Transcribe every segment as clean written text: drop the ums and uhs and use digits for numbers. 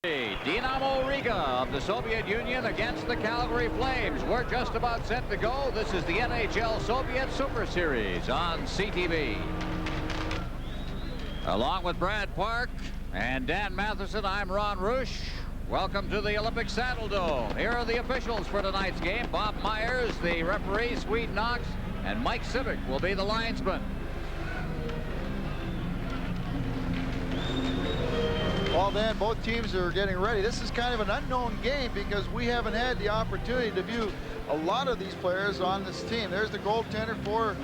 Dinamo Riga of the Soviet Union against the Calgary Flames. We're just about set to go. This is the NHL Soviet Super Series on CTV. Along with Brad Park and Dan Matheson, I'm Ron Roosh. Welcome to the Olympic Saddle Dome. Here are the officials for tonight's game. Bob Myers, the referee, Swede Knox, and Mike Civic will be the linesman. Well, Dan, both teams are getting ready. This is kind of an unknown game because we haven't had the opportunity to view a lot of these players on this team. There's the goaltender for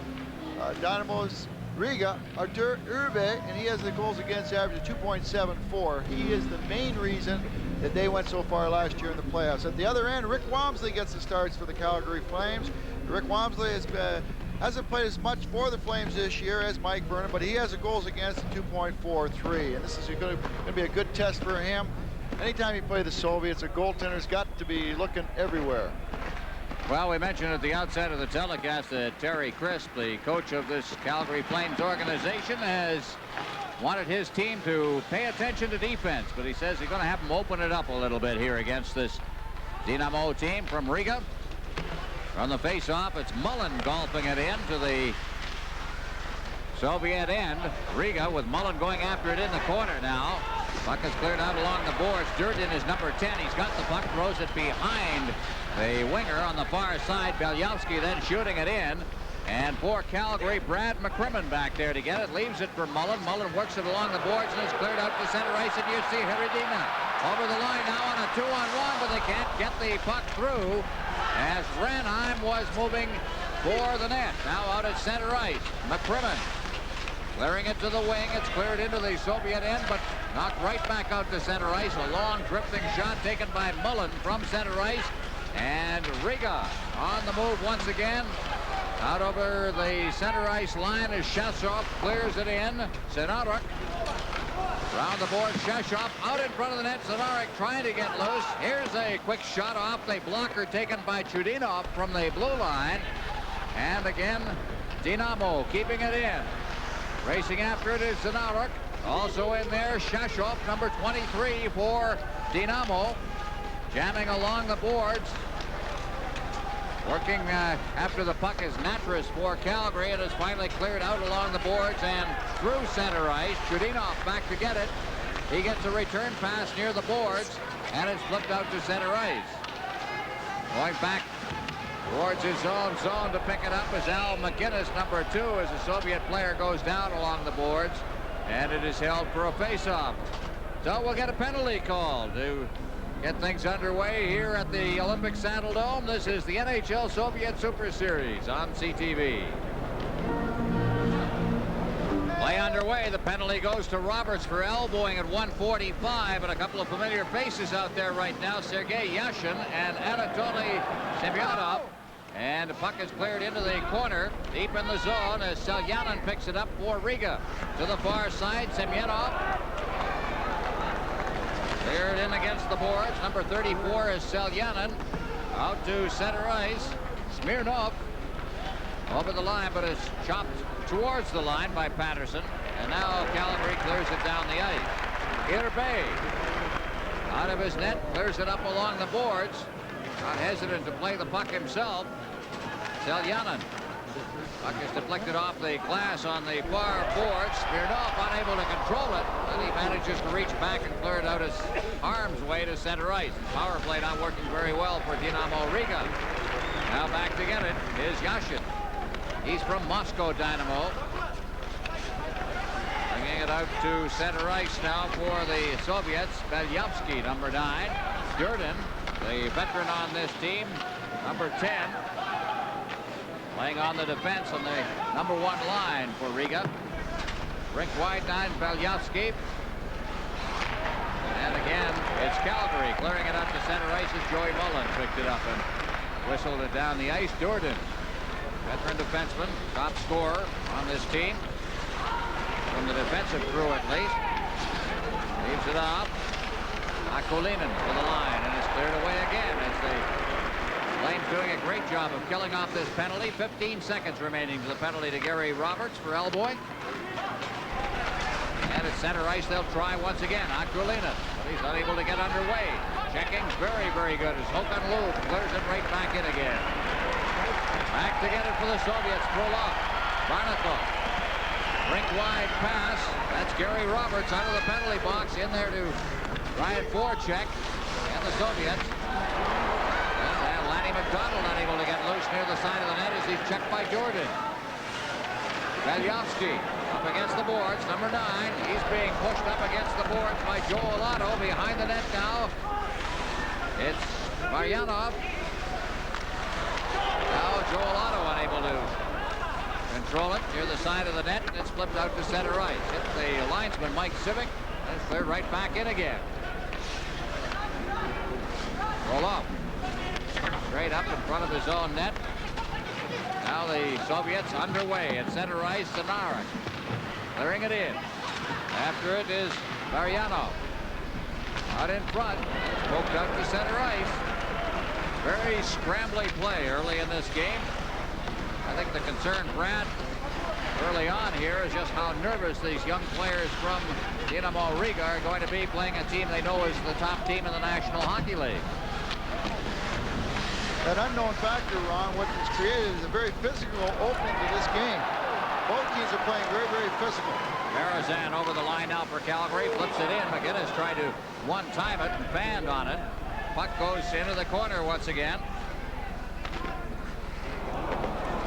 Dynamo's Riga, Artur Urbe, and he has the goals against average of 2.74. He is the main reason that they went so far last year in the playoffs. At the other end, Rick Wamsley gets the starts for the Calgary Flames. Rick Wamsley hasn't played as much for the Flames this year as Mike Vernon, but he has a goals against of 2.43, and this is going to be a good test for him. Anytime you play the Soviets, a goaltender's got to be looking everywhere. Well, we mentioned at the outset of the telecast that Terry Crisp, the coach of this Calgary Flames organization, has wanted his team to pay attention to defense, but he says he's going to have them open it up a little bit here against this Dinamo team from Riga. From the face-off, it's Mullen golfing it in to the Soviet end. Riga with Mullen going after it in the corner now. Puck is cleared out along the boards. Durden is number 10. He's got the puck, throws it behind the winger on the far side. Belyavsky then shooting it in. And for Calgary, Brad McCrimmon back there to get it. Leaves it for Mullen. Mullen works it along the boards and it's cleared out to center ice. And you see Heredina over the line now on a 2-on-1, but they can't get the puck through as Ranheim was moving for the net. Now out at center ice, McCrimmon clearing it to the wing. It's cleared into the Soviet end, but knocked right back out to center ice. A long drifting shot taken by Mullen from center ice. And Riga on the move once again. Out over the center ice line as Shashov clears it in. Sinaruk around the board. Shashov out in front of the net. Sinaruk trying to get loose. Here's a quick shot off the blocker taken by Chudinov from the blue line. And again, Dinamo keeping it in. Racing after it is Sinaruk. Also in there, Shashov, number 23 for Dinamo. Jamming along the boards. Working after the puck is Natras for Calgary. It is finally cleared out along the boards and through center ice. Chudinov back to get it. He gets a return pass near the boards, and it's flipped out to center ice. Going back towards his own zone to pick it up is Al McGinnis, number 2, as the Soviet player goes down along the boards, and it is held for a face-off. So we'll get a penalty called to get things underway here at the Olympic Saddle Dome. This is the NHL Soviet Super Series on CTV. Play underway. The penalty goes to Roberts for elbowing at 1:45, and a couple of familiar faces out there right now, Sergei Yashin and Anatoly Semyonov. And the puck is cleared into the corner, deep in the zone, as Selyanin picks it up for Riga. To the far side, Semyonov cleared in against the boards. Number 34 is Selyanin. Out to center ice. Smirnov over the line, but is chopped towards the line by Patterson. And now Calgary clears it down the ice. Irbe out of his net, clears it up along the boards. Not hesitant to play the puck himself. Selyanin. Puck is deflected off the glass on the far board. Smirnov unable to control it, and he manages to reach back and clear it out his arm's way to center ice. Power play not working very well for Dinamo Riga. Now back to get it is Yashin. He's from Moscow Dynamo. Bringing it out to center ice now for the Soviets. Belyavsky, number 9. Durden, the veteran on this team, number 10. Playing on the defense on the number 1 line for Riga. Rink wide 9, Belyavsky. And again, it's Calgary clearing it up to center ice as Joey Mullen picked it up and whistled it down the ice. Durden, veteran defenseman, top scorer on this team. From the defensive crew at least. Leaves it off. Akulinen for the line, and it's cleared away again as the Flames doing a great job of killing off this penalty. 15 seconds remaining to the penalty to Gary Roberts for elbowing. And at center ice, they'll try once again. Akulinen He's unable to get underway. Checking very, very good as Hokan Lube clears it right back in again. Back to get it for the Soviets. Frolov. Barnikov. Rink wide pass. That's Gary Roberts out of the penalty box in there to Ryan forecheck. And the Soviets. And Lanny McDonald unable to get loose near the side of the net as he's checked by Jordan. Valyovsky up against the boards. Number 9. He's being pushed up against the boards by Joel Otto. Behind the net now. It's Maryanov. Now Joel Otto unable to control it near the side of the net. It's flipped out to center ice. Hit the linesman Mike Civic. And it's cleared right back in again. Roll up. Straight up in front of his own net. Now the Soviets underway at center ice. Zanarik clearing it in. After it is Maryanov. Out in front. It's poked out to center ice. Very scrambly play early in this game. I think the concern, Brad, early on here is just how nervous these young players from Dinamo Riga are going to be playing a team they know is the top team in the National Hockey League. That unknown factor, Ron, what is created is a very physical opening to this game. Both teams are playing very, very physical. Berezan over the line now for Calgary. Flips it in. McGinnis tried to one-time it and banned on it. Puck goes into the corner once again.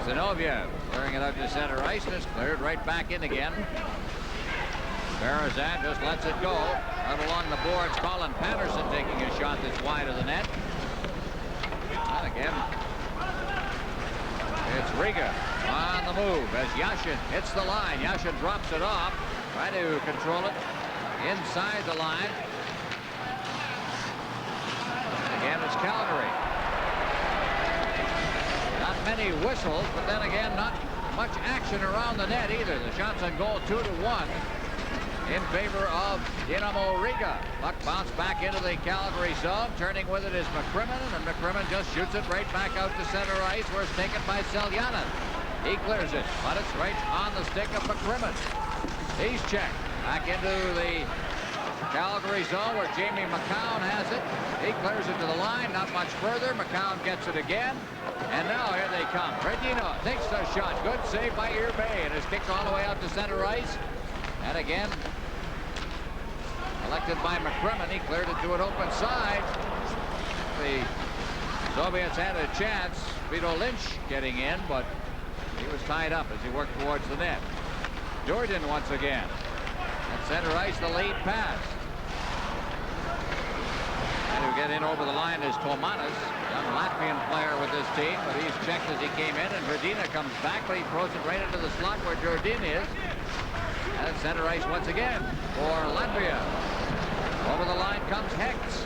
Zinoviev clearing it out to center ice, and it's cleared right back in again. Berezan just lets it go. Out along the boards, Colin Patterson taking a shot that's wide of the net. And again, it's Riga on the move as Yashin hits the line. Yashin drops it off. Try to control it inside the line. Again, it's Calgary. Not many whistles, but then again, not much action around the net either. The shots on goal 2-1 in favor of Dinamo Riga. Puck bounced back into the Calgary zone. Turning with it is McCrimmon, and McCrimmon just shoots it right back out to center ice, where it's taken by Seljanin. He clears it, but it's right on the stick of McCrimmon. He's checked back into the Calgary zone where Jamie McCown has it. He clears it to the line, not much further. McCown gets it again, and now here they come. Redino takes the shot. Good save by Irbay, and is kicked all the way out to center ice. And again, collected by McCrimmon. He cleared it to an open side. The Soviets had a chance. Vito Lynch getting in, but he was tied up as he worked towards the net. Jordan once again. At center ice, the lead pass. And who get in over the line is Tomanis, young Latvian player with this team, but he's checked as he came in, and Verdina comes back, but he throws it right into the slot where Jordan is. And center ice once again for Latvia. Over the line comes Hex.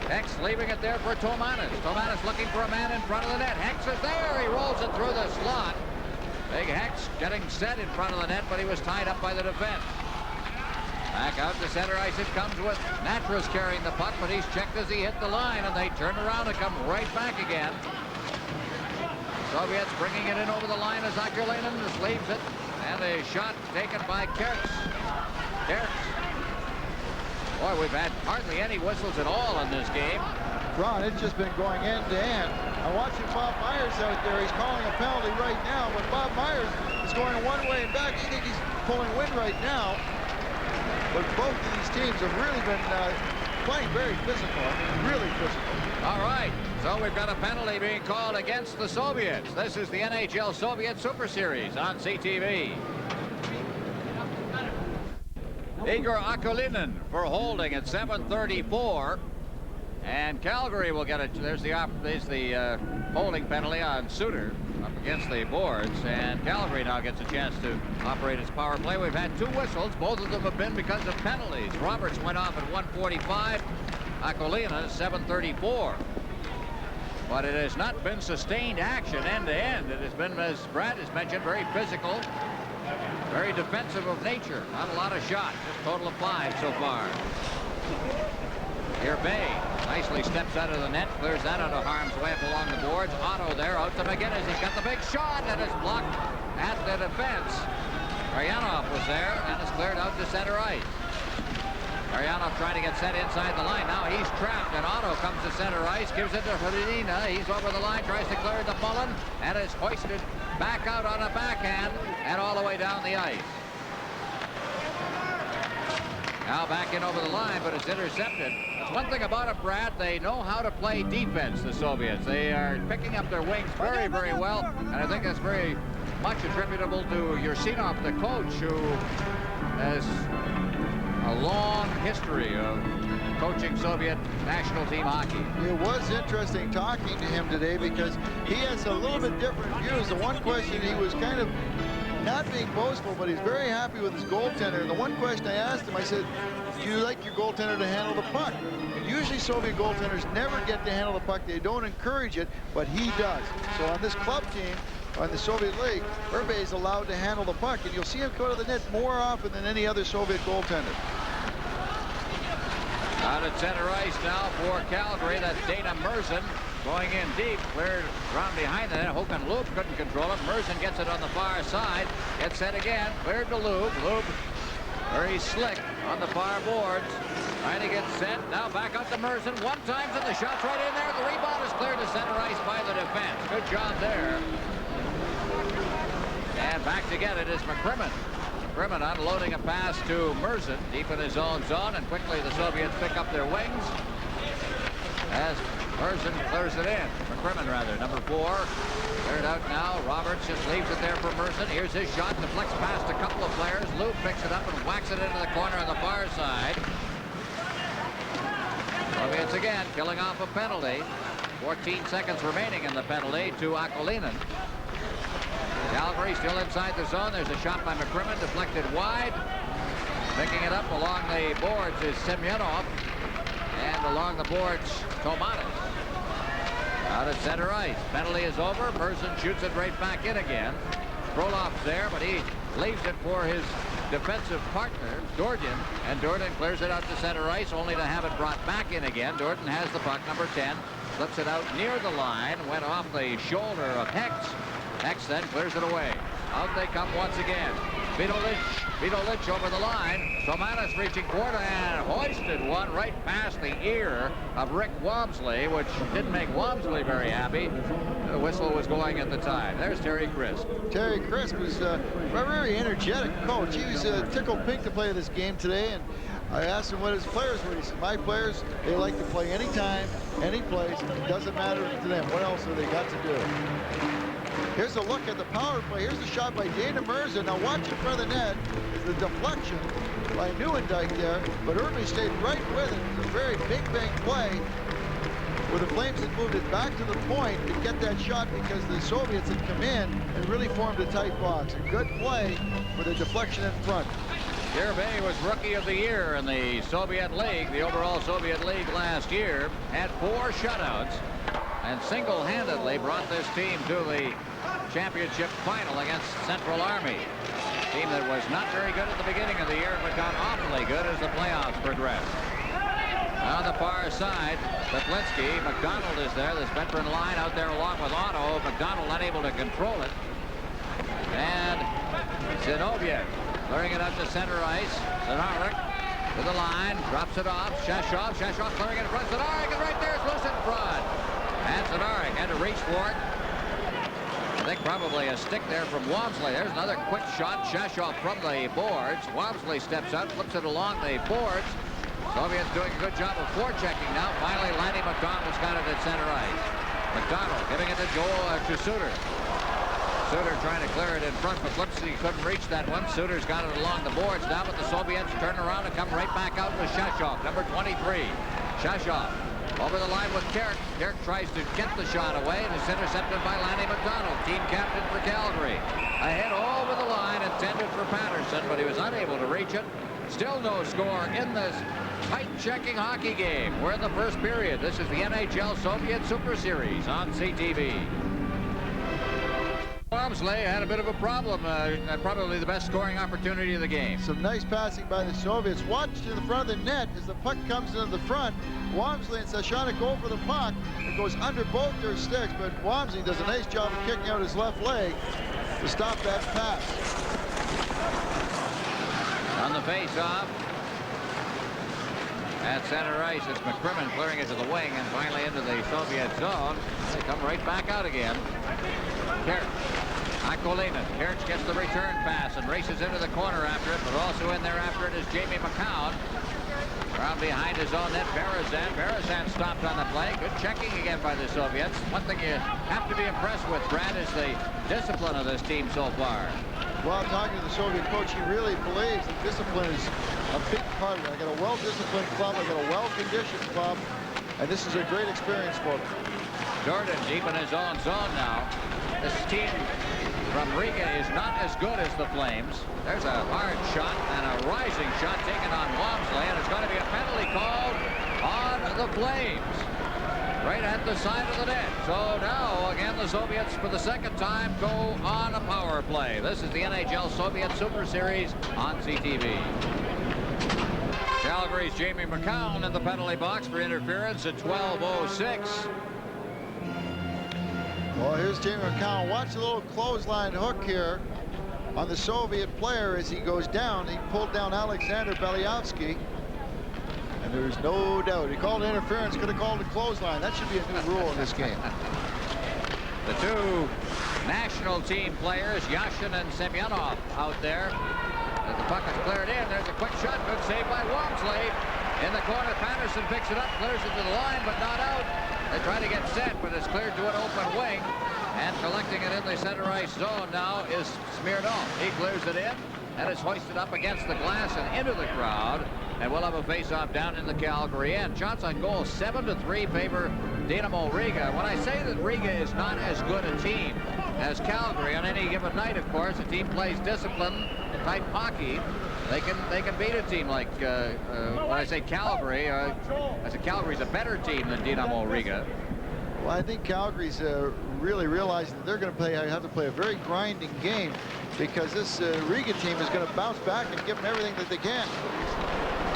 Hex leaving it there for Tomanis. Tomanis looking for a man in front of the net. Hex is there. He rolls it through the slot. Big Hex getting set in front of the net, but he was tied up by the defense. Back out to center ice it comes with Natras carrying the puck, but he's checked as he hit the line, and they turn around and come right back again. Soviets bringing it in over the line as Akulinen just leaves it. And a shot taken by Kerks. Kerks. Boy, we've had hardly any whistles at all in this game. Ron, it's just been going end to end. I'm watching Bob Myers out there. He's calling a penalty right now, but Bob Myers is going one way and back. You think he's pulling wind right now. But both of these teams have really been playing very physical. I mean, really physical. All right. So we've got a penalty being called against the Soviets. This is the NHL Soviet Super Series on CTV. Igor Akulinin for holding at 7:34. And Calgary will get it. There's the holding penalty on Suter up against the boards. And Calgary now gets a chance to operate its power play. We've had 2 whistles. Both of them have been because of penalties. Roberts went off at 1:45. Akulina 7:34. But it has not been sustained action end to end. It has been, as Brad has mentioned, very physical, very defensive of nature. Not a lot of shots, just total of 5 so far. Here Bay nicely steps out of the net, clears that out of harm's way up along the boards. Otto there, out to McGinnis. He's got the big shot, and it's blocked at the defense. Maryanov was there, and it's cleared out to center ice. Mariano trying to get set inside the line. Now he's trapped, and Otto comes to center ice, gives it to Medina. He's over the line, tries to clear the Mullen, and is hoisted back out on a backhand and all the way down the ice. Now back in over the line, but it's intercepted. That's one thing about it, Brad. They know how to play defense, the Soviets. They are picking up their wings very, very well, and I think that's very much attributable to Yursinov, the coach, who has a long history of coaching Soviet national team hockey. It was interesting talking to him today because he has a little bit different views. The one question, he was kind of not being boastful, but he's very happy with his goaltender. And the one question I asked him, I said, do you like your goaltender to handle the puck? And usually Soviet goaltenders never get to handle the puck. They don't encourage it, but he does. So on this club team, on the Soviet League, Herbe is allowed to handle the puck, and you'll see him go to the net more often than any other Soviet goaltender. Out at center ice now for Calgary. That's Dana Merzen going in deep, cleared around behind the net. Håkan Loob couldn't control it. Merzen gets it on the far side. Gets set again, cleared to Loob. Loob very slick on the far boards. Trying to get set. Now back up to Merzen. One time, and the shot's right in there. The rebound is cleared to center ice by the defense. Good job there. And back to get it is McCrimmon. McCrimmon unloading a pass to Merzen deep in his own zone, and quickly the Soviets pick up their wings as Merzen clears it in. McCrimmon, rather, number 4. Cleared out now. Roberts just leaves it there for Merzen. Here's his shot. Deflects past a couple of players. Lou picks it up and whacks it into the corner on the far side. Soviets again killing off a penalty. 14 seconds remaining in the penalty to Akolinin. Calgary still inside the zone. There's a shot by McCrimmon, deflected wide. Picking it up along the boards is Semyonov. And along the boards, Tomatis. Out at center ice. Penalty is over. Merzen shoots it right back in again. Krolov's there, but he leaves it for his defensive partner, Dordin. And Dordin clears it out to center ice, only to have it brought back in again. Dordin has the puck, number 10. Flips it out near the line. Went off the shoulder of Hex. Hex then clears it away. Out they come once again. Vito Lynch over the line. Tomatis reaching forward and hoisted one right past the ear of Rick Wamsley, which didn't make Wamsley very happy. The whistle was going at the time. There's Terry Crisp. Terry Crisp was a very energetic coach. He was tickled pink to play this game today, and I asked him what his players were. He said, my players, they like to play anytime, any place. It doesn't matter to them. What else have they got to do? Here's a look at the power play. Here's the shot by Dana Merzen. Now watch in front of the net is the deflection by Nieuwendyk there, but Herbe stayed right with it. It was a very big play where the Flames had moved it back to the point to get that shot because the Soviets had come in and really formed a tight box. A good play with a deflection in front. Herbe was Rookie of the Year in the Soviet League, the overall Soviet League last year. Had 4 shutouts and single-handedly brought this team to the championship final against Central Army. A team that was not very good at the beginning of the year, but got awfully good as the playoffs progressed. On the far side, Petlinski. McDonald is there. This veteran line out there along with Otto. McDonald unable to control it. And Zinoviev clearing it up to center ice. Zinoviev to the line. Drops it off. Shashov clearing it in front. Zinoviev is right there. It's loose in front. And Zinoviev had to reach for it. I think probably a stick there from Wamsley. There's another quick shot. Shashov from the boards. Wamsley steps out, flips it along the boards. Soviets doing a good job of forechecking now. Finally, Lanny McDonald's got it at center ice. McDonald giving it to Suter. Suter trying to clear it in front, but looks he couldn't reach that one. Suter's got it along the boards now, but the Soviets turn around and come right back out with Shashov, number 23. Shashov over the line with Kirk. Kirk tries to get the shot away, and it's intercepted by Lanny McDonald, team captain for Calgary. Ahead over the line, intended for Patterson, but he was unable to reach it. Still no score in this tight-checking hockey game. We're in the first period. This is the NHL Soviet Super Series on CTV. Wamsley had a bit of a problem. Probably the best scoring opportunity of the game. Some nice passing by the Soviets. Watch to the front of the net as the puck comes into the front. Wamsley and Sashanik go for the puck. It goes under both their sticks, but Wamsley does a nice job of kicking out his left leg to stop that pass. On the face-off, At center ice, it's McCrimmon clearing it to the wing and finally into the Soviet zone. They come right back out again. Kerch. Akolina. Kerch gets the return pass and races into the corner after it, but also in there after it is Jamie McCown. Around behind his own net, Berezan. Berezan stopped on the play. Good checking again by the Soviets. One thing you have to be impressed with, Brad, is the discipline of this team so far. Well, talking to the Soviet coach, he really believes that discipline is a big part of it. I got a well-disciplined club. I got a well-conditioned club. And this is a great experience for them. Jordan deep in his own zone now. This team from Riga is not as good as the Flames. There's a hard shot and a rising shot taken on Walmsley, and it's going to be a penalty called on the Flames right at the side of the net. So now again the Soviets for the second time go on a power play. This is the NHL Soviet Super Series on CTV. Calgary's Jamie McCown in the penalty box for interference at 12:06. Well, here's Jamie McCown. Watch the little clothesline hook here on the Soviet player as he goes down. He pulled down Alexander Belyavsky. And there's no doubt. He called interference, could have called a clothesline. That should be a new rule in this game. The two national team players, Yashin and Semyonov, out there. As the puck is cleared in, there's a quick shot. Good save by Walmsley. In the corner, Patterson picks it up, clears it to the line, but not out. They try to get set, but it's cleared to an open wing. And collecting it in the center ice zone now is Smirnov. He clears it in, and it's hoisted up against the glass and into the crowd. And we'll have a face-off down in the Calgary end. Shots on goal, 7-3 favor Dinamo Riga. When I say that Riga is not as good a team as Calgary on any given night, of course, the team plays discipline type hockey. They can beat a team like when I say Calgary, I say Calgary's a better team than Dinamo Riga. Well, I think Calgary's really realizing that they're going to have to play a very grinding game because this Riga team is going to bounce back and give them everything that they can.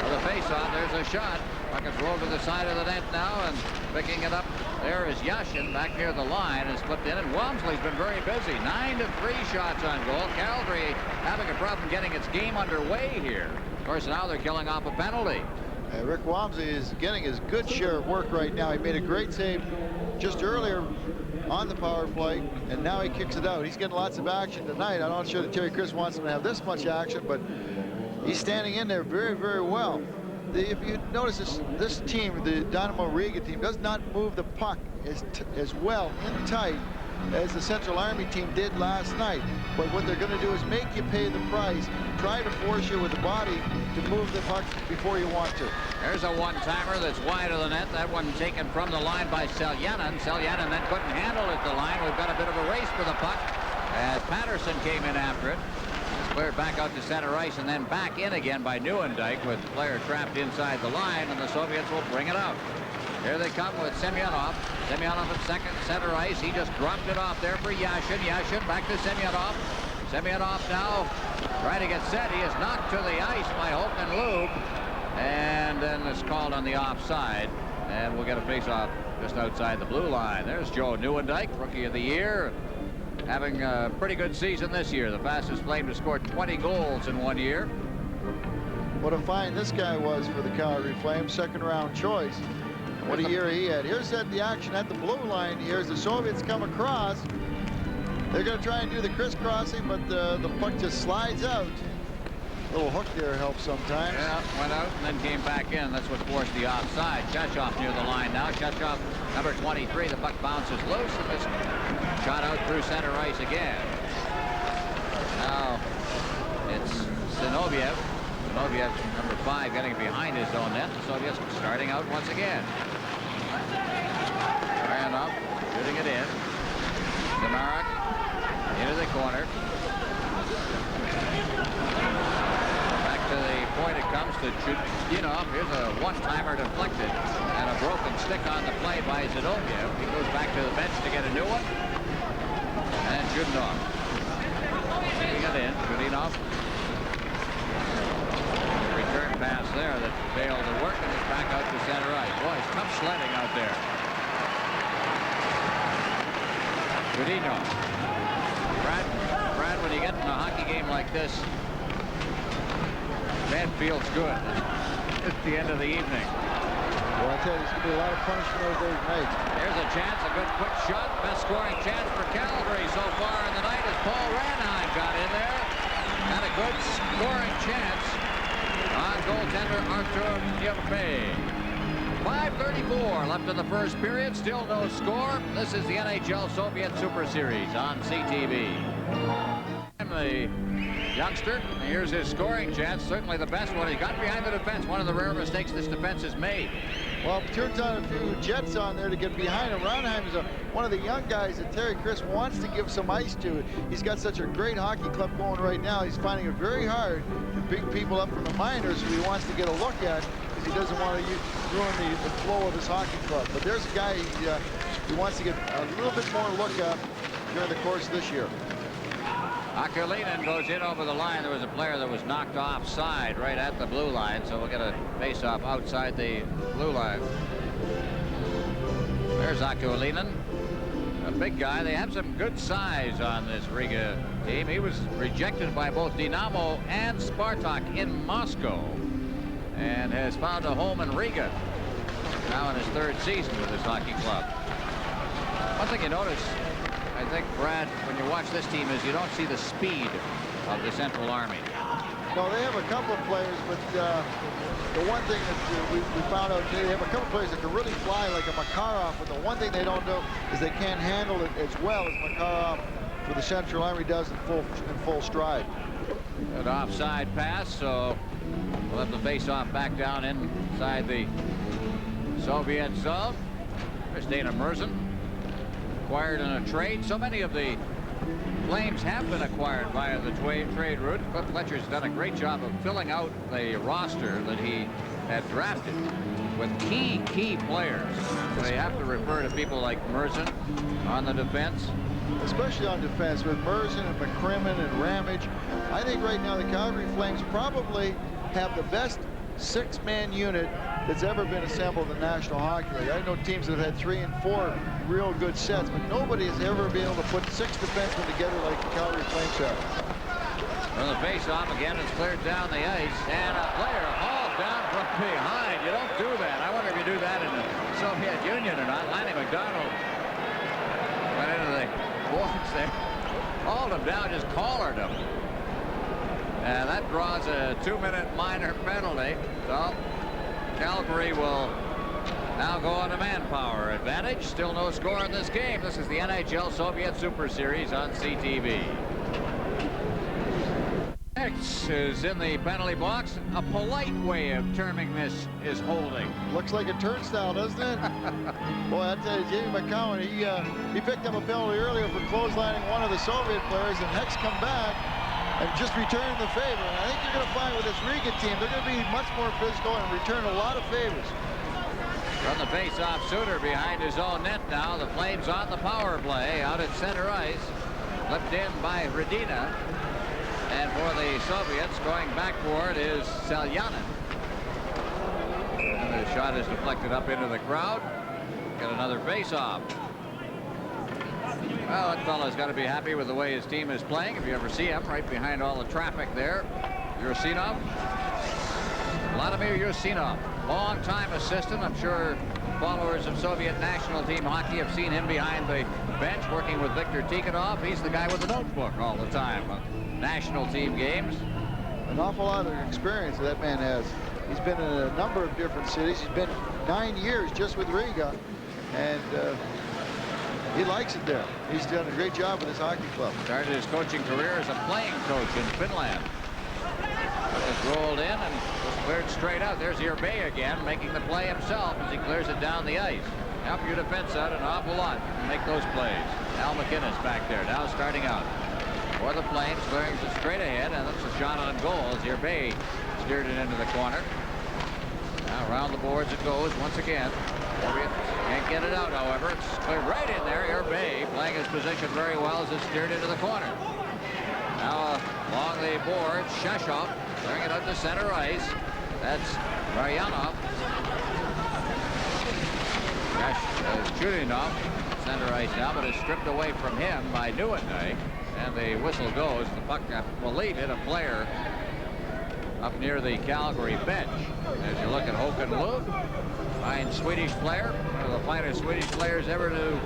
For the face-off, there's a shot. Puck is rolled to the side of the net now, and picking it up there is Yashin back near the line, is flipped in, and Walmsley's been very busy. 9-3 shots on goal. Calgary having a problem getting its game underway here. Of course, now they're killing off a penalty. Rick Walmsley is getting his good share of work right now. He made a great save just earlier on the power play, and now he kicks it out. He's getting lots of action tonight. I'm not sure that Terry Chris wants him to have this much action, but he's standing in there very, very well. If you notice, this team, the Dinamo Riga team, does not move the puck as well in tight as the Central Army team did last night. But what they're going to do is make you pay the price, try to force you with the body to move the puck before you want to. There's a one-timer that's wide of the net. That one taken from the line by Selyanin. Selyanin then couldn't handle it at the line. We've got a bit of a race for the puck as Patterson came in after it. Cleared back out to center ice and then back in again by Neuendijk with the player trapped inside the line, and the Soviets will bring it out. Here they come with Semyonov. Semyonov at second center ice. He just dropped it off there for Yashin. Yashin back to Semyonov. Semyonov now trying to get set. He is knocked to the ice by Holton Lube, and then it's called on the offside, and we'll get a face-off just outside the blue line. There's Joe Neuendijk, Rookie of the Year. Having a pretty good season this year. The fastest Flame to score 20 goals in 1 year. What a find this guy was for the Calgary Flames, second-round choice. What a year he had. Here's the action at the blue line. Here's the Soviets come across. They're going to try and do the crisscrossing, but the puck just slides out. A little hook there helps sometimes. Yeah, went out and then came back in. That's what forced the offside. Shashov near the line now. Shashov, number 23. The puck bounces loose, and this shot out through center ice again. Now it's Zinoviev. Zinoviev, number 5, getting behind his own net. The Soviets starting out once again. Baranov shooting it in. Demarik into the corner. Back to the point it comes to Chudinov. Here's a one-timer deflected and a broken stick on the play by Zinoviev. He goes back to the bench to get a new one. And Chudinov. He got in. Chudinov. Return pass there that failed to work, and it's back out to center ice. Boy, it's tough sledding out there. Chudinov. Brad, when you get in a hockey game like this, that feels good. at the end of the evening. Well, I tell you, there's going to be a lot of punishment over those nights. There's a chance, a good quick shot. Best scoring chance for Calgary so far in the night as Paul Ranheim got in there. Had a good scoring chance on goaltender Artur Yurbe. 5:34 left in the first period. Still no score. This is the NHL Soviet Super Series on CTV. And the youngster, here's his scoring chance. Certainly the best one. He got behind the defense. One of the rare mistakes this defense has made. Well, turns on a few jets on there to get behind him. Ranheim is one of the young guys that Terry Chris wants to give some ice to. He's got such a great hockey club going right now. He's finding it very hard to pick people up from the minors who he wants to get a look at because he doesn't want to ruin the flow of his hockey club. But there's a guy he wants to get a little bit more look at during the course of this year. Akulinen goes in over the line. There was a player that was knocked offside right at the blue line, so we'll get a face-off outside the blue line. There's Akulinen, a big guy. They have some good size on this Riga team. He was rejected by both Dinamo and Spartak in Moscow and has found a home in Riga now in his third season with his hockey club. One thing you notice, I think, Brad, when you watch this team, is you don't see the speed of the Central Army. No, they have a couple of players, but the one thing that we found out today, they have a couple of players that can really fly like a Makarov, but the one thing they don't do is they can't handle it as well as Makarov for the Central Army does in full stride. Good offside pass, so we'll have the face-off back down inside the Soviet zone. There's Dana Merzen, acquired in a trade. So many of the Flames have been acquired via the trade route. Cliff Fletcher's done a great job of filling out the roster that he had drafted with key players. They have to refer to people like Merzen on the defense. Especially on defense with Merzen and McCrimmon and Ramage. I think right now the Calgary Flames probably have the best six-man unit that's ever been assembled in the National Hockey League. I know teams that have had 3 and 4 real good sets, but nobody has ever been able to put 6 defensemen together like the Calgary Flames have. Well, the face-off again is cleared down the ice, and a player hauled down from behind. You don't do that. I wonder if you do that in the Soviet Union or not. Lanny McDonald went into the boards there, hauled him down, just collared him. And that draws a 2-minute minor penalty. So Calgary will now go on a manpower advantage. Still no score in this game. This is the NHL Soviet Super Series on CTV. X is in the penalty box. A polite way of terming this is holding. Looks like a turnstile, doesn't it? Boy, I tell you, Jamie McCowan, he picked up a penalty earlier for clotheslining one of the Soviet players, and Hex come back and just return the favor. And I think you're going to find with this Riga team, they're going to be much more physical and return a lot of favors. From the face-off, Suter behind his own net now. The Flames on the power play out at center ice. Flipped in by Radina. And for the Soviets, going backward is Selyanin. And the shot is deflected up into the crowd. Get another face-off. Well, that fella's got to be happy with the way his team is playing. If you ever see him right behind all the traffic there, Yursinov. Vladimir Yursinov, long-time assistant. I'm sure followers of Soviet national team hockey have seen him behind the bench working with Viktor Tikhonov. He's the guy with the notebook all the time on national team games. An awful lot of experience that man has. He's been in a number of different cities. He's been 9 years just with Riga, and he likes it there. He's done a great job with his hockey club. Started his coaching career as a playing coach in Finland. It's rolled in and was cleared straight out. There's Yurbe again, making the play himself as he clears it down the ice. Help your defense out an awful lot and make those plays. Al McInnes back there, now starting out. For the Flames, clearing it straight ahead, and that's a shot on goal as Yurbe steered it into the corner. Now around the boards it goes once again. Can't get it out, however. It's cleared right in there. Yurbe playing his position very well as it's steered into the corner. Now along the boards, Sheshov clearing it out to center ice. That's Maryanov. Churinov, center ice now, but is stripped away from him by Nieuwenhuis. And the whistle goes. The puck, I believe, hit a player up near the Calgary bench. As you look at Håkan Loob, fine Swedish player, one of the finest Swedish players ever to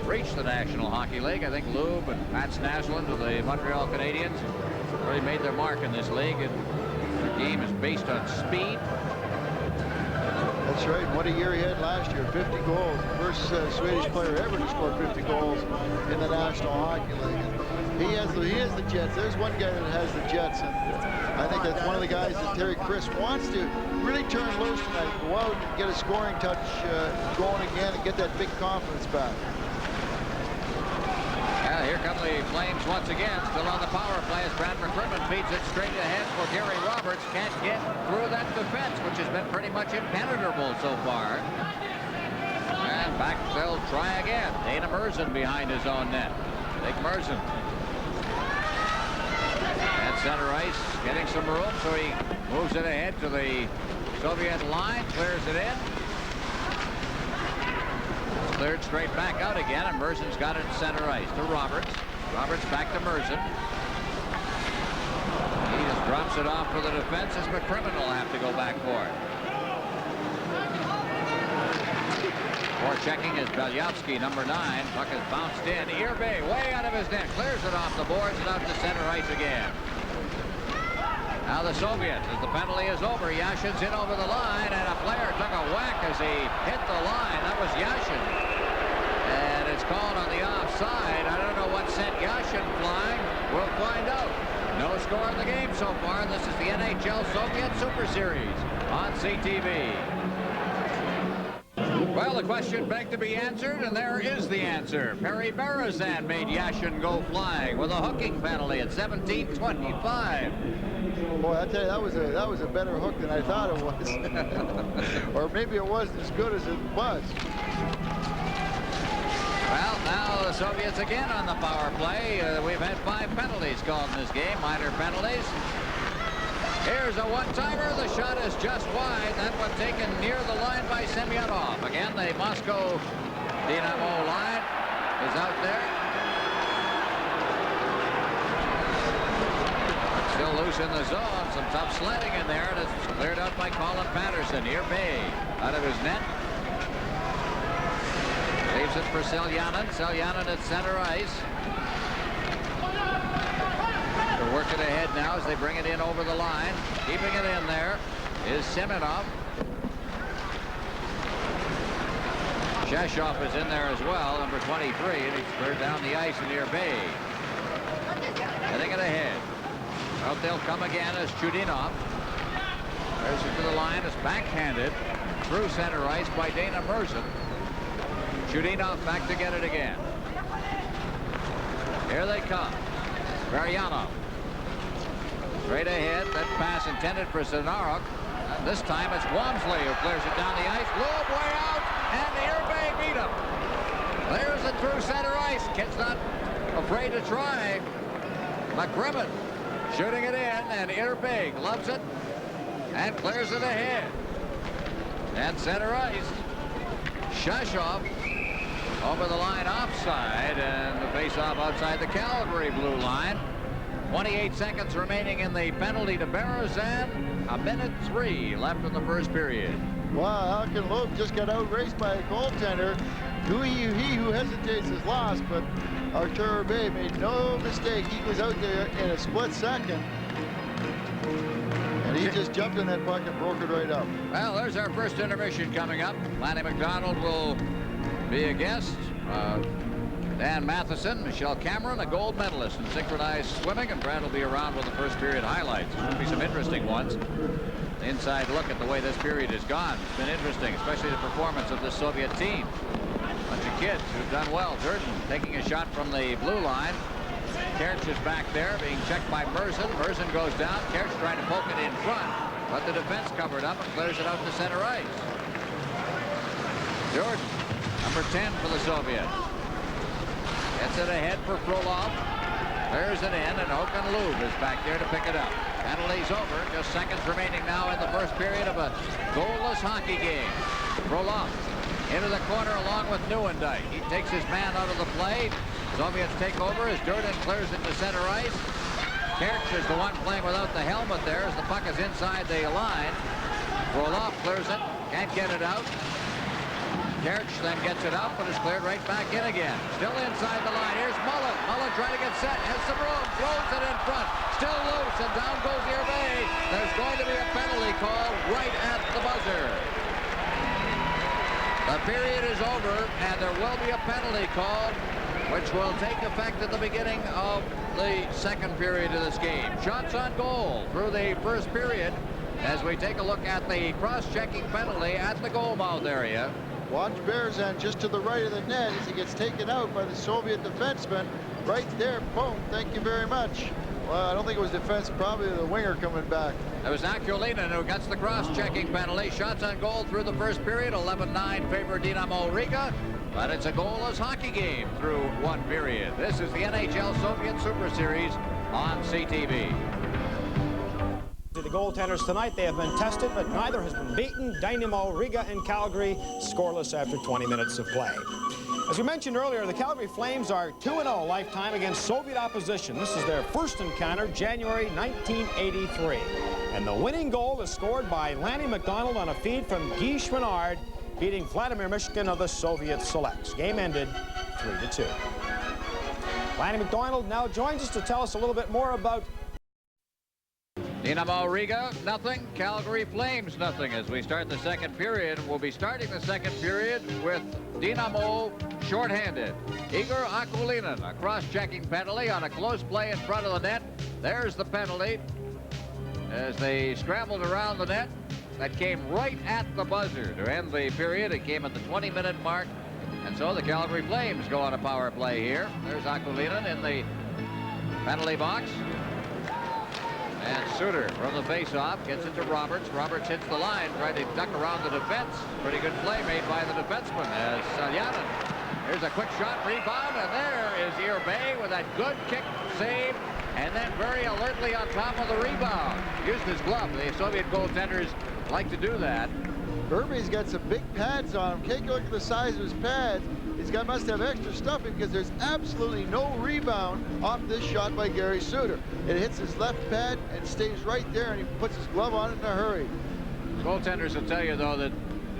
reach the National Hockey League. I think Loob and Mats Naslund of the Montreal Canadiens really made their mark in this league, and their game is based on speed. That's right. What a year he had last year. 50 goals. First Swedish player ever to score 50 goals in the National Hockey League. He has the Jets. There's one guy that has the Jets, and I think that's one of the guys that Terry Chris wants to really turn loose tonight. Go out and get a scoring touch going again and get that big confidence back. Here come the Flames once again, still on the power play as Brad McCrimmon feeds it straight ahead for Gary Roberts. Can't get through that defense, which has been pretty much impenetrable so far. And back they'll try again. Dana Merzen behind his own net. Big Merzen. At center ice, getting some room, so he moves it ahead to the Soviet line, clears it in. Cleared straight back out again, and Merzen's got it at center ice to Roberts. Roberts back to Merzen. He just drops it off for the defense as McCrimmon will have to go back for it. For checking is Belyavsky, number 9. Puck is bounced in. Irbe way out of his net. Clears it off the boards and out to center ice again. Now the Soviets, as the penalty is over, Yashin's in over the line, and a player took a whack as he hit the line. That was Yashin. And it's called on the offside. I don't know what sent Yashin flying. We'll find out. No score in the game so far. This is the NHL Soviet Super Series on CTV. Well, the question begged to be answered, and there is the answer. Perry Berezan made Yashin go flying with a hooking penalty at 17:25. Boy, I tell you, that was a better hook than I thought it was. Or maybe it wasn't as good as it was. Well, now the Soviets again on the power play. We've had 5 penalties called in this game, minor penalties. Here's a one-timer. The shot is just wide. That one taken near the line by Semyonov. Again, the Moscow Dinamo line is out there. Still loose in the zone. Some tough sledding in there, and it's cleared out by Colin Patterson. Here, Bay out of his net. Leaves it for Selyanin. Selyanin at center ice. They're working ahead now as they bring it in over the line. Keeping it in there is Semyonov. Shashov is in there as well, number 23, and he's cleared down the ice near Bay. Heading it ahead. Out they'll come again as Chudinov. There's it to the line. It's backhanded through center ice by Dana Merzen. Chudinov back to get it again. Here they come. Varyanov. Straight ahead. That pass intended for Zanarok. And this time it's Walmsley who clears it down the ice. Loob way out. And the Irbe beat him. There's it through center ice. Kid's not afraid to try. McCrimmon shooting it in, and Irbe loves it and clears it ahead. And center ice. Shashov over the line offside, and the face-off outside the Calgary blue line. 28 seconds remaining in the penalty to Berezan. 1:03 left in the first period. Wow, Håkan Loob just got outraced by a goaltender. He who hesitates is lost, but Artur Irbe made no mistake. He was out there in a split second. And he just jumped in that puck and broke it right up. Well, there's our first intermission coming up. Lanny McDonald will be a guest. Dan Matheson, Michelle Cameron, a gold medalist in synchronized swimming, and Brad will be around with the first period highlights. There'll be some interesting ones. Inside look at the way this period has gone. It's been interesting, especially the performance of this Soviet team. Bunch of kids who've done well. Durden taking a shot from the blue line. Kerch is back there, being checked by Merzen. Merzen goes down. Kerch trying to poke it in front, but the defense covered up and clears it out to center ice. Durden, number 10 for the Soviets. Gets it ahead for Frolov. Clears it in, and Håkan Loob is back there to pick it up. Penalty's over. Just seconds remaining now in the first period of a goalless hockey game. Frolov into the corner along with Nieuwendyk. He takes his man out of the play. Soviets take over as Durden clears it to center ice. Kerch is the one playing without the helmet there as the puck is inside the line. Roloff clears it, can't get it out. Kerch then gets it up, but is cleared right back in again. Still inside the line. Here's Mullen. Mullen trying to get set, has some room, throws it in front. Still loose, and down goes Irvay. There's going to be a penalty call right at the buzzer. The period is over, and there will be a penalty call, which will take effect at the beginning of the second period of this game. Shots on goal through the first period as we take a look at the cross-checking penalty at the goal mouth area. Watch Berzan just to the right of the net as he gets taken out by the Soviet defenseman. Right there, boom, thank you very much. Well, I don't think it was defense, probably the winger coming back. It was Akulinen who gets the cross-checking penalty. Shots on goal through the first period, 11-9 favor Dinamo Riga. But it's a goalless hockey game through one period. This is the NHL Soviet Super Series on CTV. The goaltenders tonight, they have been tested, but neither has been beaten. Dinamo, Riga, and Calgary scoreless after 20 minutes of play. As we mentioned earlier, the Calgary Flames are 2-0 lifetime against Soviet opposition. This is their first encounter, January 1983. And the winning goal is scored by Lanny McDonald on a feed from Guy Schwinard, beating Vladimir Mishkin of the Soviet Selects. Game ended 3-2. Lanny McDonald now joins us to tell us a little bit more about Dinamo Riga, nothing. Calgary Flames, nothing. As we start the second period, we'll be starting the second period with Dinamo shorthanded. Igor Akulinen, a cross-checking penalty on a close play in front of the net. There's the penalty as they scrambled around the net. That came right at the buzzer to end the period. It came at the 20-minute mark. And so the Calgary Flames go on a power play here. There's Akulinen in the penalty box. And Suter from the face-off gets it to Roberts. Roberts hits the line, trying to duck around the defense. Pretty good play made by the defenseman as Salyanin. Here's a quick shot, rebound, and there is Irvay with that good kick save, and then very alertly on top of the rebound. Used his glove. The Soviet goaltenders like to do that. Irvay's got some big pads on him. Take a look at the size of his pads. Must have extra stuffing because there's absolutely no rebound off this shot by Gary Suter. It hits his left pad and stays right there, and he puts his glove on it in a hurry. Goaltenders will tell you, though, that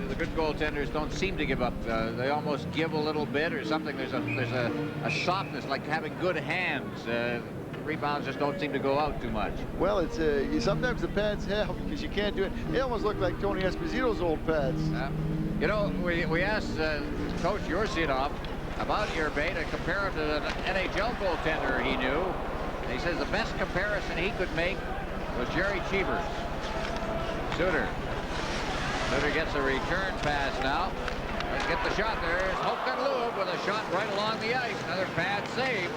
the good goaltenders don't seem to give up. They almost give a little bit or something. There's a softness, like having good hands. Rebounds just don't seem to go out too much. Well, it's sometimes the pads help because you can't do it. They almost look like Tony Esposito's old pads. You know, we asked Coach Yursidov about Irvay to compare him to an NHL goaltender he knew. And he says the best comparison he could make was Jerry Cheevers. Suter gets a return pass now. Let's get the shot there. There's Håkan Loob with a shot right along the ice. Another pad save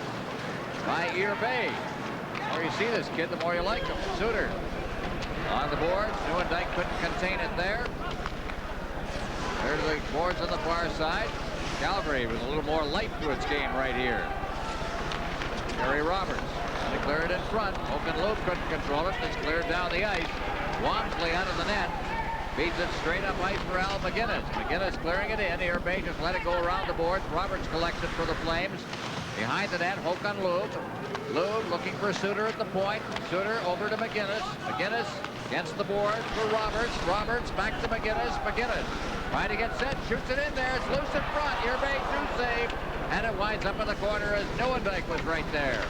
by Irvay. The more you see this kid, the more you like him. Suter on the boards. Nieuwendyk couldn't contain it there. There's the boards on the far side. Calgary with a little more life to its game right here. Gary Roberts trying to clear it in front. Håkan Loob couldn't control it. It's cleared down the ice. Wamsley out of the net. Feeds it straight up ice for Al McGinnis. McGinnis clearing it in. Irvay just let it go around the boards. Roberts collects it for the Flames. Behind the net, Håkan Loob. Loob looking for Suter at the point. Suter over to McGinnis. McGinnis against the board for Roberts. Roberts back to McGinnis. McGinnis trying to get set. Shoots it in there. It's loose in front. Irvay through save. And it winds up in the corner as Nieuwendyk was right there.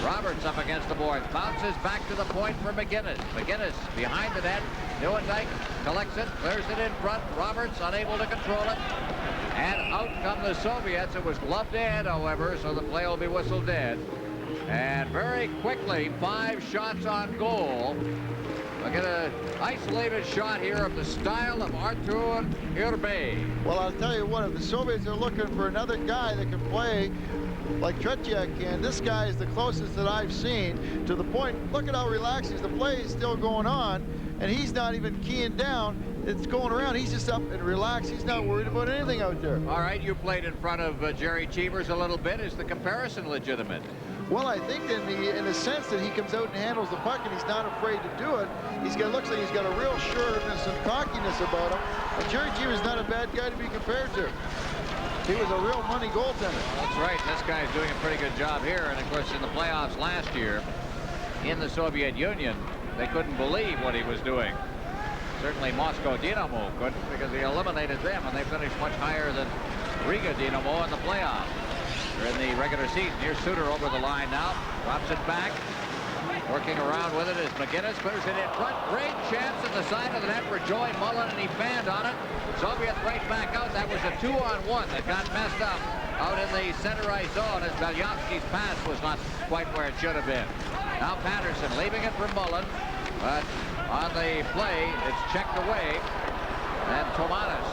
Roberts up against the board. Bounces back to the point for McGinnis. McGinnis behind the net. Nieuwendyk collects it. Clears it in front. Roberts unable to control it. And out come the Soviets. It was gloved in, however, so the play will be whistled dead. And very quickly, 5 shots on goal. Look at an isolated shot here of the style of Artur Irvay. Well, I'll tell you what, if the Soviets are looking for another guy that can play like Tretiak can, this guy is the closest that I've seen to the point. Look at how relaxed he is. The play is still going on, and he's not even keying down. It's going around. He's just up and relaxed. He's not worried about anything out there. All right, you played in front of Jerry Cheevers a little bit. Is the comparison legitimate? Well, I think in the sense that he comes out and handles the puck and he's not afraid to do it. Looks like he's got a real sureness and cockiness about him. And Jerry Cheevers is not a bad guy to be compared to. He was a real money goaltender. That's right. This guy's doing a pretty good job here. And of course, in the playoffs last year, in the Soviet Union, they couldn't believe what he was doing. Certainly Moscow Dinamo couldn't, because he eliminated them, and they finished much higher than Riga Dinamo in the playoffs. They're in the regular season. Here's Suter over the line now. Drops it back. Working around with it is McGinnis. Puts it in front. Great chance at the side of the net for Joey Mullen, and he banned on it. Soviets right back out. That was a 2-on-1 that got messed up out in the center ice zone, as Belyavsky's pass was not quite where it should have been. Now Patterson leaving it for Mullen, but on the play, it's checked away. And Tomatis,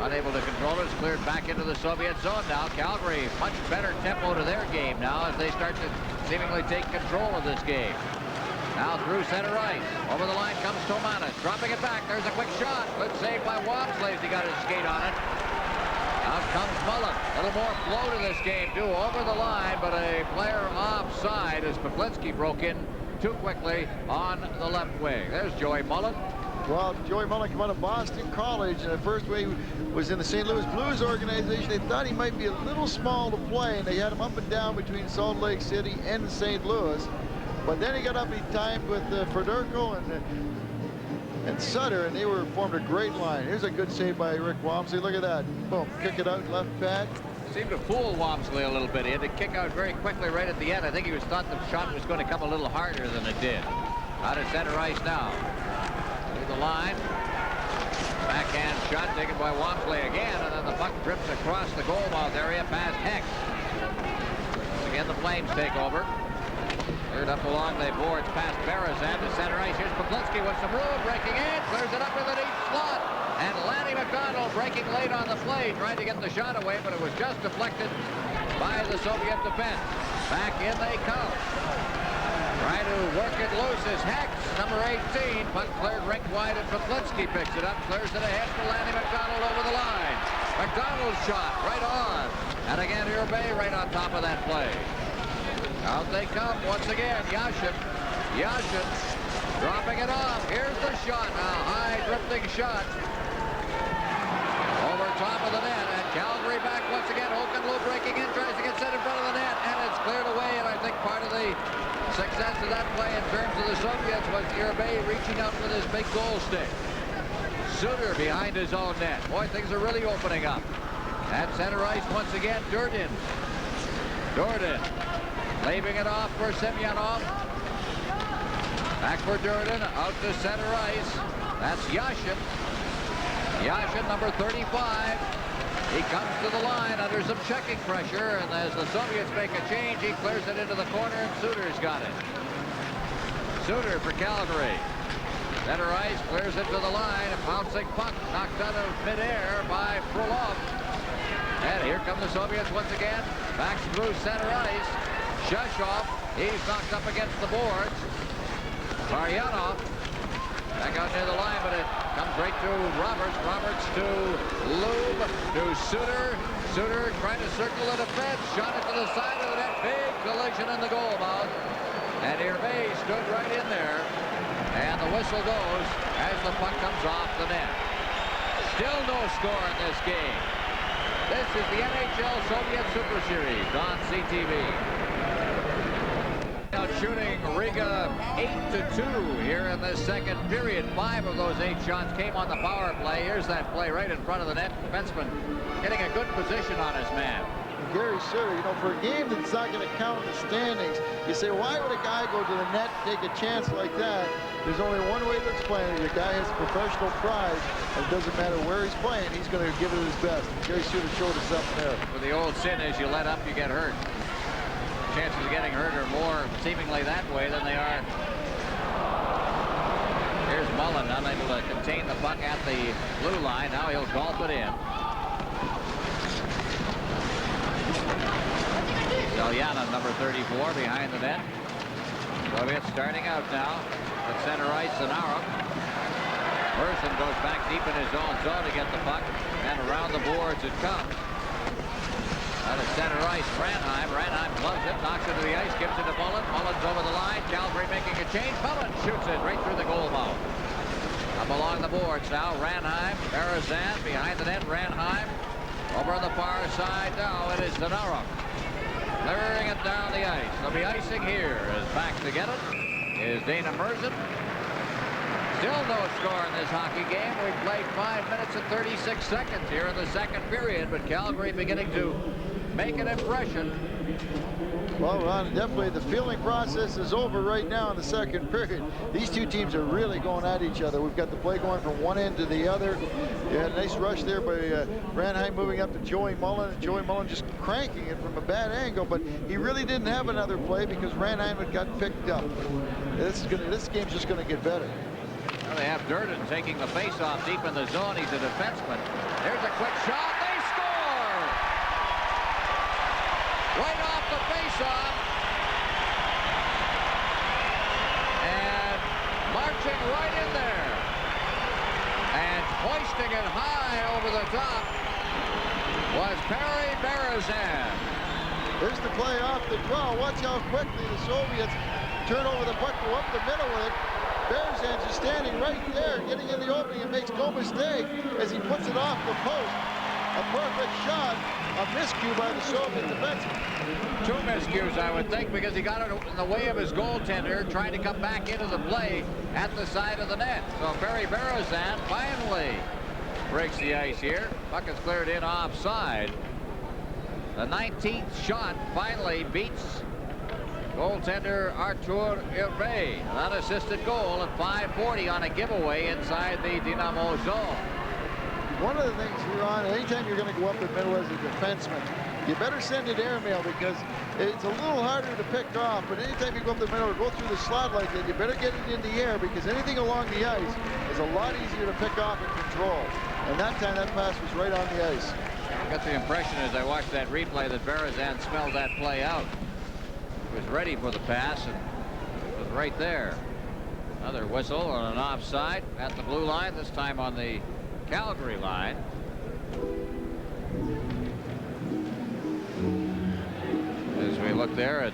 unable to control it, is cleared back into the Soviet zone now. Calgary, much better tempo to their game now as they start to seemingly take control of this game. Now through center ice. Over the line comes Tomatis. Dropping it back. There's a quick shot. Good save by Wamsley as he got his skate on it. Out comes Mullen. A little more flow to this game, too. Over the line, but a player offside as Pavlinsky broke in too quickly on the left wing. There's Joey Mullen. Well, Joey Mullen came out of Boston College, and at first when he was in the St. Louis Blues organization, they thought he might be a little small to play, and they had him up and down between Salt Lake City and St. Louis. But then he got up, he timed with Fedorko and Sutter, and they formed a great line. Here's a good save by Rick Wamsley. Look at that. Boom, kick it out, left pad. Seemed to fool Wamsley a little bit. He had to kick out very quickly right at the end. I think he thought the shot was going to come a little harder than it did. Out of center ice now. Through the line. Backhand shot taken by Wamsley again, and then the puck drips across the goal mouth area past Heck. Again, the Flames take over. Cleared up along the boards past Berezan to center ice. Here's Pavlinsky with some room, breaking in, clears it up in the deep slot. And Lanny McDonald breaking late on the play, trying to get the shot away, but it was just deflected by the Soviet defense. Back in they come. Trying to work it loose is Hex, number 18. Puck cleared rink wide, and Pavlinsky picks it up, clears it ahead for Lanny McDonald over the line. McDonald's shot right on. And again, Irbe right on top of that play. Out they come once again. Yashin dropping it off. Here's the shot now. High drifting shot. Over top of the net, and Calgary back once again. Oakenlow breaking in, tries to get set in front of the net, and it's cleared away. And I think part of the success of that play in terms of the Soviets was Irbe reaching out with his big goal stick. Suter behind his own net. Boy, things are really opening up. At center ice once again, Durden. Leaving it off for Semyonov. Back for Durden, out to center ice. That's Yashin. Yashin, number 35. He comes to the line under some checking pressure, and as the Soviets make a change, he clears it into the corner, and Suter's got it. Suter for Calgary. Center ice, clears it to the line. A bouncing puck knocked out of midair by Frolov. And here come the Soviets once again. Back through center ice. Sheshov, he's knocked up against the boards. Maryanov back out near the line, but it comes right to Roberts. Roberts to Lube, to Suter. Suter trying to circle the defense. Shot it to the side of the net. Big collision in the goal mouth. And Irbe stood right in there. And the whistle goes as the puck comes off the net. Still no score in this game. This is the NHL Soviet Super Series on CTV. Out shooting Riga 8-2 here in this second period. 5 of those 8 shots came on the power play. Here's that play right in front of the net. Defenseman getting a good position on his man. Gary Suter, you know, for a game that's not going to count in the standings, you say, why would a guy go to the net and take a chance like that? There's only one way to explain it. Your guy has professional pride, and it doesn't matter where he's playing, he's going to give it his best. Gary Suter showed us something there. For the old sin is you let up, you get hurt. Chances of getting hurt are more seemingly that way than they are. Here's Mullen, unable to contain the puck at the blue line. Now he'll golf it in. Zelyanin, number 34, behind the net. Soviets starting out now. At center ice, Zanarov. Person goes back deep in his own zone to get the puck. And around the boards it comes. Out of center ice, Ranheim. Ranheim gloves it, knocks it to the ice, gives it to Mullen. Mullen's over the line. Calgary making a change. Mullen shoots it right through the goal mouth. Up along the boards now. Ranheim, Berezan behind the net. Ranheim over on the far side now. It is Zanarov. Clearing it down the ice. They'll be icing here as back to get it. is Dana Merzen. Still no score in this hockey game. We've played 5 minutes and 36 seconds here in the second period, but Calgary beginning to make an impression. Well, Ron, definitely the feeling process is over right now in the second period. These two teams are really going at each other. We've got the play going from one end to the other. You had a nice rush there by Ranheim moving up to Joey Mullen, and Joey Mullen just cranking it from a bad angle, but he really didn't have another play because Ranheim had got picked up. This game's just going to get better. Well, they have Durden taking the face-off deep in the zone. He's a defenseman. There's a quick shot. They score! Right off the face-off. And marching right in there. And hoisting it high over the top was Perry Berezan. There's the play off the draw. Watch how quickly the Soviets turn over the puck, go up the middle with it. Berezan's just standing right there, getting in the opening, and makes no mistake as he puts it off the post. A perfect shot, a miscue by the Soviet defenseman. Two miscues, I would think, because he got it in the way of his goaltender, trying to come back into the play at the side of the net. So Perry Berezan finally breaks the ice here. Puck is cleared in offside. The 19th shot finally beats goaltender Artur Irbe. An unassisted goal at 5:40 on a giveaway inside the Dinamo zone. One of the things, Ron, anytime you're going to go up the middle as a defenseman, you better send it airmail because it's a little harder to pick off. But anytime you go up the middle or go through the slot like that, you better get it in the air because anything along the ice is a lot easier to pick off and control. And that time, that pass was right on the ice. I got the impression as I watched that replay that Berezan smelled that play out. He was ready for the pass and was right there. Another whistle on an offside at the blue line, this time on the Calgary line. As we look there at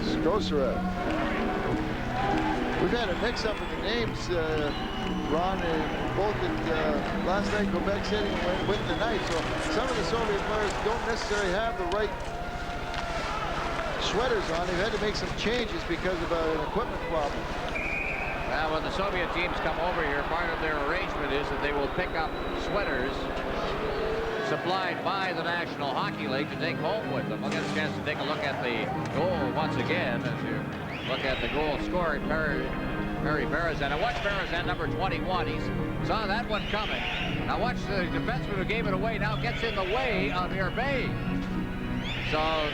Skosarev. We've had a mix-up in the names, Ron, both at last night Quebec City with the night. So some of the Soviet players don't necessarily have the right sweaters on. They've had to make some changes because of an equipment problem. Now, when the Soviet teams come over here, part of their arrangement is that they will pick up sweaters supplied by the National Hockey League to take home with them. We'll get a chance to take a look at the goal once again as you look at the goal scored. Perry Berezan. Now watch Berezan, number 21. He saw that one coming. Now watch the defenseman who gave it away now gets in the way of Irbe. So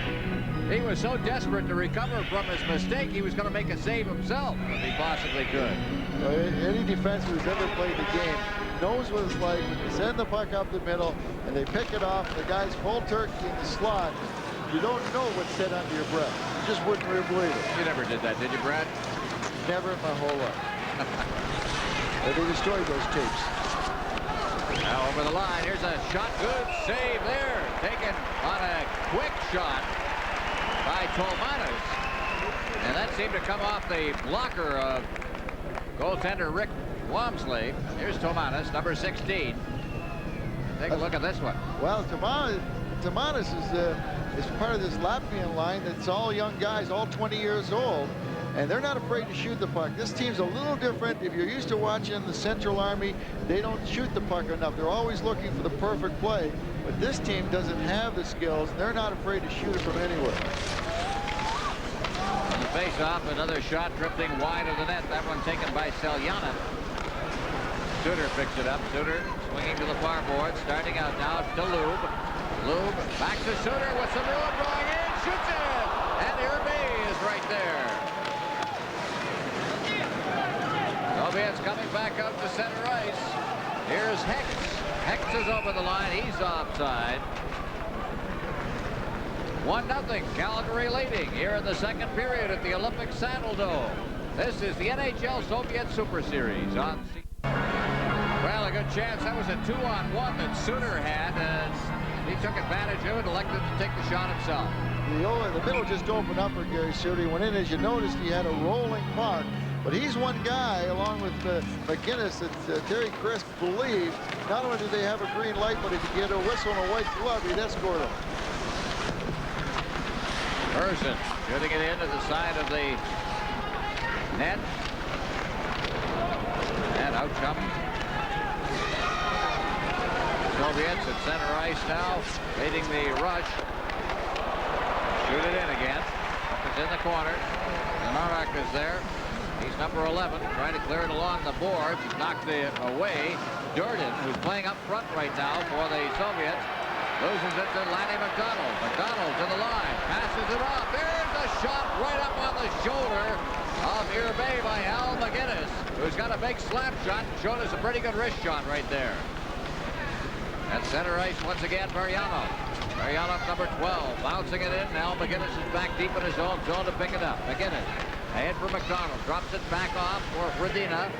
he was so desperate to recover from his mistake, he was going to make a save himself if he possibly could. Any defenseman who's ever played the game knows what it's like when you send the puck up the middle and they pick it off, and the guy's full turkey in the slot. You don't know what's said under your breath. You just wouldn't really believe it. You never did that, did you, Brad? Never in my whole life. And they destroyed those tapes. Now over the line, here's a shot, good save there. Taken on a quick shot by Tomanis. And that seemed to come off the blocker of goaltender Rick Wamsley. Here's Tomanis, number 16. Take a look at this one. Well, Tomanis is part of this Latvian line that's all young guys, all 20 years old. And they're not afraid to shoot the puck. This team's a little different. If you're used to watching the Central Army, they don't shoot the puck enough. They're always looking for the perfect play. But this team doesn't have the skills. They're not afraid to shoot it from anywhere. On the face-off, another shot drifting wide of the net. That one taken by Seljanin. Suter picks it up. Suter swinging to the far board. Starting out now to Lube. Lube back to Suter with some room going in. Shoots it! And Irbe is right there. Soviets coming back out to center ice. Here's Hex. Hex is over the line. He's offside. 1-0. Calgary leading here in the second period at the Olympic Saddle Dome. This is the NHL Soviet Super Series on. Well, a good chance. That was a 2-on-1 that Suter had, and he took advantage of it, elected to take the shot himself. The middle just opened up for Gary Suter. He went in, as you noticed, he had a rolling puck. But he's one guy, along with McGinnis, that Terry Crisp believed not only did they have a green light, but if you get a whistle and a white glove, he'd escort him. Merzen Shooting it into the side of the net. And out come Soviets at center ice now, leading the rush. Shoot it in again. It's in the corner. Zanarak is there. He's number 11, trying to clear it along the boards. He's knocked it away. Jordan, who's playing up front right now for the Soviets, loses it to Lanny McDonald. McDonald to the line, passes it off. There's a shot right up on the shoulder of Irbe by Al McGinnis, who's got a big slap shot and showed us a pretty good wrist shot right there. At center ice once again, Mariano. Mariano number 12, bouncing it in. Al McGinnis is back deep in his own zone to pick it up. McGinnis ahead for McDonald, drops it back off for Radina.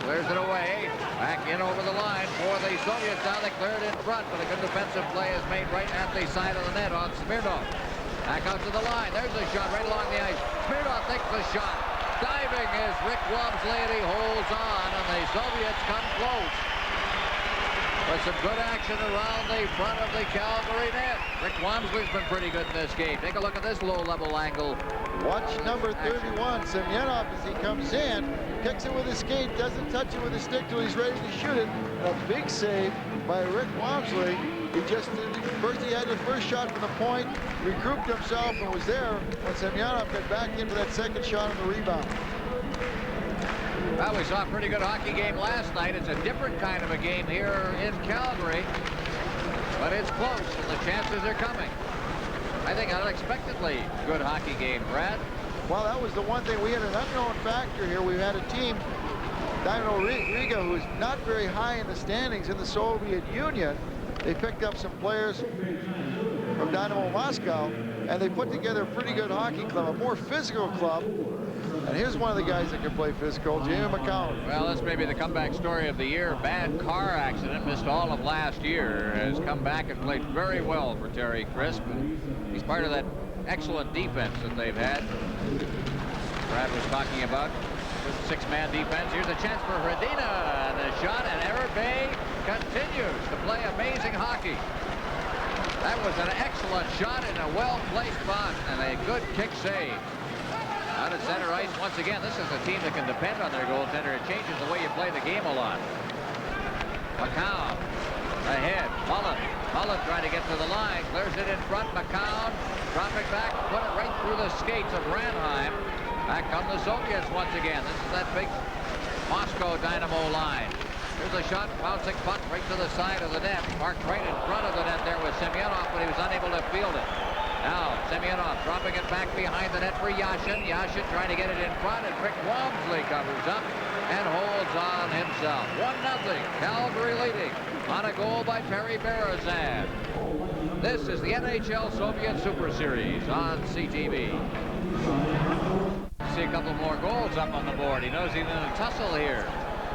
Clears it away, back in over the line for the Soviets. Now they clear it in front, but a good defensive play is made right at the side of the net on Smirnov. Back out to the line, there's a shot right along the ice. Smirnov takes the shot. Diving is Rick Wamsley, and he holds on, and the Soviets come close. With some good action around the front of the Calgary net. Rick Wamsley's been pretty good in this game. Take a look at this low-level angle. Watch number 31, Semyonov, as he comes in, kicks it with his skate, doesn't touch it with his stick till he's ready to shoot it. A big save by Rick Wamsley. He just first he had the first shot from the point, regrouped himself, and was there when Semyonov got back in for that second shot on the rebound. Well, we saw a pretty good hockey game last night. It's a different kind of a game here in Calgary, but it's close, and the chances are coming. I think unexpectedly good hockey game, Brad. Well, that was the one thing. We had an unknown factor here. We had a team, Dinamo Riga, who's not very high in the standings in the Soviet Union. They picked up some players from Dinamo Moscow, and they put together a pretty good hockey club, a more physical club. And here's one of the guys that can play physical, Jamie McCown. Well, that's maybe the comeback story of the year. Bad car accident, missed all of last year, has come back and played very well for Terry Crisp. And he's part of that excellent defense that they've had. Brad was talking about six-man defense. Here's a chance for Radina, and a shot, and Irbe continues to play amazing hockey. That was an excellent shot in a well-placed box, and a good kick save. Out at center ice once again. This is a team that can depend on their goaltender. It changes the way you play the game a lot. McCown ahead. Mullen trying to get to the line. Clears it in front. McCown dropping back. Put it right through the skates of Ranheim. Back come the Soviets once again. This is that big Moscow Dynamo line. Here's a shot. Bouncing puck right to the side of the net. Marked right in front of the net there with Semyonov, but he was unable to field it. Now, Semyonov dropping it back behind the net for Yashin. Yashin trying to get it in front, and Rick Wamsley covers up and holds on himself. 1-0, Calgary leading on a goal by Perry Berezan. This is the NHL Soviet Super Series on CTV. See a couple more goals up on the board. He knows he's in a tussle here.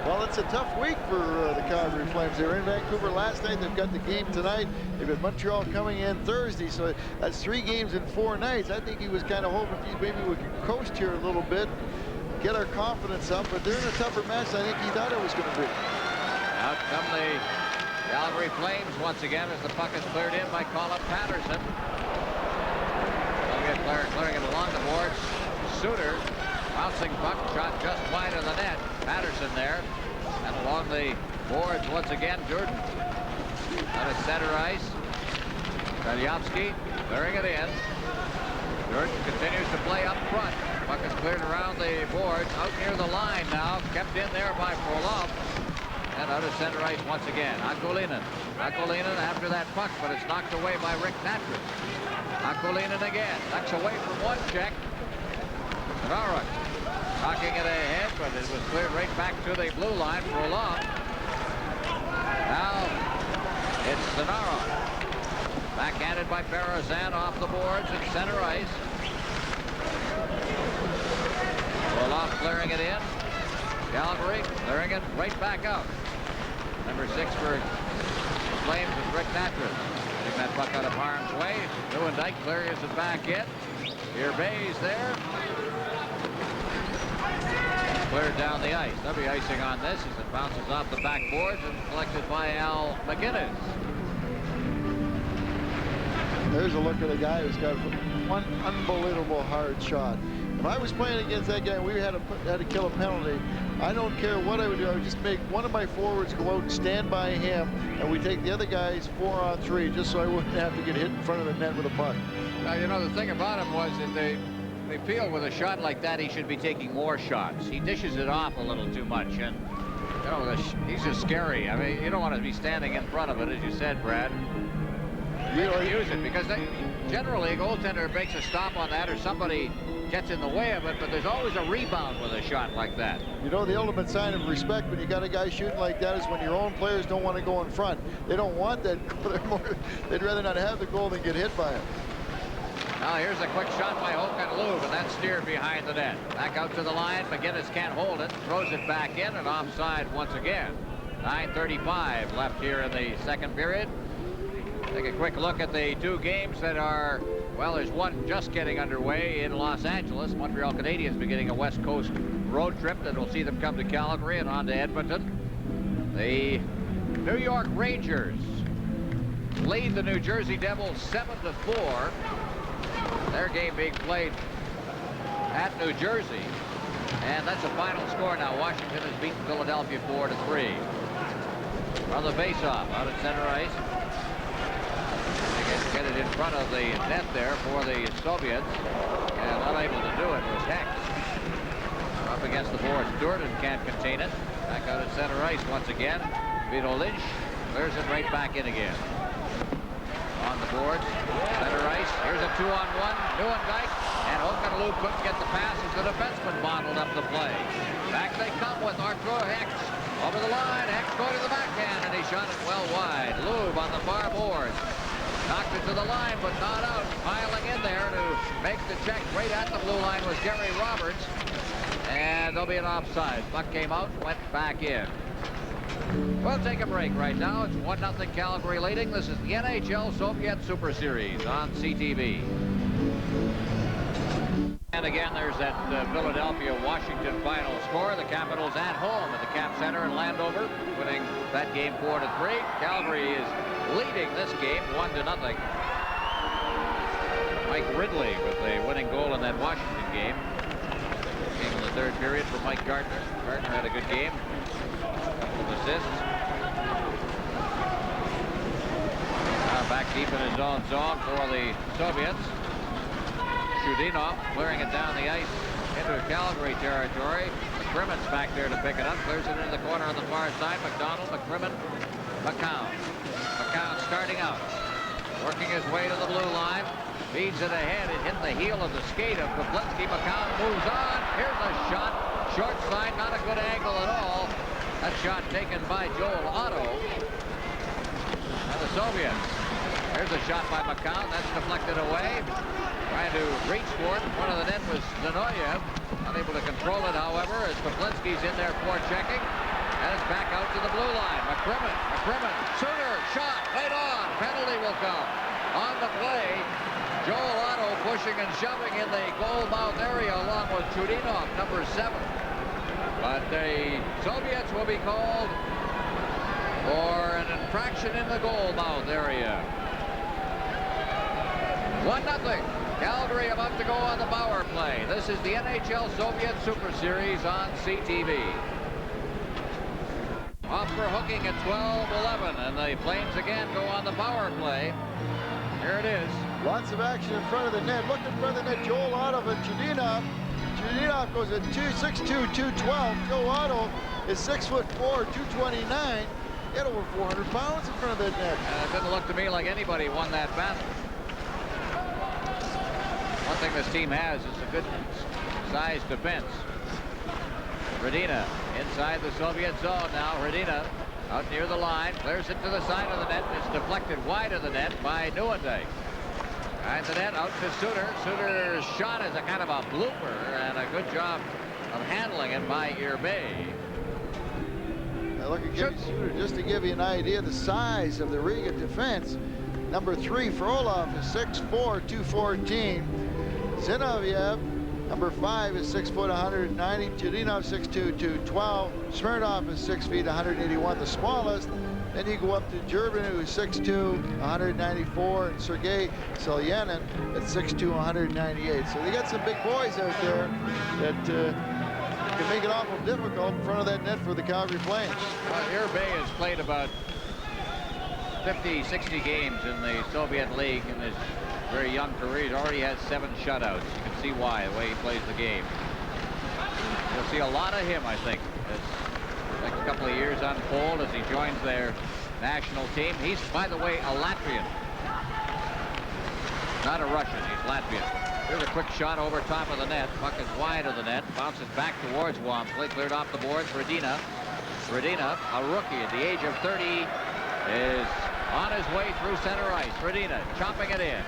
Well, it's a tough week for the Calgary Flames. They were in Vancouver last night. They've got the game tonight. They've got Montreal coming in Thursday, so that's 3 games in 4 nights. I think he was kind of hoping maybe we could coast here a little bit, get our confidence up, but they're in a tougher match than I think he thought it was going to be. Out come the Calgary Flames once again as the puck is cleared in by Colin Patterson. Soviet player clearing it along the boards. Suter. Bouncing puck, shot just wide of the net. Patterson there. And along the boards once again, Jordan. On his center ice. Belyovsky clearing it in. Jordan continues to play up front. Puck is cleared around the boards. Out near the line now. Kept in there by Frolov. And out of center ice once again. Akolinin. Akolinin after that puck, but it's knocked away by Rick Natras. Akolinin again. Knocks away from one check. Zanarak knocking it ahead, but it was cleared right back to the blue line for a long. Now it's Zanarak. Backhanded by Berezan off the boards at center ice. Orlov clearing it in. Calgary clearing it right back out. Number 6 for Flames is Rick Natras. Getting that puck out of harm's way. Lewandike clears it back in. Here Bay's there. Cleared down the ice. There'll be icing on this as it bounces off the backboards and collected by Al McGinnis. There's a look at a guy who's got one unbelievable hard shot. If I was playing against that guy and we had to kill a penalty, I don't care what I would do. I would just make one of my forwards go out and stand by him, and we take the other guy's 4-on-3 just so I wouldn't have to get hit in front of the net with a puck. Well, you know, the thing about him was that they feel with a shot like that he should be taking more shots. He dishes it off a little too much, and you know, he's just scary. I mean, you don't want to be standing in front of it, as you said, Brad. You know, use it because generally a goaltender makes a stop on that, or somebody gets in the way of it, but there's always a rebound with a shot like that. You know, the ultimate sign of respect when you got a guy shooting like that is when your own players don't want to go in front. They don't want that. They'd rather not have the goal than get hit by it. Now here's a quick shot by Håkan Loob, and that's steered behind the net. Back out to the line. McGinnis can't hold it. Throws it back in, and offside once again. 9:35 left here in the second period. Take a quick look at the two games that are, well, there's one just getting underway in Los Angeles. Montreal Canadiens beginning a West Coast road trip that will see them come to Calgary and on to Edmonton. The New York Rangers lead the New Jersey Devils 7-4. Their game being played at New Jersey. And that's a final score now. Washington has beaten Philadelphia 4-3. On the faceoff out at center ice. They get it in front of the net there for the Soviets. And unable to do it was Hex. Up against the boards. Durden can't contain it. Back out at center ice once again. Vito Lynch clears it right back in again. On the boards, center ice. Here's a 2-on-1. Nieuwendyk, and Håkan Loob couldn't get the pass as the defenseman bottled up the play. Back they come with Arturo Hex. Over the line, Hex going to the backhand, and he shot it well wide. Loob on the far boards. Knocked it to the line, but not out. Piling in there to make the check right at the blue line was Gary Roberts. And there'll be an offside. Puck came out, went back in. We'll take a break right now. It's 1-0 Calgary leading. This is the NHL Soviet Super Series on CTV. And again, there's that Philadelphia-Washington final score. The Capitals at home at the Cap Center in Landover, winning that game 4-3. Calgary is leading this game 1-0. Mike Ridley with the winning goal in that Washington game. Came in the third period for Mike Gardner. Gardner had a good game. Assists. Back deep in his own zone for the Soviets. Shudinov clearing it down the ice into Calgary territory. McCrimmon's back there to pick it up. Clears it into the corner on the far side. McDonald, McCrimmon, McCown. McCown starting out. Working his way to the blue line. Feeds it ahead. It hit the heel of the skate of Pavelski. McCown moves on. Here's a shot. Short side. Not a good angle at all. That shot taken by Joel Otto. And the Soviets. Here's a shot by McCown. That's deflected away. Trying to reach for it. In front of the net was Zinoyev. Unable to control it, however, as Pavelski's in there for checking. And it's back out to the blue line. McCrimmon. Suter. Shot. Right on. Penalty will come. On the play. Joel Otto pushing and shoving in the goal mouth area along with Chudinov, number 7. But the Soviets will be called for an infraction in the goal mouth area. 1-0. Calgary about to go on the power play. This is the NHL Soviet Super Series on CTV. Off for hooking at 12-11, and the Flames again go on the power play. Here it is. Lots of action in front of the net. Look in front of the net. Joel Otto and Chudinov. Chudinov goes at 6'2", 212. Joe Otto is 6'4", 229. He had over 400 pounds in front of that net. It didn't look to me like anybody won that battle. One thing this team has is a good sized defense. Radina inside the Soviet zone now. Radina out near the line. Clears it to the side of the net. It's deflected wide of the net by Nieuwendyk. Behind the net, out to Suter. Suter's shot is a kind of a blooper, and a good job of handling it by Irbay. Now look at Gary Suter, just to give you an idea of the size of the Riga defense. Number 3, Frolov is 6'4", 214. Zinoviev Number 5 is 6 foot 190. Chudinov 6'2", 212. Smirnov is 6 feet 181, the smallest. Then you go up to Gervin, who's 6'2", 194, and Sergei Selyanin at 6'2", 198. So they got some big boys out there that can make it awful difficult in front of that net for the Calgary Flames. Irbe has played about 50, 60 games in the Soviet League in his very young career. He already has 7 shutouts. You can see why, the way he plays the game. You'll see a lot of him, I think, as the next couple of years unfold as he joins their national team. He's, by the way, a Latvian. Not a Russian, he's Latvian. Here's a quick shot over top of the net. Puck is wide of the net. Bounces back towards Wamsley. Cleared off the boards. Radina. Radina, a rookie at the age of 30, is on his way through center ice. Radina chopping it in.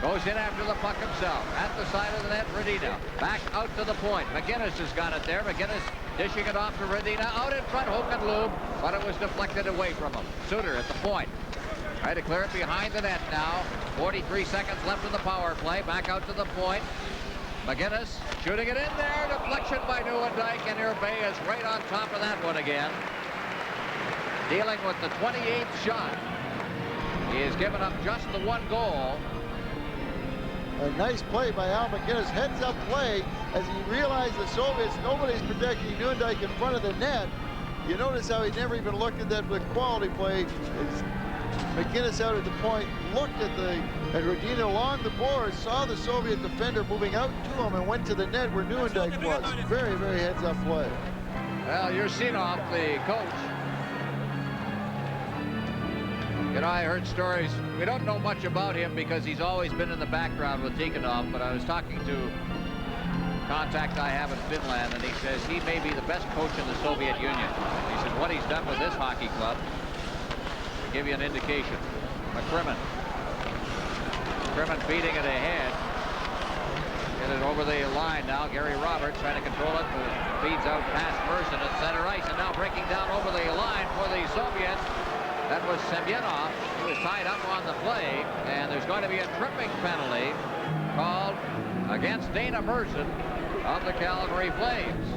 Goes in after the puck himself. At the side of the net, Radina. Back out to the point. McGinnis has got it there. McGinnis dishing it off to Radina. Out in front, Hokenlube, but it was deflected away from him. Suter at the point. Try to clear it behind the net now. 43 seconds left in the power play. Back out to the point. McGinnis shooting it in there. Deflection by Nieuwendyk, and Irbe is right on top of that one again. Dealing with the 28th shot. He has given up just the 1 goal. A nice play by Al McGinnis, heads up play as he realized the Soviets, nobody's protecting Nieuwendyk in front of the net. You notice how he never even looked at that with quality play. It's McGinnis out at the point, looked at Radina along the boards, saw the Soviet defender moving out to him and went to the net where Nieuwendyk was. Very, very heads up play. Well, Yursinov, the coach. You know, I heard stories. We don't know much about him because he's always been in the background with Tikhonov, but I was talking to a contact I have in Finland, and he says he may be the best coach in the Soviet Union. He said what he's done with this hockey club, to give you an indication. McCrimmon beating it ahead. Get it over the line now. Gary Roberts trying to control it. Feeds out past Merson at center ice, and now breaking down over the line for the Soviets. That was Semyonov, who was tied up on the play, and there's going to be a tripping penalty called against Dana Merson of the Calgary Flames.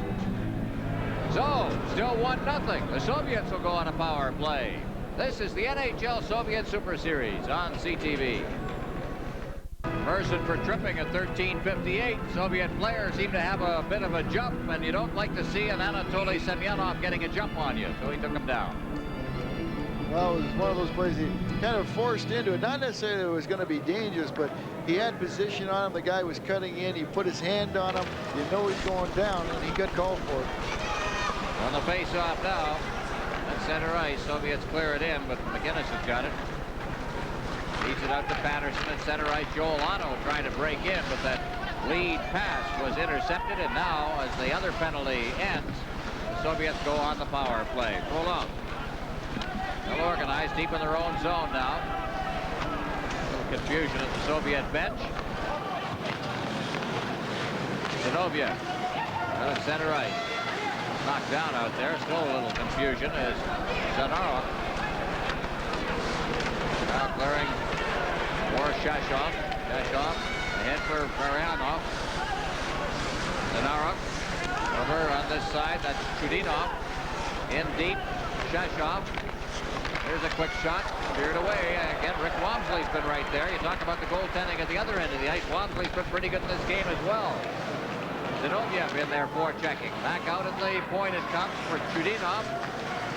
So, still 1-0. The Soviets will go on a power play. This is the NHL Soviet Super Series on CTV. Merson for tripping at 13:58. Soviet players seem to have a bit of a jump, and you don't like to see an Anatoly Semyonov getting a jump on you, so he took him down. Well, it was one of those plays he kind of forced into it. Not necessarily that it was going to be dangerous, but he had position on him. The guy was cutting in. He put his hand on him. You know he's going down, and he got called for it. On the face-off now. At center ice, Soviets clear it in, but McGinnis has got it. Feeds it out to Patterson at center ice. Joel Otto trying to break in, but that lead pass was intercepted, and now, as the other penalty ends, the Soviets go on the power play. Hold on. Well organized, deep in their own zone now. A little confusion at the Soviet bench. Zinoviev at center ice. Knocked down out there. Still a little confusion as Zanarov now clearing for Shashov. Shashov ahead for Marianov. Zanarov over on this side. That's Chudinov in deep. Shashov. Here's a quick shot, steered away. Again, Rick Wamsley's been right there. You talk about the goaltending at the other end of the ice. Wamsley's been pretty good in this game as well. Zinoviev in there forechecking. Back out at the point it comes for Chudinov.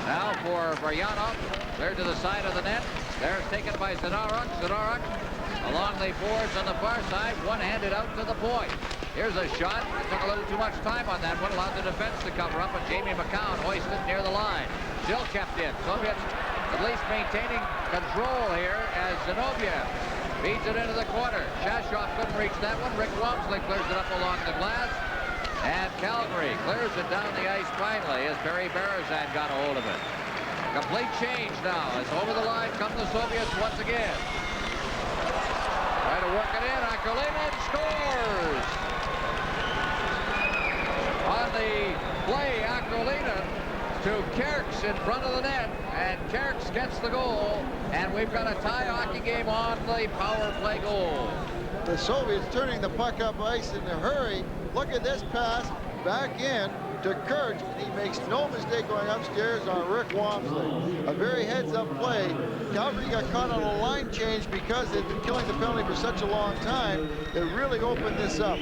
Now for Varyanov. Cleared to the side of the net. There's taken by Zanaruk. Zanaruk along the boards on the far side. One-handed out to the point. Here's a shot. It took a little too much time on that one. Allowed the defense to cover up, and Jamie McCown hoisted near the line. Still kept in. Soviets at least maintaining control here as Zinoviev feeds it into the corner. Shashov couldn't reach that one. Rick Wamsley clears it up along the glass. And Calgary clears it down the ice finally as Barry Berezan got a hold of it. Complete change now as over the line come the Soviets once again. Try to work it in. Akulinin scores! On the play, Akulinin to Kerks in front of the net, and Kerks gets the goal, and we've got a tie hockey game on the power play goal. The Soviets turning the puck up ice in a hurry. Look at this pass back in to Kurtz, and he makes no mistake going upstairs on Rick Wamsley. A very heads-up play. Calgary got caught on a line change because they've been killing the penalty for such a long time. It really opened this up.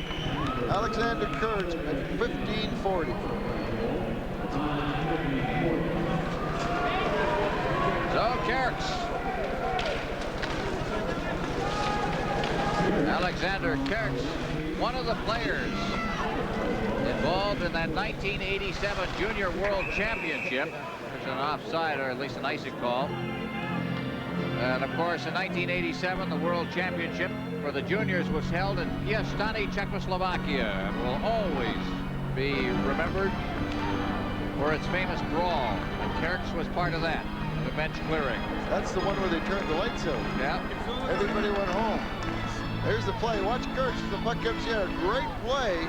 Alexander Kurtz at 15:40. So Kerks. Alexander Kerks, one of the players involved in that 1987 Junior World Championship. There's an offside, or at least an icing call. And of course, in 1987, the World Championship for the juniors was held in Piastany, Czechoslovakia, and will always be remembered for its famous brawl. And Kerks was part of that, the bench clearing. That's the one where they turned the lights out. Yeah. Everybody went home. There's the play. Watch Kurtz as the puck comes in. A great play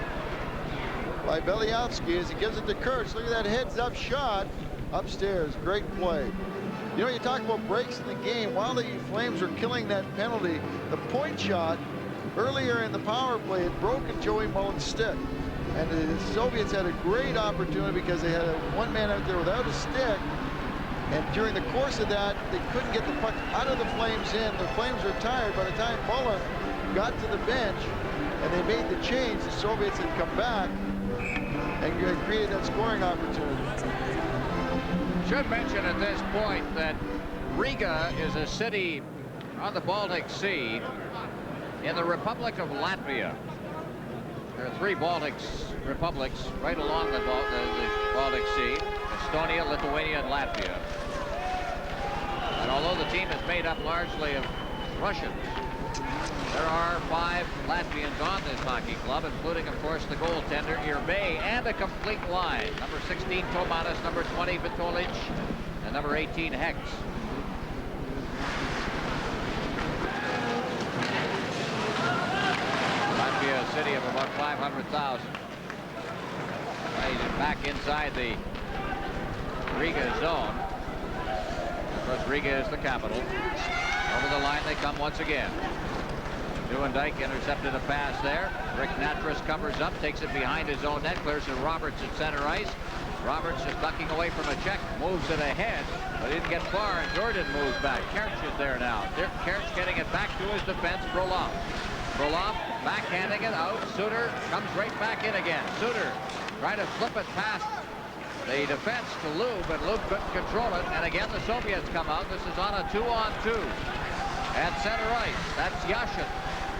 by Beliavsky as he gives it to Kurtz. Look at that heads-up shot upstairs. Great play. You know, you talk about breaks in the game. While the Flames were killing that penalty, the point shot earlier in the power play had broken Joey Mullen's stick. And the Soviets had a great opportunity because they had one man out there without a stick. And during the course of that, they couldn't get the puck out of the Flames in. The Flames were tired. By the time Mullen got to the bench and they made the change, the Soviets had come back and created that scoring opportunity. Should mention at this point that Riga is a city on the Baltic Sea in the Republic of Latvia. There are 3 Baltic republics right along the Baltic Sea: Estonia, Lithuania, and Latvia. And although the team is made up largely of Russians, there are 5 Latvians on this hockey club, including, of course, the goaltender, Irbay, and a complete line. Number 16, Tomatis, number 20, Vitolic, and number 18, Hex. Latvia, a city of about 500,000. He's back inside the Riga zone. Of course, Riga is the capital. Over the line they come once again. Duyck intercepted a pass there. Rick Natras covers up, takes it behind his own net, clears to Roberts at center ice. Roberts is ducking away from a check, moves it ahead, but didn't get far, and Jordan moves back. Kerch is there now. Kerch getting it back to his defense, Broloff. Broloff backhanding it out. Suter comes right back in again. Suter trying to flip it past the defense to Lube, but Lube couldn't control it, and again the Soviets come out. This is on a 2-on-2 at center ice. That's Yashin.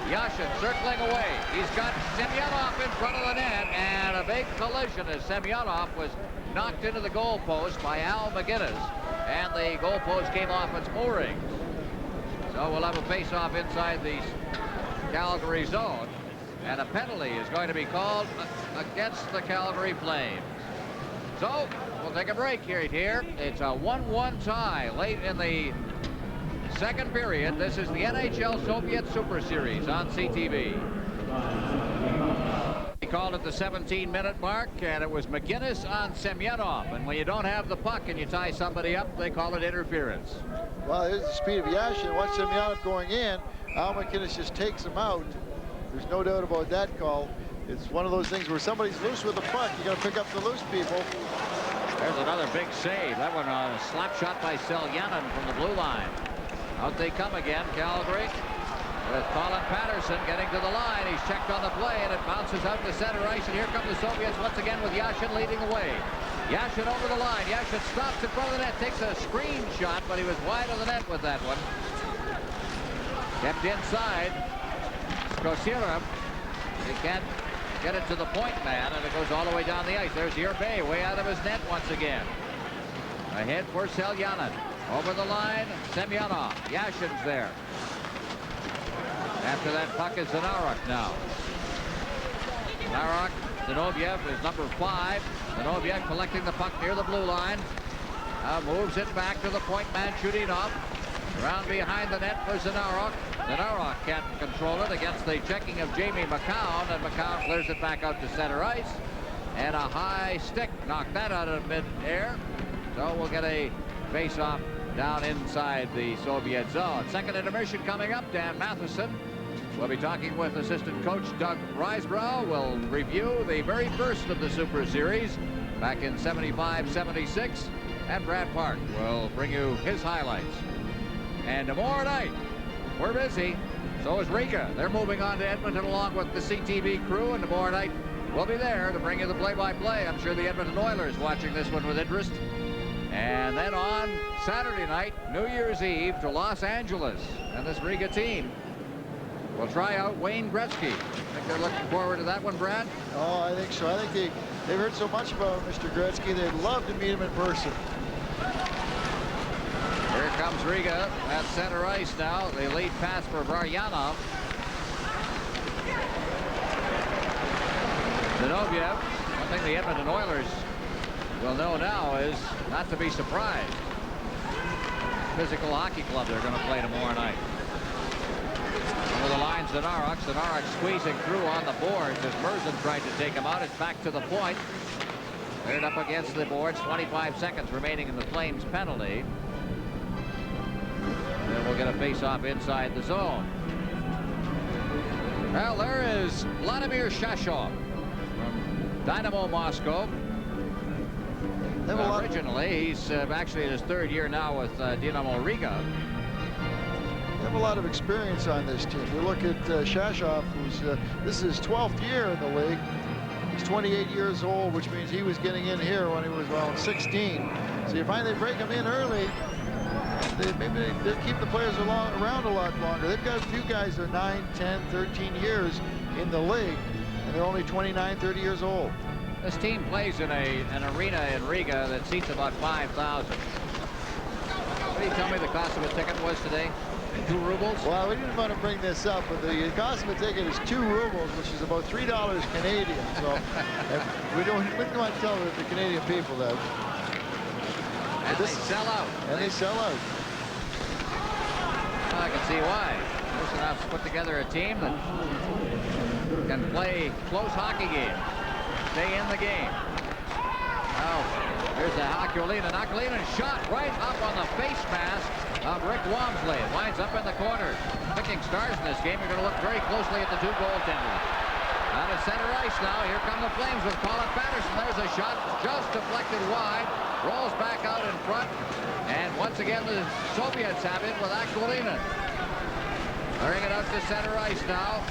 Yashin circling away. He's got Semyonov in front of the net, and a big collision as Semyonov was knocked into the goalpost by Al McGinnis, and the goalpost came off its moorings. So we'll have a face-off inside the Calgary zone, and a penalty is going to be called against the Calgary Flames. So we'll take a break here. It's a 1-1 tie late in the second period. This is the NHL Soviet Super Series on CTV. He called it the 17-minute mark, and it was McGinnis on Semyonov. And when you don't have the puck and you tie somebody up, they call it interference. Well, here's the speed of Yashin. Watch Semyonov going in. Al McGinnis just takes him out. There's no doubt about that call. It's one of those things where somebody's loose with the puck. You got to pick up the loose people. There's another big save. That one on a slap shot by Selyanin from the blue line. Out they come again, Calgary, with Colin Patterson getting to the line. He's checked on the play, and it bounces out to center ice, and here come the Soviets once again with Yashin leading the way. Yashin over the line. Yashin stops in front of the net, takes a screen shot, but he was wide of the net with that one. Kept inside. Skosirov, he can't get it to the point man, and it goes all the way down the ice. There's Irbay, way out of his net once again. Ahead for Selyanin. Over the line, Semyonov. Yashin's there. After that puck is Zanarok now. Zanarok, Zinoviev is number 5. Zinoviev collecting the puck near the blue line. Moves it back to the point man, Chudinov. Around behind the net for Zanarok. Zanarok can't control it against the checking of Jamie McCown, and McCown clears it back out to center ice. And a high stick knocked that out of mid-air. So we'll get a face-off down inside the Soviet zone. Second intermission coming up. Dan Matheson will be talking with assistant coach Doug Risebrough. We'll review the very first of the Super Series back in 75-76. And Brad Park will bring you his highlights. And tomorrow night, we're busy. So is Riga. They're moving on to Edmonton along with the CTV crew. And tomorrow night, we'll be there to bring you the play-by-play. I'm sure the Edmonton Oilers watching this one with interest. And then on Saturday night, New Year's Eve, to Los Angeles. And this Riga team will try out Wayne Gretzky. Think they're looking forward to that one, Brad? Oh, I think so. I think they've heard so much about Mr. Gretzky. They'd love to meet him in person. Here comes Riga at center ice now. The lead pass for Varyanov. Zinoviev. One thing the Edmonton Oilers will know now is not to be surprised. Physical hockey club they're going to play tomorrow night. Over the line, Zanarok. Zanarok squeezing through on the boards as Merzen tried to take him out. It's back to the point. Cleared up against the boards. 25 seconds remaining in the Flames penalty. Then we'll get a face-off inside the zone. Well, there is Vladimir Shashov from Dinamo Moscow. Originally, he's actually in his third year now with Dinamo Riga. They have a lot of experience on this team. You look at Shashov, who's this is his 12th year in the league. He's 28 years old, which means he was getting in here when he was around 16. So you find they break him in early. Maybe they'll keep the players around a lot longer. They've got a few guys that are 9, 10, 13 years in the league, and they're only 29, 30 years old. This team plays in an arena in Riga that seats about 5,000. What do you tell me the cost of a ticket was today? 2 rubles? Well, we didn't want to bring this up, but the cost of a ticket is 2 rubles, which is about $3 Canadian. So we wouldn't want to tell the Canadian people that. And they sell out. And they sell out. Well, I can see why. Rusinov's put together a team that can play close hockey games. Stay in the game. Now, here's the Akulina. Akulina shot right up on the face mask of Rick Wamsley. It winds up in the corner. Picking stars in this game, you're going to look very closely at the 2 goaltenders. Out of center ice now. Here come the Flames with Colin Patterson. There's a shot just deflected wide. Rolls back out in front. And once again, the Soviets have it with Akulina. Clearing it out to center ice now.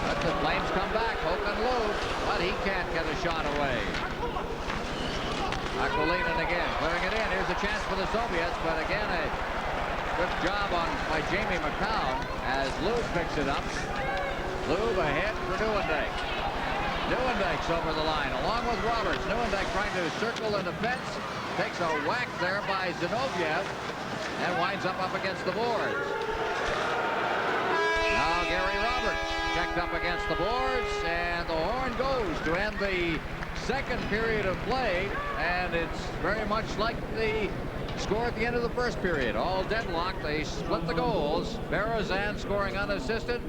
But the Flames come back. Håkan Loob, but he can't get a shot away. Akulina again, clearing it in. Here's a chance for the Soviets, but again, a good job by Jamie McCown as Loob picks it up. Loob ahead for Nieuwendyk. Nieuwendyk over the line, along with Roberts. Nieuwendyk trying to circle the defense. Takes a whack there by Zinoviev and winds up against the boards. Now Gary Roberts checked up against the boards, and the horn goes to end the second period of play, and it's very much like the score at the end of the first period. All deadlocked. They split the goals. Berezan scoring unassisted,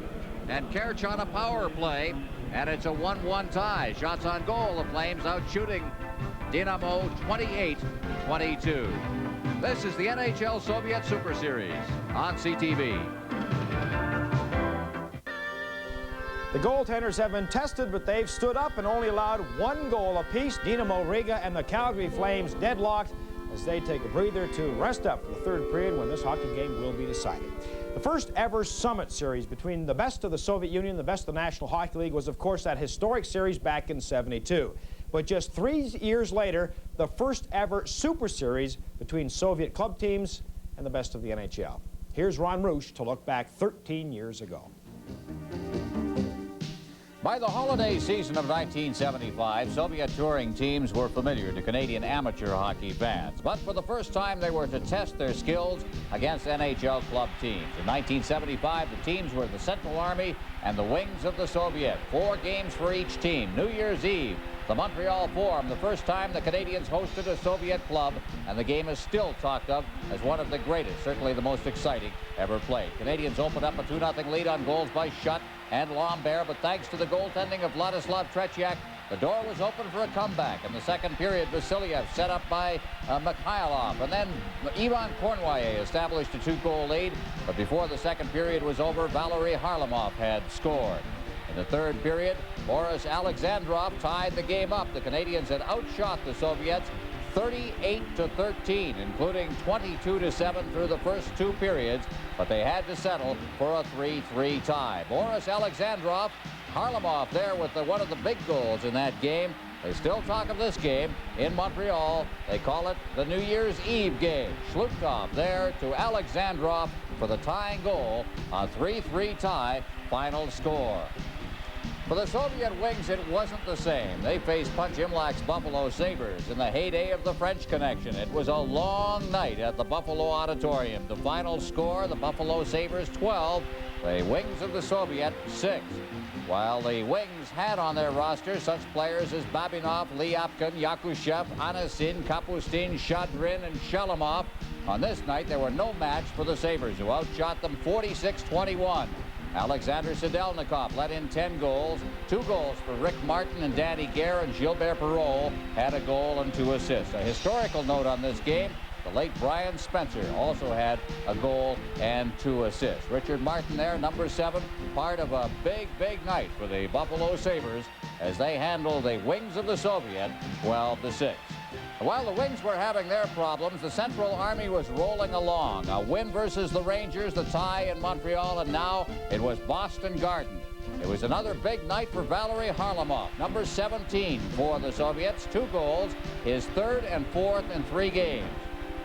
and Kerch on a power play, and it's a 1-1 tie. Shots on goal. The Flames out shooting Dinamo 28-22. This is the NHL Soviet Super Series on CTV. The goaltenders have been tested, but they've stood up and only allowed 1 goal apiece. Dinamo Riga and the Calgary Flames deadlocked as they take a breather to rest up for the third period when this hockey game will be decided. The first ever Summit Series between the best of the Soviet Union and the best of the National Hockey League was, of course, that historic series back in '72. But just 3 years later, the first ever Super Series between Soviet club teams and the best of the NHL. Here's Ron Roosh to look back 13 years ago. By the holiday season of 1975, Soviet touring teams were familiar to Canadian amateur hockey fans. But for the first time, they were to test their skills against NHL club teams. In 1975, the teams were the Central Army and the Wings of the Soviet. 4 games for each team. New Year's Eve, the Montreal Forum, the first time the Canadians hosted a Soviet club, and the game is still talked of as one of the greatest, certainly the most exciting, ever played. Canadians opened up a 2-0 lead on goals by Schutt and Lambert, but thanks to the goaltending of Vladislav Tretiak, The door was open for a comeback. In the second period, Vasiliev set up by Mikhailov. And then Ivan Kornwaye established a 2-goal lead. But before the second period was over, Valery Harlamov had scored. In the third period, Boris Alexandrov tied the game up. The Canadians had outshot the Soviets 38-13, including 22-7 through the first 2 periods, but they had to settle for a 3-3 tie. Boris Alexandrov, Harlamov there with one of the big goals in that game. They still talk of this game in Montreal. They call it the New Year's Eve game. Shlukov there to Alexandrov for the tying goal. A 3-3 tie, final score. For the Soviet Wings, it wasn't the same. They faced Punch Imlac's Buffalo Sabres in the heyday of the French Connection. It was a long night at the Buffalo Auditorium. The final score, the Buffalo Sabres 12, the Wings of the Soviet 6. While the Wings had on their roster such players as Babinov, Lyapkin, Yakushev, Anasin, Kapustin, Shadrin, and Shalamov, on this night there were no match for the Sabres, who outshot them 46-21. Alexander Sidelnikov let in 10 goals. 2 goals for Rick Martin and Danny Gare, and Gilbert Perrault had a goal and 2 assists. A historical note on this game, the late Brian Spencer also had a goal and 2 assists. Richard Martin there, number 7, part of a big, big night for the Buffalo Sabres as they handle the Wings of the Soviet 12-6. While the Wings were having their problems, the Central Army was rolling along. A win versus the Rangers, the tie in Montreal, and now it was Boston Garden. It was another big night for Valery Harlamov, number 17 for the Soviets, 2 goals, his 3rd and 4th in 3 games.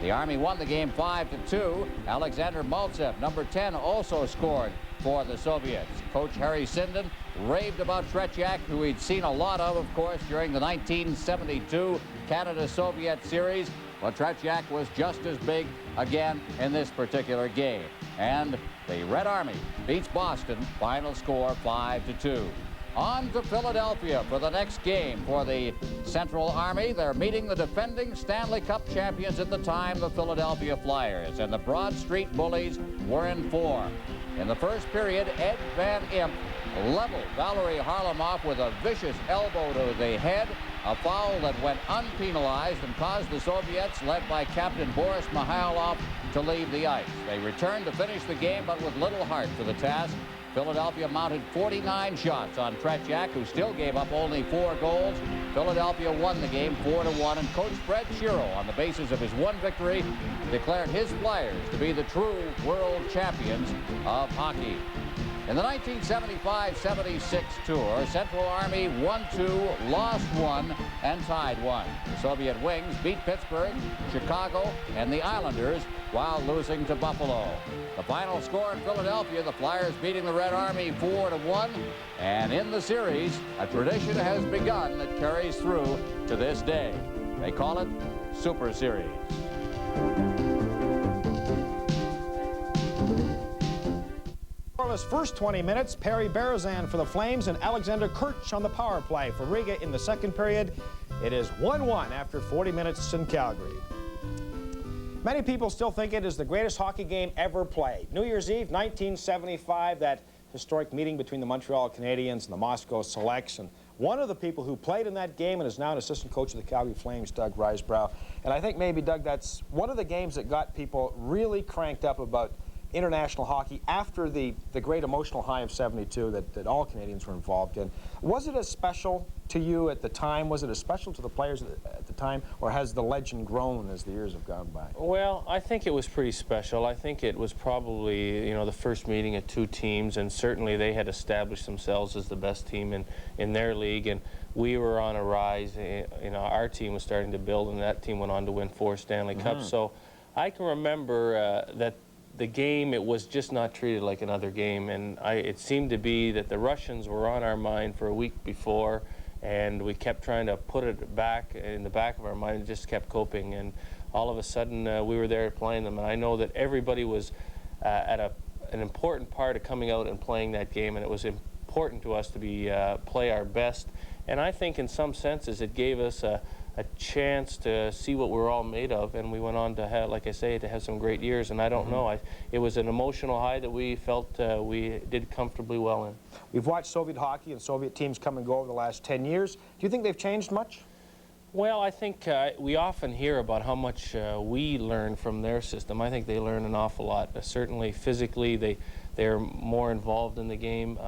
The Army won the game 5-2. Alexander Maltsev, number 10, also scored for the Soviets. Coach Harry Sinden raved about Tretiak, who he'd seen a lot of course, during the 1972 Canada-Soviet series. Well, Tretiak was just as big again in this particular game. And the Red Army beats Boston, final score 5-2. On to Philadelphia for the next game for the Central Army. They're meeting the defending Stanley Cup champions at the time, the Philadelphia Flyers, and the Broad Street Bullies were in form. In the first period, Ed Van Imp leveled Valery Harlamov with a vicious elbow to the head, a foul that went unpenalized and caused the Soviets, led by Captain Boris Mikhailov, to leave the ice. They returned to finish the game, but with little heart for the task. Philadelphia mounted 49 shots on Tretiak, who still gave up only 4 goals. Philadelphia won the game 4-1, and Coach Fred Shiro, on the basis of his 1 victory, declared his Flyers to be the true world champions of hockey. In the 1975-76 tour, Central Army won 2, lost 1, and tied 1. The Soviet Wings beat Pittsburgh, Chicago, and the Islanders while losing to Buffalo. The final score in Philadelphia, the Flyers beating the Red Army 4-1. And in the series, a tradition has begun that carries through to this day. They call it Super Series. Scoreless first 20 minutes, Perry Berezan for the Flames and Alexander Kirch on the power play for Riga in the second period. It is 1-1 after 40 minutes in Calgary. Many people still think it is the greatest hockey game ever played. New Year's Eve, 1975, that historic meeting between the Montreal Canadiens and the Moscow Selects. And one of the people who played in that game and is now an assistant coach of the Calgary Flames, Doug Risebrough. And I think maybe, Doug, that's one of the games that got people really cranked up about international hockey after the great emotional high of '72 that all Canadians were involved in. Was it as special to you at the time? Was it as special to the players at the time? Or has the legend grown as the years have gone by? Well, I think it was pretty special. I think it was probably, you know, the first meeting of 2 teams, and certainly they had established themselves as the best team in their league, and we were on a rise. You know, our team was starting to build, and that team went on to win 4 Stanley Cups. So I can remember that the game, it was just not treated like another game, and it seemed to be that the Russians were on our mind for a week before, and we kept trying to put it back in the back of our mind and just kept coping, and all of a sudden we were there playing them, and I know that everybody was at an important part of coming out and playing that game, and it was important to us to be play our best, and I think in some senses it gave us a chance to see what we're all made of, and we went on to have, like I say, to have some great years. And I don't know, it was an emotional high that we felt we did comfortably well in. We've watched Soviet hockey and Soviet teams come and go over the last 10 years. Do you think they've changed much? Well, I think we often hear about how much we learn from their system. I think they learn an awful lot. Certainly physically, they're more involved in the game.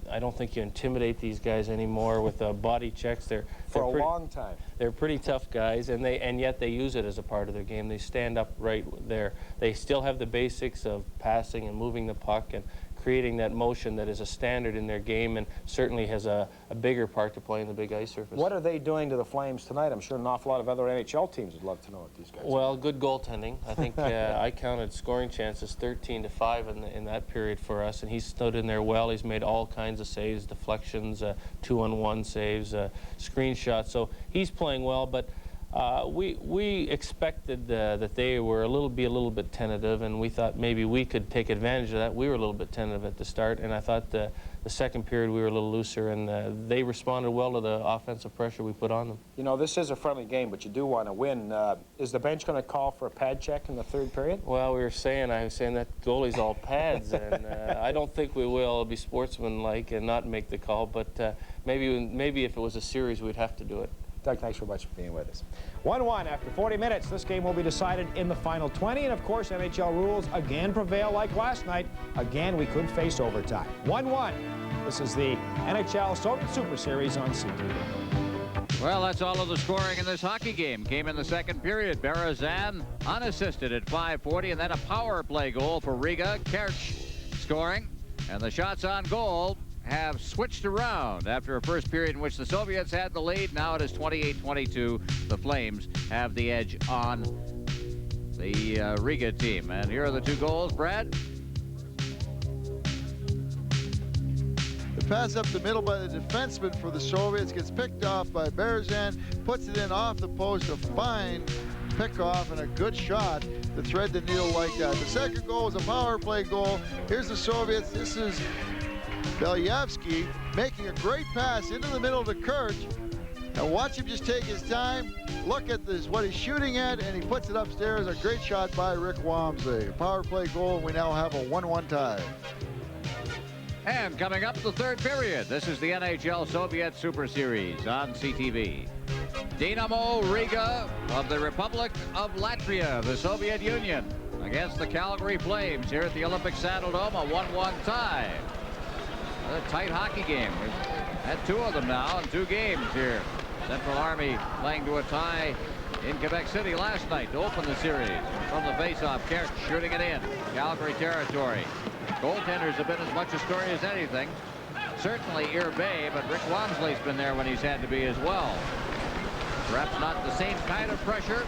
I don't think you intimidate these guys anymore with body checks. For a long time. They're pretty tough guys, and yet they use it as a part of their game. They stand up right there. They still have the basics of passing and moving the puck and creating that motion that is a standard in their game, and certainly has a bigger part to play in the big ice surface. What are they doing to the Flames tonight? I'm sure an awful lot of other NHL teams would love to know what these guys Well, good goaltending. I think I counted scoring chances 13-5 in that period for us, and he stood in there well. He's made all kinds of saves, deflections, 2-on-1 saves, screenshots. So he's playing well, but we expected that they were a little bit tentative, and we thought maybe we could take advantage of that. We were a little bit tentative at the start, and I thought the second period we were a little looser, and they responded well to the offensive pressure we put on them. You know, this is a friendly game, but you do want to win. Is the bench going to call for a pad check in the third period? Well, I was saying that goalie's all pads, and I don't think we will. It'll be sportsmanlike and not make the call, but maybe if it was a series, we'd have to do it. Doug, thanks very much for being with us. 1-1 after 40 minutes. This game will be decided in the final 20, and of course, NHL rules again prevail like last night. Again, we could face overtime. 1-1. This is the NHL Soviet Super Series on CTV. Well, that's all of the scoring in this hockey game. Came in the second period. Berezan unassisted at 5:40, and then a power play goal for Riga. Kerch scoring, and the shots on goal have switched around after a first period in which the Soviets had the lead. Now it is 28-22. The Flames have the edge on the Riga team. And here are the two goals, Brad. The pass up the middle by the defenseman for the Soviets gets picked off by Berezan, puts it in off the post. A fine pickoff and a good shot to thread the needle like that. The second goal is a power play goal. Here's the Soviets. This is Belyavsky making a great pass into the middle to Kerch. And watch him just take his time. Look at this, what he's shooting at, and he puts it upstairs. A great shot by Rick Wamsley. A power play goal, and we now have a 1-1 tie. And coming up the third period, this is the NHL Soviet Super Series on CTV. Dinamo Riga of the Republic of Latvia, the Soviet Union, against the Calgary Flames here at the Olympic Saddledome, a 1-1 tie. A tight hockey game. We've had two of them now in two games here. Central Army playing to a tie in Quebec City last night to open the series. From the faceoff, Kerch shooting it in. Calgary territory. Goaltenders have been as much a story as anything. Certainly Irbe, but Rick Wamsley's been there when he's had to be as well. Perhaps not the same kind of pressure.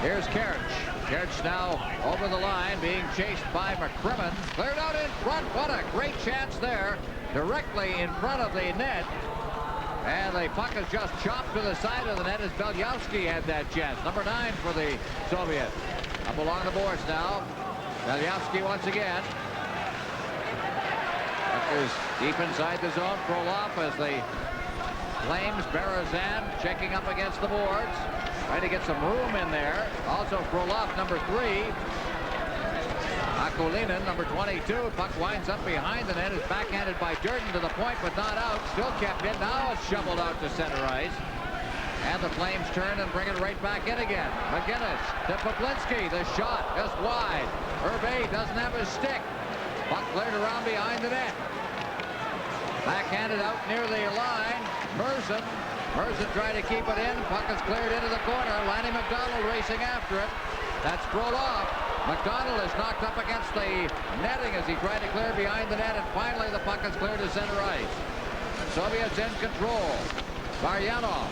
Here's Kerch. Kerch now over the line, being chased by McCrimmon. Cleared out in front. What a great chance there. Directly in front of the net. And the puck is just chopped to the side of the net as Belyavsky had that chance. Number 9 for the Soviets. Up along the boards now. Belyavsky once again. Puck is deep inside the zone. Frolov as the Flames. Berezan checking up against the boards. Trying to get some room in there. Also Frolov, number 3. Akulinin, number 22. Puck winds up behind the net. Is backhanded by Durden to the point, but not out. Still kept in. Now it's shoveled out to center ice. And the Flames turn and bring it right back in again. McGinnis to Poplinski. The shot just wide. Irbe doesn't have his stick. Puck cleared around behind the net. Backhanded out near the line. Merson trying to keep it in. Puck is cleared into the corner. Lanny McDonald racing after it. That's Frolov. McDonald is knocked up against the netting as he tried to clear behind the net, and finally the puck is cleared to center ice. Soviets in control. Varyanov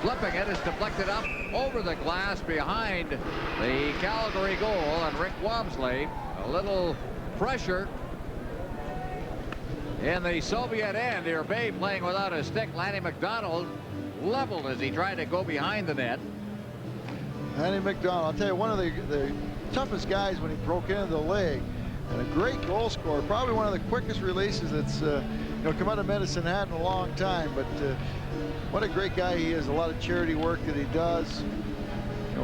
flipping it is deflected up over the glass behind the Calgary goal, and Rick Wamsley, a little pressure in the Soviet end. Irbe playing without a stick. Lanny McDonald leveled as he tried to go behind the net. Lanny McDonald, I'll tell you, one of the toughest guys when he broke into the league. and a great goal scorer. Probably one of the quickest releases that's come out of Medicine Hat in a long time. But what a great guy he is. A lot of charity work that he does.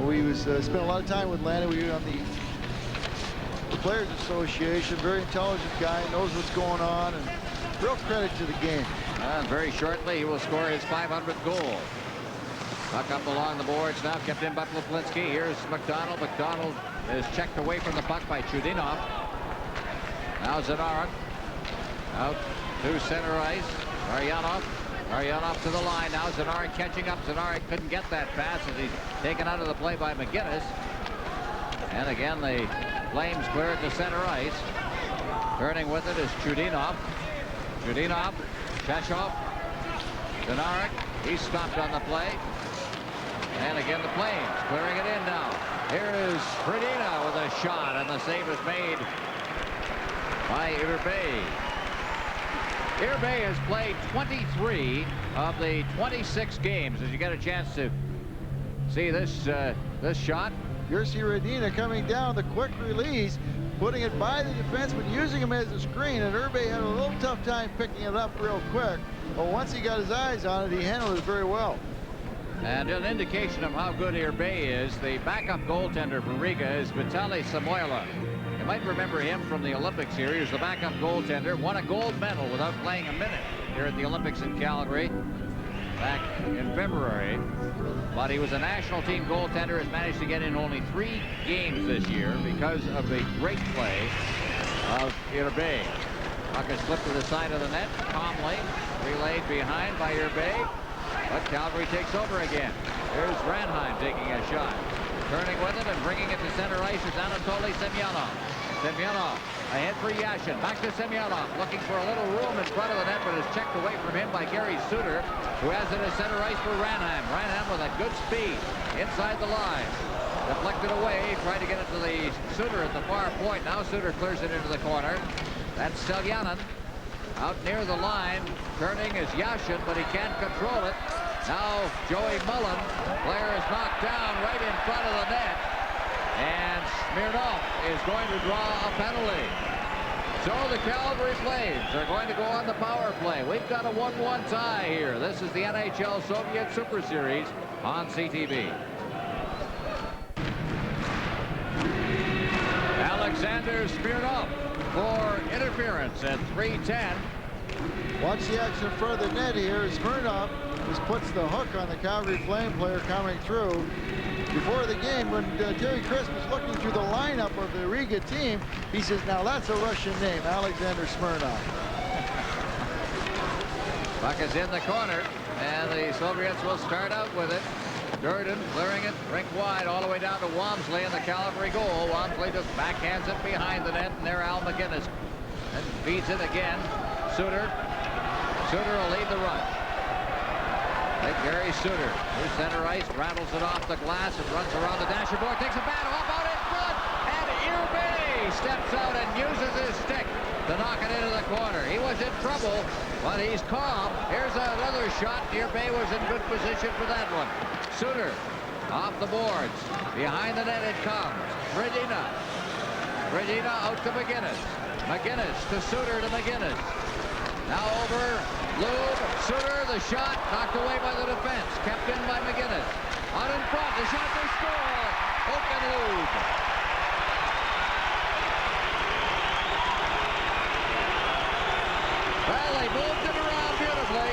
We spent a lot of time with Lanny. We were on the Players Association. Very intelligent guy, knows what's going on, and real credit to the game. And very shortly, he will score his 500th goal. Puck up along the boards now, kept in by Pliplinski. Here's McDonald. McDonald is checked away from the puck by Chudinov. Now Zadorov out to center ice. Maryanov to the line. Now Zadorov catching up. Zadorov couldn't get that pass as he's taken out of the play by McGinnis. And again, the Flames clear it to center ice. Turning with it is Chudinov. Chudinov, Cheshov, Zadorov. He's stopped on the play. And again, the Flames clearing it in now. Here is Fredina with a shot, and the save is made by Irbe. Irbe has played 23 of the 26 games. As you get a chance to see this shot. Jerzy Radina coming down, the quick release, putting it by the defenseman, using him as a screen, and Irbe had a little tough time picking it up real quick. But once he got his eyes on it, he handled it very well. And an indication of how good Irbe is, the backup goaltender for Riga is Vitaly Samoylov. You might remember him from the Olympics here. He was the backup goaltender, won a gold medal without playing a minute here at the Olympics in Calgary back in February. But he was a national team goaltender, has managed to get in only 3 games this year because of the great play of Irbe. Puck is slipped to the side of the net, calmly relayed behind by Irbe. But Calgary takes over again. Here's Ranheim taking a shot. Turning with it and bringing it to center ice is Anatoly Semyonov. Semyonov ahead for Yashin. Back to Semyonov. Looking for a little room in front of the net, but is checked away from him by Gary Suter, who has it at center ice for Ranheim. Ranheim with a good speed inside the line. Deflected away. Tried to get it to the Suter at the far point. Now Suter clears it into the corner. That's Selyanin. Out near the line, turning is Yashin, but he can't control it. Now Joey Mullen, player is knocked down right in front of the net, and Smirnov is going to draw a penalty. So the Calgary Flames are going to go on the power play. We've got a 1-1 tie here. This is the NHL Soviet Super Series on CTV. Alexander Smirnov for interference at 3:10. Watch the action in front of the net here. Smirnov just puts the hook on the Calgary Flame player coming through. Before the game, when Terry Crisp was looking through the lineup of the Riga team, he says, now that's a Russian name, Alexander Smirnov. Puck is in the corner, and the Soviets will start out with it. Durden clearing it, rink wide, all the way down to Wamsley in the Calgary goal. Wamsley just backhands it behind the net, and there Al McGinnis and feeds it again. Suter will lead the rush. Like Gary Suter, new center ice, rattles it off the glass and runs around the dashboard, takes a bat off out in front, and Irbe steps out and uses his stick to knock it into the corner. He was in trouble, but he's calm. Here's another shot. Irbe was in good position for that one. Suter off the boards. Behind the net it comes. Fredina out to McGinnis. McGinnis to Suter to McGinnis. Now over Lube. Suter, the shot knocked away by the defense. Kept in by McGinnis. Out in front, the shot, they score. Hook and Lube. Well, they moved it around beautifully.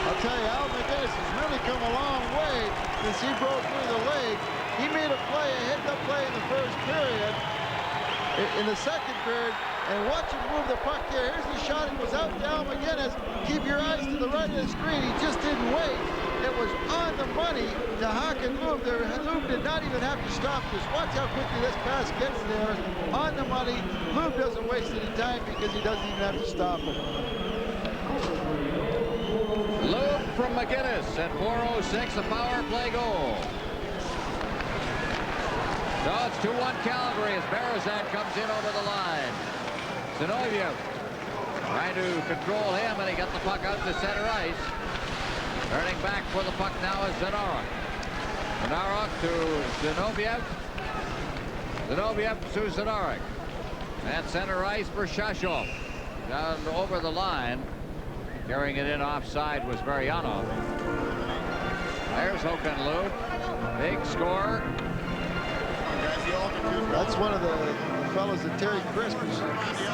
I'll tell you, Al McGinnis has really come a long way since he broke through the legs. He made a play, a hit-up play in the first period. In the second period, and watch him move the puck here. Here's the shot. It was out to Al McGinnis. Keep your eyes to the right of the screen. He just didn't wait. It was on the money to Hakan Lube. Lube did not even have to stop this. Watch how quickly this pass gets there. On the money. Lube doesn't waste any time because he doesn't even have to stop it. Lube from McGinnis at 4:06, a power play goal. So it's 2-1 Calgary as Barazan comes in over the line. Zinoviev trying to control him, and he got the puck out to center ice. Turning back for the puck now is Zadorov. Zadorov to Zinoviev. Zinoviev to Zadorov. At center ice for Shashov. Down over the line. Carrying it in offside was Mariano. There's Hokenlu. Big score. That's one of the fellas that Terry Crisp was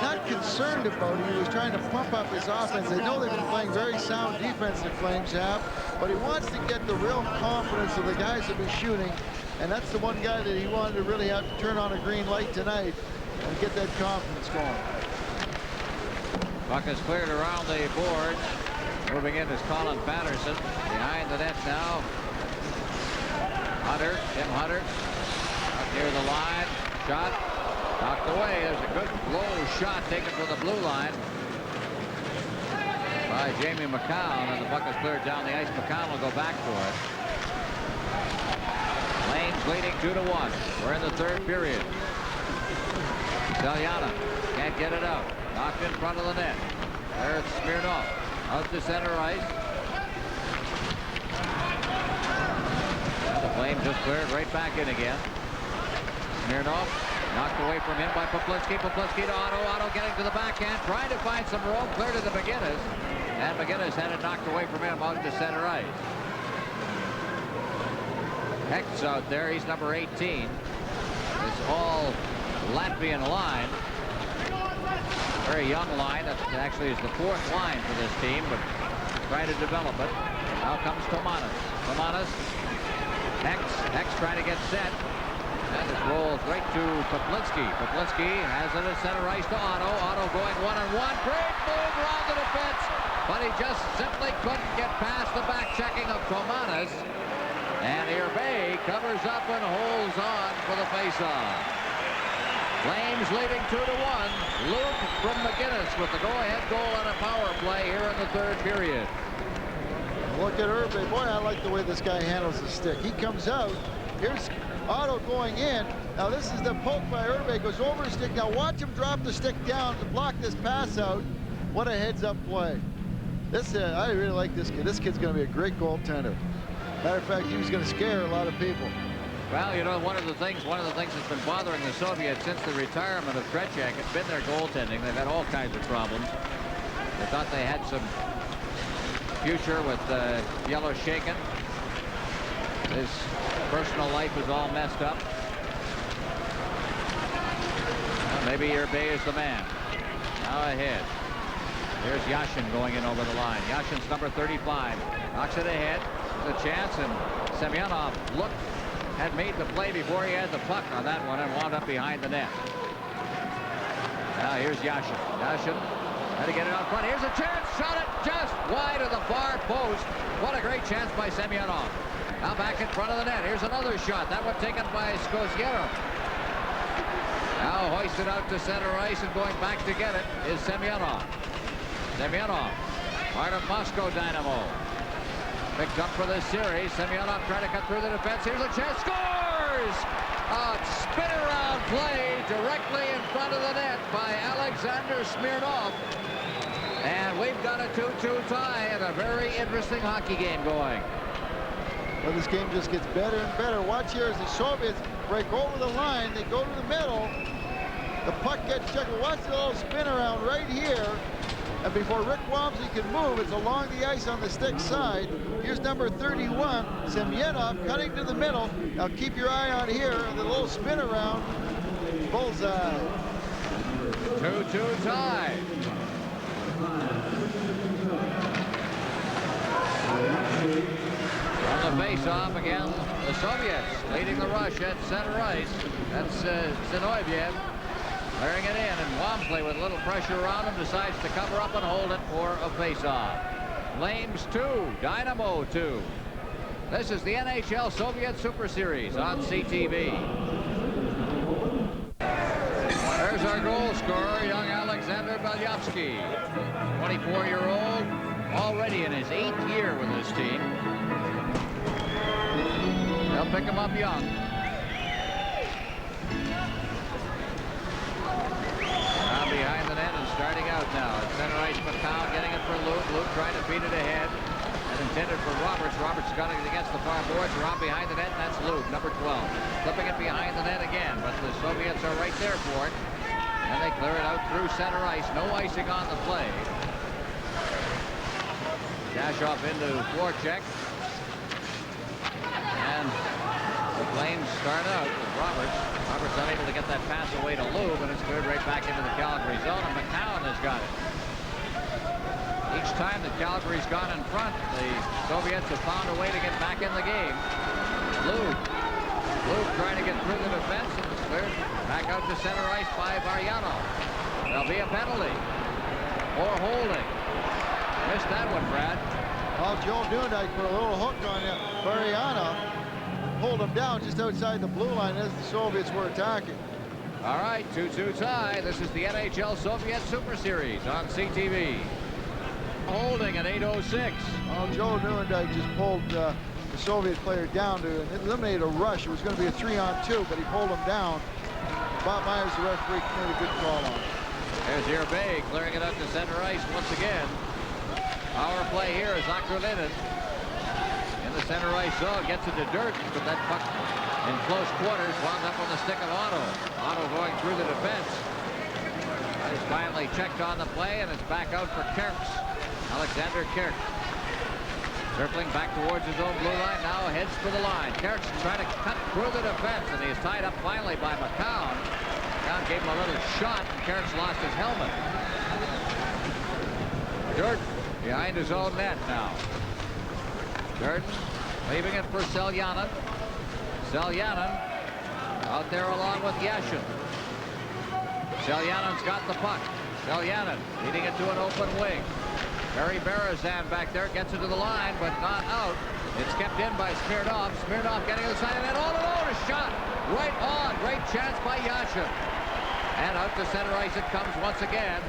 not concerned about. He was trying to pump up his offense. They know they've been playing very sound defense, the Flames have, but he wants to get the real confidence of the guys that be shooting, and that's the one guy that he wanted to really have to turn on a green light tonight and get that confidence going. Puck is cleared around the boards. Moving in is Colin Patterson. Behind the net now. Hunter, Tim Hunter. Up near the line. Shot. Knocked away. There's a good low shot taken from the blue line by Jamie McCown. And the puck is cleared down the ice. McCown will go back to it. Flames leading 2-1. We're in the third period. Delyana can't get it out. Knocked in front of the net. There's Smirnov. Out to center ice. The Flames just cleared right back in again. Smirnov knocked away from him by Poplitsky. Poplitsky to Otto. Otto getting to the backhand. Trying to find some room. Cleared to McGinnis. And McGinnis had it knocked away from him out to center ice. Hecht's out there. He's number 18. It's all Latvian line. Very young line. That actually is the fourth line for this team, but trying to develop it. Now comes Tomanis. Tomanis. Hecht trying to get set. And it rolls right to Poplitsky. Poplitsky has it at center ice to Otto. Otto going one-on-one. Great move around the defense, but he just simply couldn't get past the back checking of Tomanis. And Irbe covers up and holds on for the faceoff. Flames leading 2-1. Luke from McGinnis with the go-ahead goal on a power play here in the third period. Look at Irbe. Boy, I like the way this guy handles the stick. He comes out. Here's Otto going in. Now this is the poke by Irbe. Goes over the stick. Now watch him drop the stick down to block this pass out. What a heads-up play. This I really like this kid. This kid's going to be a great goaltender. Matter of fact, he was going to scare a lot of people. Well, you know, one of the things that's been bothering the Soviets since the retirement of Tretiak has been their goaltending. They've had all kinds of problems. They thought they had some future with Yellow Shaken. His personal life is all messed up. Well, maybe Irbe is the man. Now ahead. There's Yashin going in over the line. Yashin's number 35. Knocks it ahead. There's a chance, and Semyonov had made the play before he had the puck on that one and wound up behind the net. Now here's Yashin. Yashin had to get it out front. Here's a chance. Shot it just wide of the far post. What a great chance by Semyonov. Now back in front of the net. Here's another shot. That one taken by Skoziero. Now hoisted out to center ice and going back to get it is Semyonov. Semyonov, part of Moscow Dynamo. Picked up for this series. Semyonov trying to cut through the defense. Here's a chance. Scores! A spin-around play directly in front of the net by Alexander Smirnov. And we've got a 2-2 tie and a very interesting hockey game going. Well, this game just gets better and better. Watch here as the Soviets break over the line. They go to the middle. The puck gets checked. Watch the little spin around right here. And before Rick Wamsley can move, it's along the ice on the stick side. Here's number 31, Semyonov, cutting to the middle. Now keep your eye on here, the little spin around. Bullseye. 2-2 tie. On the face-off again, the Soviets leading the rush at center ice. That's Zinoviev. Clearing it in, and Wamsley with a little pressure around him decides to cover up and hold it for a face-off. Flames 2, Dynamo 2. This is the NHL Soviet Super Series on CTV. There's our goal scorer, young Alexander Belyavsky. 24-year-old, already in his 8th year with this team. They'll pick him up young. Behind the net and starting out now. At center ice, McCown getting it for Luke. Luke trying to feed it ahead. And intended for Roberts. Roberts got it against the far boards. Around behind the net, and that's Luke, number 12. Flipping it behind the net again, but the Soviets are right there for it. And they clear it out through center ice. No icing on the play. Dash off into forecheck. And the Flames start out with Roberts. Roberts unable to get that pass away to Lube, and it's cleared right back into the Calgary zone, and McCown has got it. Each time that Calgary's gone in front, the Soviets have found a way to get back in the game. Lube trying to get through the defense, and it's cleared back out to center ice by Variano. There'll be a penalty or holding. Missed that one, Brad. Well, Joe Dundike put a little hook on Variano. Pulled him down just outside the blue line as the Soviets were attacking. All right, 2-2 tie. This is the NHL Soviet Super Series on CTV. Holding at 8:06. Well, Joe Dundike just pulled the Soviet player down to eliminate a rush. It was going to be a 3-on-2, but he pulled him down. Bob Myers, the referee, made a good call on it. There's Bay clearing it up to center ice once again. Power play here is Akralinin. In the center ice zone, gets it to Dirt, but that puck in close quarters wound up on the stick of Otto. Otto going through the defense. He's finally checked on the play, and it's back out for Kirks. Alexander Kirk. Circling back towards his own blue line, now heads for the line. Kirk's trying to cut through the defense, and he's tied up finally by McCown. McCown gave him a little shot, and Kirk's lost his helmet. Dirt behind his own net now. Durden leaving it for Seljanen. Seljanen out there along with Yashin. Seljanen's got the puck. Seljanen leading it to an open wing. Barry Berezan back there gets it to the line, but not out. It's kept in by Smirnov. Smirnov getting to the side of the net all alone. A shot right on. Great chance by Yashin. And out to center ice it comes once again.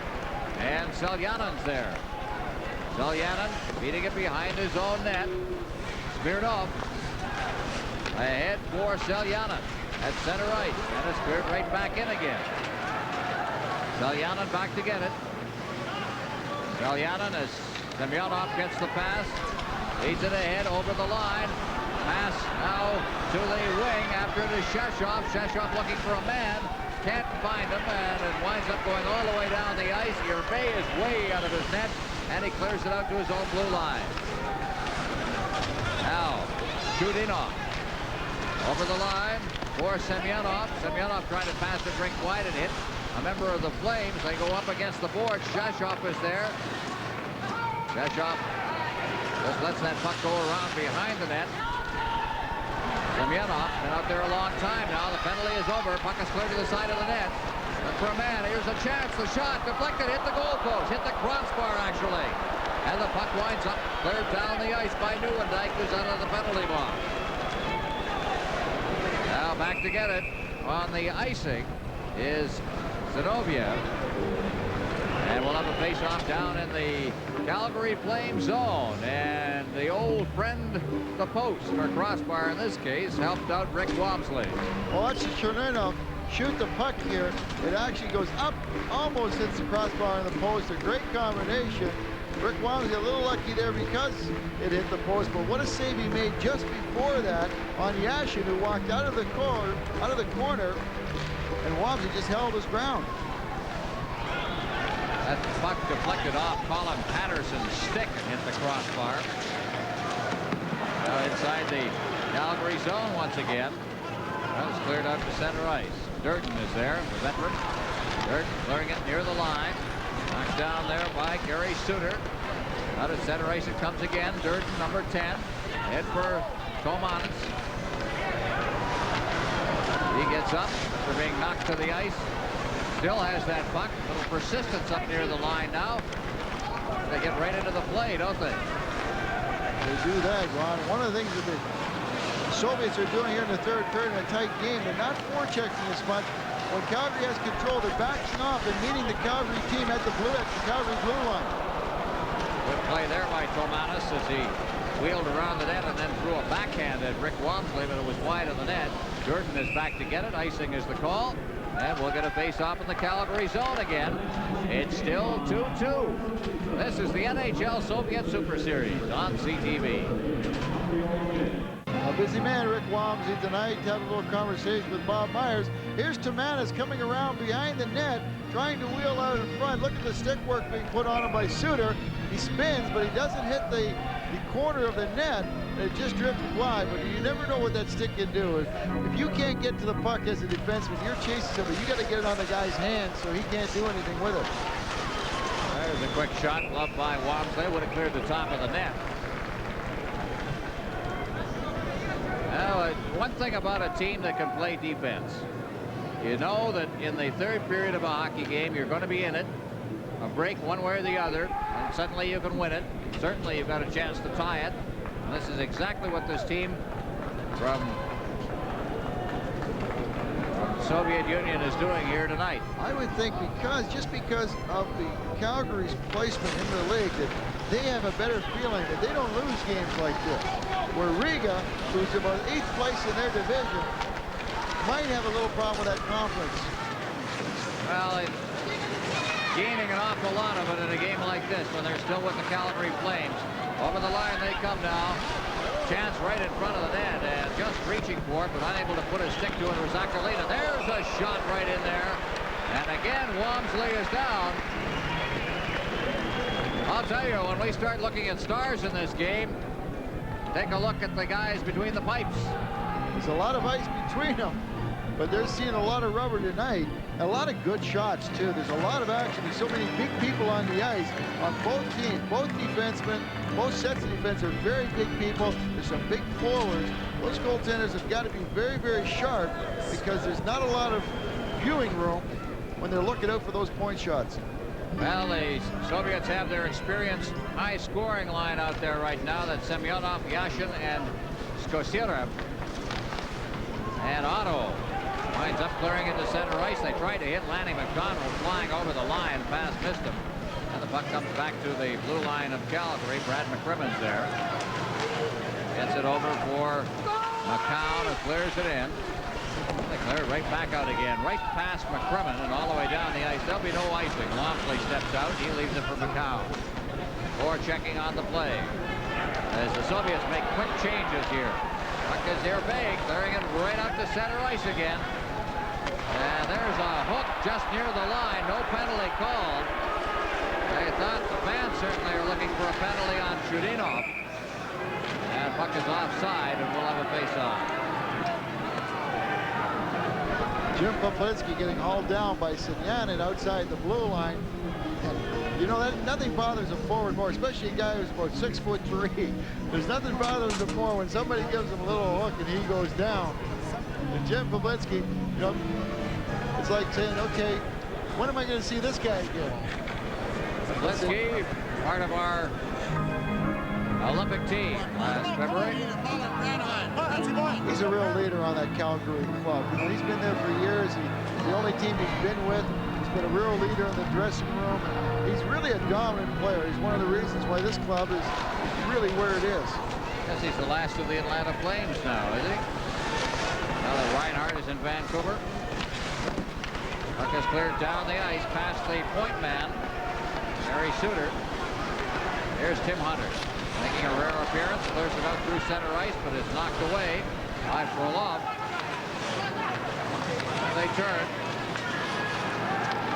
And Seljanen's there. Seljanen beating it behind his own net. Smirnov ahead for Seljanen at center ice. And it's cleared right back in again. Seljanen back to get it. Seljanen as Semyonov gets the pass. Leads it ahead over the line. Pass now to the wing after it is Sheshov. Sheshov looking for a man. Can't find him, and it winds up going all the way down the ice. Bay is way out of his net, and he clears it out to his own blue line. Now, Chudinov over the line for Semyonov. Semyonov trying to pass it rink wide and hit a member of the Flames. They go up against the board. Sheshov is there. Sheshov just lets that puck go around behind the net. Semyonov been out there a long time now. The penalty is over. Puck is cleared to the side of the net. Look for a man. Here's a chance. The shot deflected. Hit the goalpost. Hit the crossbar, actually. And the puck winds up. Cleared down the ice by Nieuwendyk, who's out of the penalty box. Now back to get it on the icing is Zinoviev. And we'll have a face-off down in the Calgary Flame zone. And the old friend, the post, or crossbar in this case, helped out Rick Wamsley. Well, watch Chernynov shoot the puck here. It actually goes up, almost hits the crossbar in the post. A great combination. Rick Wamsley a little lucky there because it hit the post, but what a save he made just before that on Yashin, who walked out of the corner, and Wamsley just held his ground. That puck deflected off Colin Patterson's stick and hit the crossbar. Now inside the Calgary zone once again. That was cleared out to center ice. Durden is there, the veteran. Durden clearing it near the line. Knocked down there by Gary Suter. Out at center ice it comes again. Durden, number 10. Head for Tomanis. He gets up after being knocked to the ice. Still has that puck. A little persistence up near the line now. They get right into the play, don't they? They do that, Ron. One of the things that the Soviets are doing here in the third period in a tight game, they're not forechecking as much. When Calgary has control, they're backing off and meeting the Calgary team at the Calgary blue line. Good play there by Tomanis as he wheeled around the net and then threw a backhand at Rick Wamsley, but it was wide of the net. Durden is back to get it. Icing is the call. And we'll get a face-off in the Calgary zone again. It's still 2-2. This is the NHL Soviet Super Series on CTV. Well, busy man, Rick Walmsley, tonight. Had a little conversation with Bob Myers. Here's Tamanis coming around behind the net, trying to wheel out in front. Look at the stick work being put on him by Suter. He spins, but he doesn't hit the corner of the net. It just drifted wide, but you never know what that stick can do. If you can't get to the puck as a defenseman, you're chasing somebody, you got to get it on the guy's hand so he can't do anything with it. There's a quick shot, gloved by Walmsley. Would have cleared the top of the net. Now, one thing about a team that can play defense, you know that in the third period of a hockey game, you're going to be in it. A break one way or the other, and suddenly you can win it. Certainly you've got a chance to tie it. And this is exactly what this team from the Soviet Union is doing here tonight. I would think just because of the Calgary's placement in the league, that they have a better feeling that they don't lose games like this. Where Riga, who's about 8th place in their division, might have a little problem with that confidence. Well, it's gaining an awful lot of it in a game like this when they're still with the Calgary Flames. Over the line they come now. Chance right in front of the net, and just reaching for it, but unable to put a stick to it was Akalina. There's a shot right in there. And again, Walmsley is down. I'll tell you, when we start looking at stars in this game, take a look at the guys between the pipes. There's a lot of ice between them, but they're seeing a lot of rubber tonight. A lot of good shots, too. There's a lot of action. There's so many big people on the ice on both teams. Both defensemen, both sets of defense are very big people. There's some big forwards. Those goaltenders have got to be very, very sharp because there's not a lot of viewing room when they're looking out for those point shots. Well, the Soviets have their experienced high-scoring line out there right now. That's Semyonov, Yashin, and Skosirev. And Otto winds up clearing into center ice. They tried to hit Lanny McDonald flying over the line. Pass missed him. And the puck comes back to the blue line of Calgary. Brad McCrimmon's there. Gets it over for McCown, who clears it in. They clear it right back out again. Right past McCrimmon and all the way down the ice. There'll be no icing. Walmsley steps out. He leaves it for McCown. Or checking on the play. As the Soviets make quick changes here. Puck is here big, clearing it right out to center ice again. And there's a hook just near the line. No penalty called. They thought the fans certainly are looking for a penalty on Chudinov. And puck is offside, and we'll have a face-off. Jim Paplinsky getting hauled down by Sinyanin outside the blue line. And you know, that nothing bothers a forward more, especially a guy who's about 6'3". There's nothing bothers him more when somebody gives him a little hook and he goes down. And Jim Paplinsky, you know, it's like saying, okay, when am I going to see this guy again? Paplinsky, part of our Olympic team last February. He's a real leader on that Calgary club. You know, he's been there for years. He's the only team he's been with. He's been a real leader in the dressing room. He's really a dominant player. He's one of the reasons why this club is really where it is. Guess he's the last of the Atlanta Flames now, is he? Now that Reinhardt is in Vancouver. Puck is cleared down the ice past the point man, Harry Suter. Here's Tim Hunter. Making a rare appearance, clears it out through center ice, but is knocked away by Frolov. And they turn.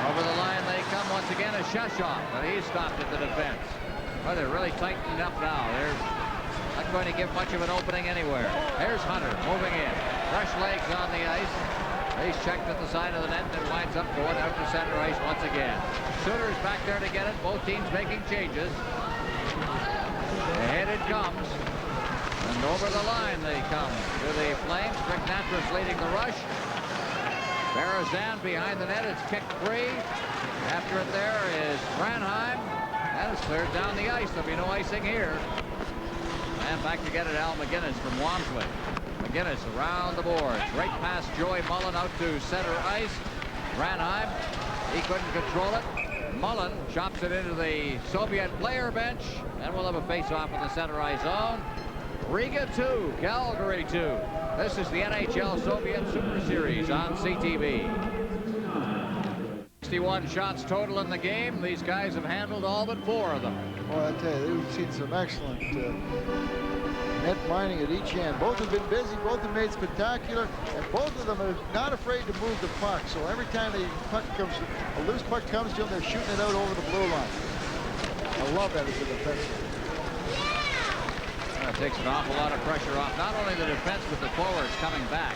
Over the line they come once again as Sheshov, but he's stopped at the defense. Oh, they're really tightening up now. They're not going to give much of an opening anywhere. Here's Hunter moving in. Fresh legs on the ice. He's checked at the side of the net and winds up going out to center ice once again. Suter's back there to get it. Both teams making changes. Ahead it comes, and over the line they come to the Flames. Stricknatras leading the rush. Berezan behind the net. It's kicked free. After it there is Branheim. That is cleared down the ice. There'll be no icing here. And back to get it, Al McGinnis from Walmsley. McGinnis around the boards. Right past Joey Mullen out to center ice. Branheim, he couldn't control it. Mullen chops it into the Soviet player bench, and we'll have a face-off in the center ice zone. Riga 2, Calgary 2. This is the NHL Soviet Super Series on CTV. 61 shots total in the game. These guys have handled all but 4 of them. Well, I tell you, we've seen some excellent net mining at each end. Both have been busy, both have made spectacular, and both of them are not afraid to move the puck. So every time a loose puck comes to them, they're shooting it out over the blue line. I love that as a defenseman. That takes an awful lot of pressure off not only the defense but the forwards coming back.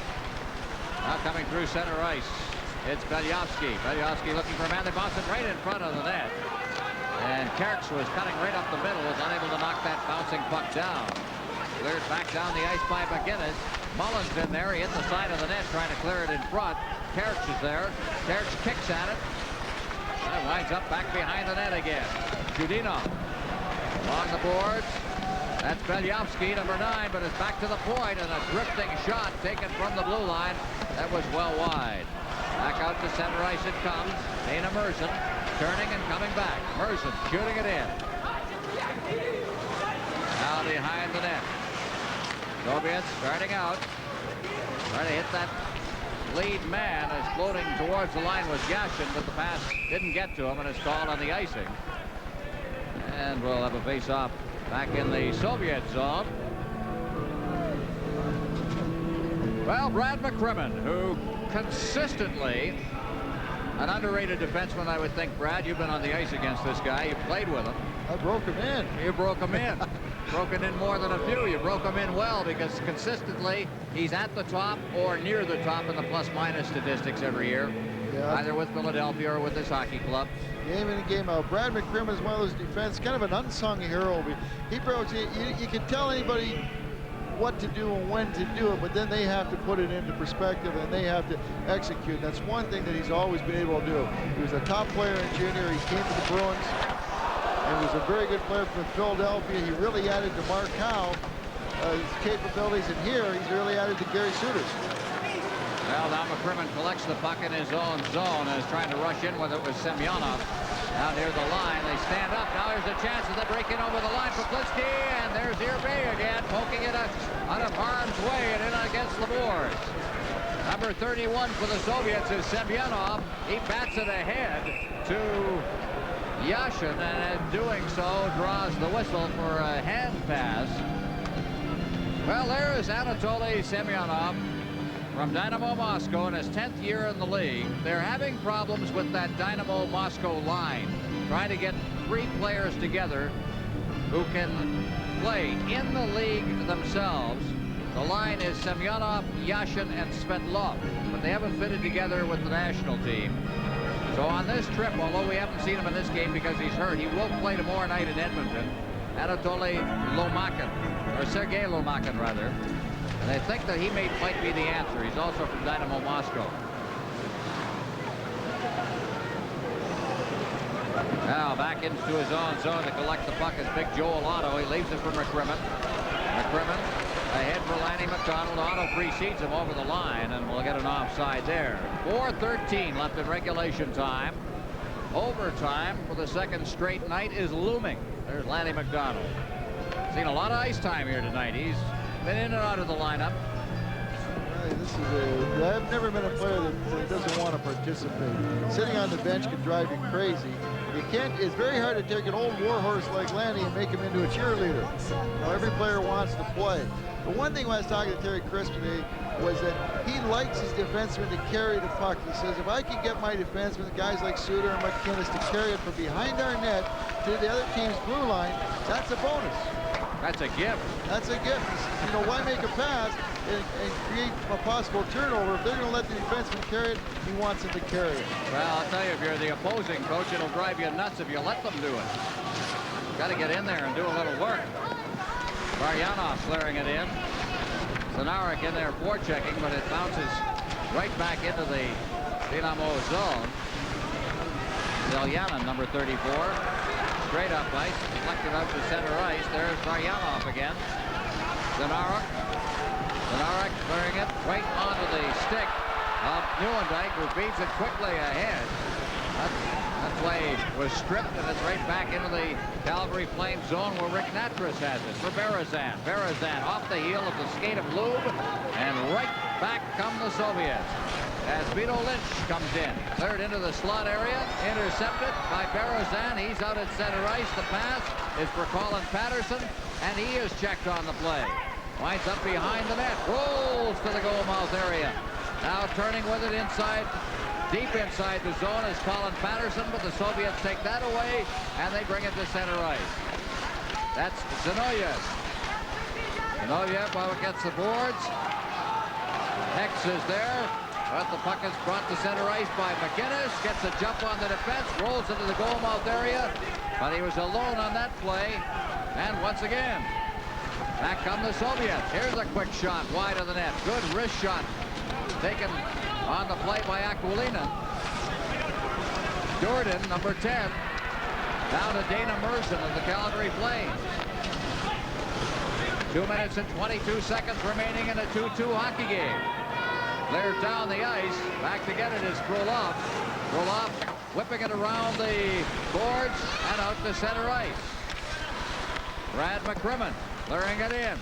Now coming through center ice. It's Belyovsky. Belyovsky looking for a man that bounces right in front of the net. And Kerks was cutting right up the middle, was unable to knock that bouncing puck down. Cleared back down the ice by McGinnis. Mullen's in there. He hit the side of the net trying to clear it in front. Kerks is there. Kerks kicks at it. And it winds up back behind the net again. Dinamo along the boards. That's Belyovsky, number 9, but it's back to the point, and a drifting shot taken from the blue line. That was well wide. Back out to center ice it comes. Dana Merson turning and coming back. Merson shooting it in. Now behind the net. Soviets starting out. Trying to hit that lead man as floating towards the line was Yashin, but the pass didn't get to him and is called on the icing. And we'll have a face-off back in the Soviet zone. Well, Brad McCrimmon, who consistently an underrated defenseman, I would think. Brad, you've been on the ice against this guy. You played with him. I broke him in. You broke him in. Broken in more than a few. You broke him in well because consistently he's at the top or near the top in the plus-minus statistics every year. Yeah. Either with Philadelphia or with his hockey club. Game in and game out. Brad McCrimmon is one of those defense, kind of an unsung hero. He broke. You can tell anybody what to do and when to do it, but then they have to put it into perspective and they have to execute. That's one thing that he's always been able to do. He was a top player in junior. He came to the Bruins and was a very good player for Philadelphia. He really added to Mark Howe his capabilities, and here he's really added to Gary Suiters. Well, now McCrimmon collects the puck in his own zone and is trying to rush in with it with Semyonov. Down near the line, they stand up. Now there's a chance that they break in over the line for Klitzky, and there's Irbe again, poking it out of harm's way and in against the boards. Number 31 for the Soviets is Semyonov. He bats it ahead to Yashin, and in doing so, draws the whistle for a hand pass. Well, there is Anatoly Semyonov from Dinamo Moscow in his 10th year in the league. They're having problems with that Dinamo Moscow line, trying to get 3 players together who can play in the league themselves. The line is Semyonov, Yashin, and Svetlov, but they haven't fitted together with the national team. So on this trip, although we haven't seen him in this game because he's hurt, he will play tomorrow night in Edmonton. Anatoly Lomakin, or Sergei Lomakin, rather. And I think that he might be the answer. He's also from Dinamo Moscow. Now back into his own zone to collect the puck is Big Joel Otto. He leaves it for McCrimmon. McCrimmon ahead for Lanny McDonald. Otto precedes him over the line, and we'll get an offside there. 4:13 left in regulation time. Overtime for the second straight night is looming. There's Lanny McDonald. Seen a lot of ice time here tonight. He's been in and out of the lineup. I've never been a player that doesn't want to participate. Sitting on the bench can drive you crazy. It's very hard to take an old warhorse like Lanny and make him into a cheerleader. Every player wants to play. But one thing when I was talking to Terry Crisp today was that he likes his defensemen to carry the puck. He says, if I can get my defensemen, guys like Suter and McInnes, to carry it from behind our net to the other team's blue line, that's a bonus. That's a gift. That's a gift. Why make a pass and create a possible turnover? If they're going to let the defenseman carry it, he wants them to carry it. Well, I'll tell you, if you're the opposing coach, it'll drive you nuts if you let them do it. Got to get in there and do a little work. Varyanov clearing it in. Zanarek in there forechecking, but it bounces right back into the Dinamo zone. Zelyanin, number 34. Straight up ice, deflected out to center ice. There's Varyanov again. Zanarek clearing it right onto the stick of Neuendijk, who feeds it quickly ahead. That play was stripped, and it's right back into the Calgary Flames zone where Rick Natras has it for Berezan. Berezan off the heel of the skate of Lube, and right back come the Soviets. As Vito Lynch comes in, cleared into the slot area, intercepted by Berezan. He's out at center ice. The pass is for Colin Patterson, and he is checked on the play. Winds up behind the net. Rolls to the goal mouth area. Now turning with it inside. Deep inside the zone is Colin Patterson, but the Soviets take that away, and they bring it to center ice. That's Zinoyev. Zinoyev, while it gets the boards. Hex is there, but the puck is brought to center ice by McGinnis. Gets a jump on the defense, rolls into the goal mouth area, but he was alone on that play. And once again, back come the Soviets. Here's a quick shot wide of the net. Good wrist shot taken on the play by Aquilina. Jordan, number 10, down to Dana Merson of the Calgary Flames. 2 minutes and 22 seconds remaining in a 2-2 hockey game. Cleared down the ice. Back to get it is Kroloff. Kroloff whipping it around the boards and out to center ice. Brad McCrimmon clearing it in.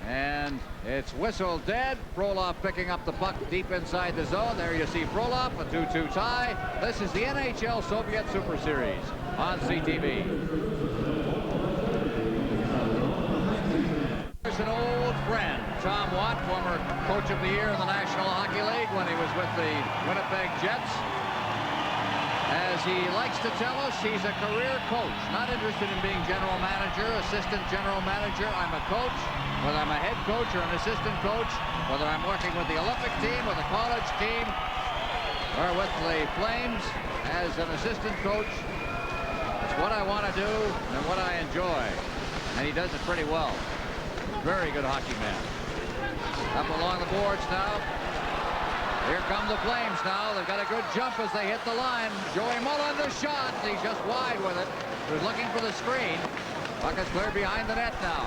And it's whistled dead. Frolov picking up the puck deep inside the zone. There you see Frolov, a 2-2 tie. This is the NHL Soviet Super Series on CTV. There's an old friend, Tom Watt, former coach of the year in the National Hockey League when he was with the Winnipeg Jets. As he likes to tell us, he's a career coach, not interested in being general manager, assistant general manager. I'm a coach. Whether I'm a head coach or an assistant coach, whether I'm working with the Olympic team, with the college team, or with the Flames as an assistant coach, it's what I want to do and what I enjoy. And he does it pretty well. Very good hockey man. Up along the boards now. Here come the Flames now. They've got a good jump as they hit the line. Joey Mullen, the shot. He's just wide with it. He was looking for the screen. Puck is cleared behind the net now.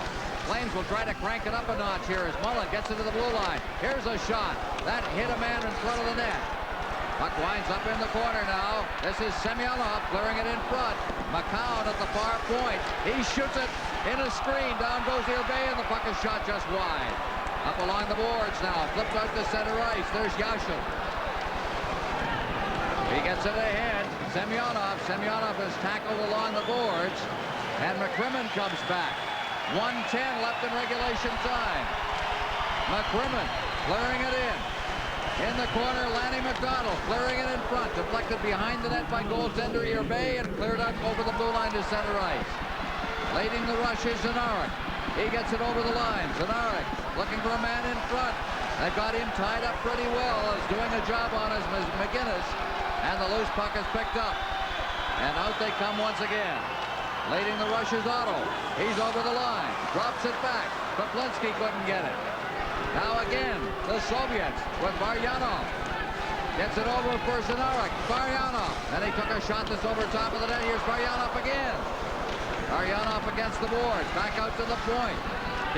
Flames will try to crank it up a notch here as Mullen gets into the blue line. Here's a shot. That hit a man in front of the net. Puck winds up in the corner now. This is Semyonov clearing it in front. McCown at the far point. He shoots it in a screen. Down goes Irbay, and the puck is shot just wide. Up along the boards now. Flipped out to center ice. There's Yashin. He gets it ahead. Semyonov. Semyonov is tackled along the boards. And McCrimmon comes back. 1:10 left in regulation time. McCrimmon clearing it in. In the corner, Lanny McDonald clearing it in front. Deflected behind the net by goaltender Irbay and cleared out over the blue line to center ice. Leading the rush is Zanarek. He gets it over the line. Zanarek looking for a man in front. They've got him tied up pretty well. Is doing a job on his McGinnis. And the loose puck is picked up. And out they come once again. Leading the rush is Otto. He's over the line. Drops it back. Poplinski couldn't get it. Now again, the Soviets with Baryanov. Gets it over for Zanarek. Baryanov. And he took a shot that's over top of the net. Here's Baryanov again. Baryanov against the boards. Back out to the point.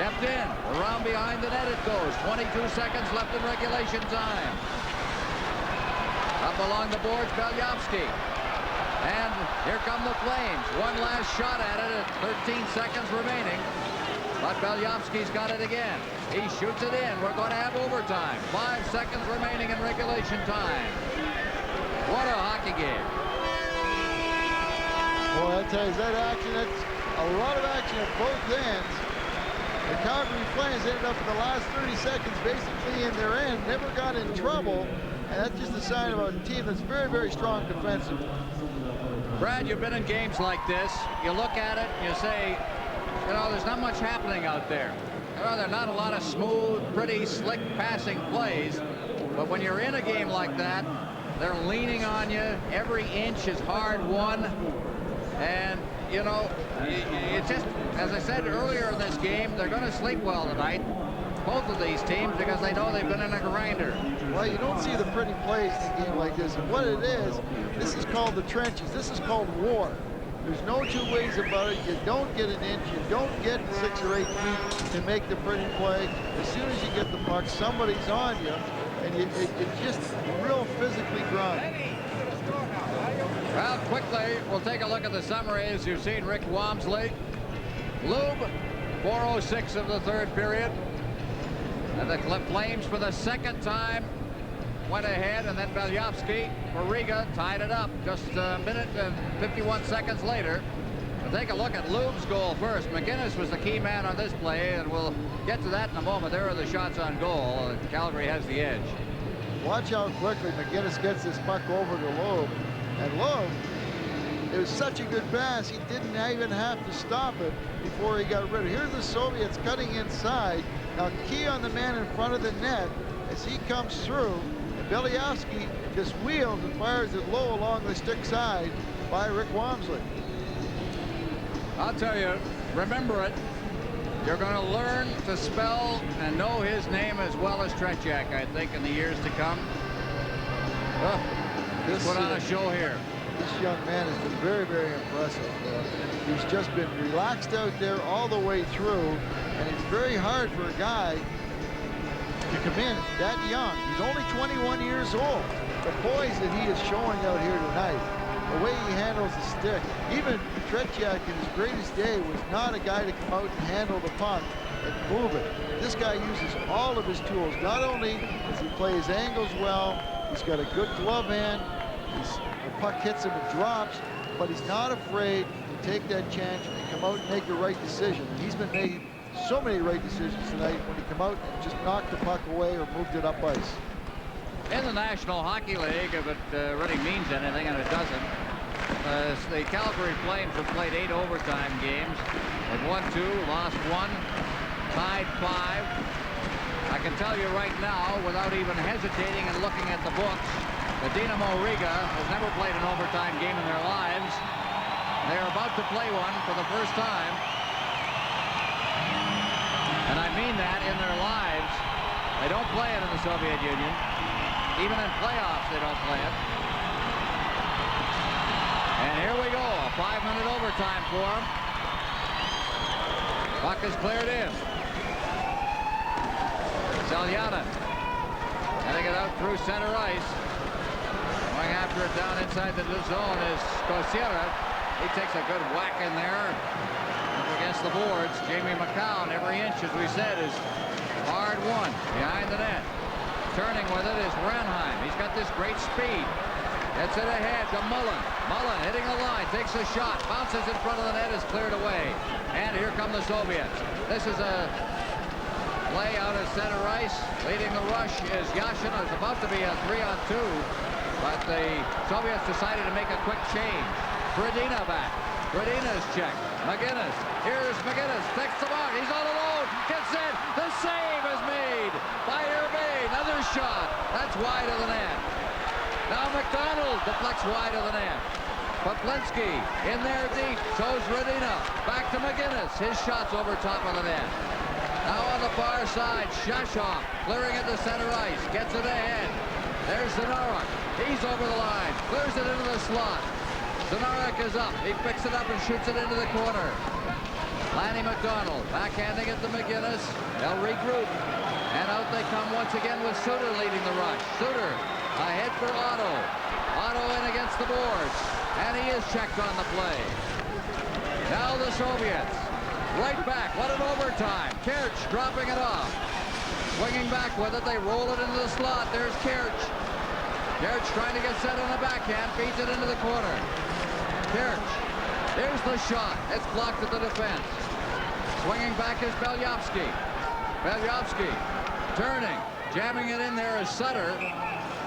Kept in. Around behind the net it goes. 22 seconds left in regulation time. Up along the boards, Belyovsky. And here come the Flames. One last shot at it at 13 seconds remaining. But Belyovsky's got it again. He shoots it in. We're going to have overtime. 5 seconds remaining in regulation time. What a hockey game. Boy, I tell you, that action, that's a lot of action at both ends. The Calgary Flames ended up in the last 30 seconds basically in their end, never got in trouble. And that's just a sign of a team that's very, very strong defensively. Brad, you've been in games like this. You look at it, you say, you know, there's not much happening out there. You know, there are not a lot of smooth, pretty, slick passing plays. But when you're in a game like that, they're leaning on you. Every inch is hard won. And, you know, it just, as I said earlier in this game, they're going to sleep well tonight. Both of these teams, because they know they've been in a grinder. Well, you don't see the pretty plays in a game like this. And what it is, this is called the trenches. This is called war. There's no two ways about it. You don't get an inch. You don't get 6 or 8 feet to make the pretty play. As soon as you get the puck, somebody's on you. And it's just real physically grind. Well, quickly, we'll take a look at the summaries. You've seen Rick Wamsley. Lube, 4:06 of the third period. And the Flames, for the second time, went ahead, and then Belyovsky for Riga tied it up just a minute and 51 seconds later. But take a look at Loeb's goal first. McGinnis was the key man on this play, and we'll get to that in a moment. There are the shots on goal. Calgary has the edge. Watch how quickly McGinnis gets this puck over to Loeb. And Loeb, it was such a good pass, he didn't even have to stop it before he got rid of it. Here's the Soviets cutting inside. Now key on the man in front of the net as he comes through. And Belyavsky just wheels and fires it low along the stick side by Rick Wamsley. I'll tell you, remember it. You're going to learn to spell and know his name as well as Tretiak, I think, in the years to come. Put on a show here. This young man has been very, very impressive. He's just been relaxed out there all the way through, and it's very hard for a guy to come in that young. He's only 21 years old. The poise that he is showing out here tonight, the way he handles the stick. Even Tretiak in his greatest day was not a guy to come out and handle the puck and move it. This guy uses all of his tools. Not only does he play his angles well, he's got a good glove hand. The puck hits him and drops, but he's not afraid to take that chance and come out and make the right decision. He's been making so many right decisions tonight when he come out and just knocked the puck away or moved it up ice. In the National Hockey League, if it really means anything, and it doesn't, the Calgary Flames have played 8 overtime games. They've won 2, lost 1, tied 5. I can tell you right now, without even hesitating and looking at the books, the Dinamo Riga has never played an overtime game in their lives. They're about to play one for the first time. And I mean that, in their lives. They don't play it in the Soviet Union. Even in playoffs, they don't play it. And here we go, a 5-minute overtime for them. Puck is cleared in. Seljanin heading it out through center ice. Going after it down inside the zone is Kosira. He takes a good whack in there against the boards. Jamie McCown, every inch, as we said, is hard won behind the net. Turning with it is Renheim. He's got this great speed. Gets it ahead to Mullen. Mullen hitting the line, takes a shot, bounces in front of the net, is cleared away. And here come the Soviets. This is a play out of center ice. Leading the rush is Yashin. It's about to be a 3-on-2, but the Soviets decided to make a quick change. Gradina back. Gradina's check. McGinnis. Here's McGinnis. Takes the mark. He's all alone. Gets in. The save is made by Hervé. Another shot. That's wide of the net. Now McDonald deflects wide of the net. Poplinski in there deep. Shows Gradina. Back to McGinnis. His shot's over top of the net. Now on the far side, Shashov clearing it to center ice. Gets it ahead. There's Zanarek. He's over the line. Clears it into the slot. Zanarek is up. He picks it up and shoots it into the corner. Lanny McDonald backhanding it to McGinnis. They'll regroup. And out they come once again with Suter leading the rush. Suter ahead for Otto. Otto in against the boards. And he is checked on the play. Now the Soviets. Right back. What an overtime. Kirch dropping it off. Swinging back with it. They roll it into the slot. There's Kirch. Kirch trying to get set on the backhand. Feeds it into the corner. Kirch. There's the shot. It's blocked at the defense. Swinging back is Belyavsky. Belyavsky turning. Jamming it in there is Sutter.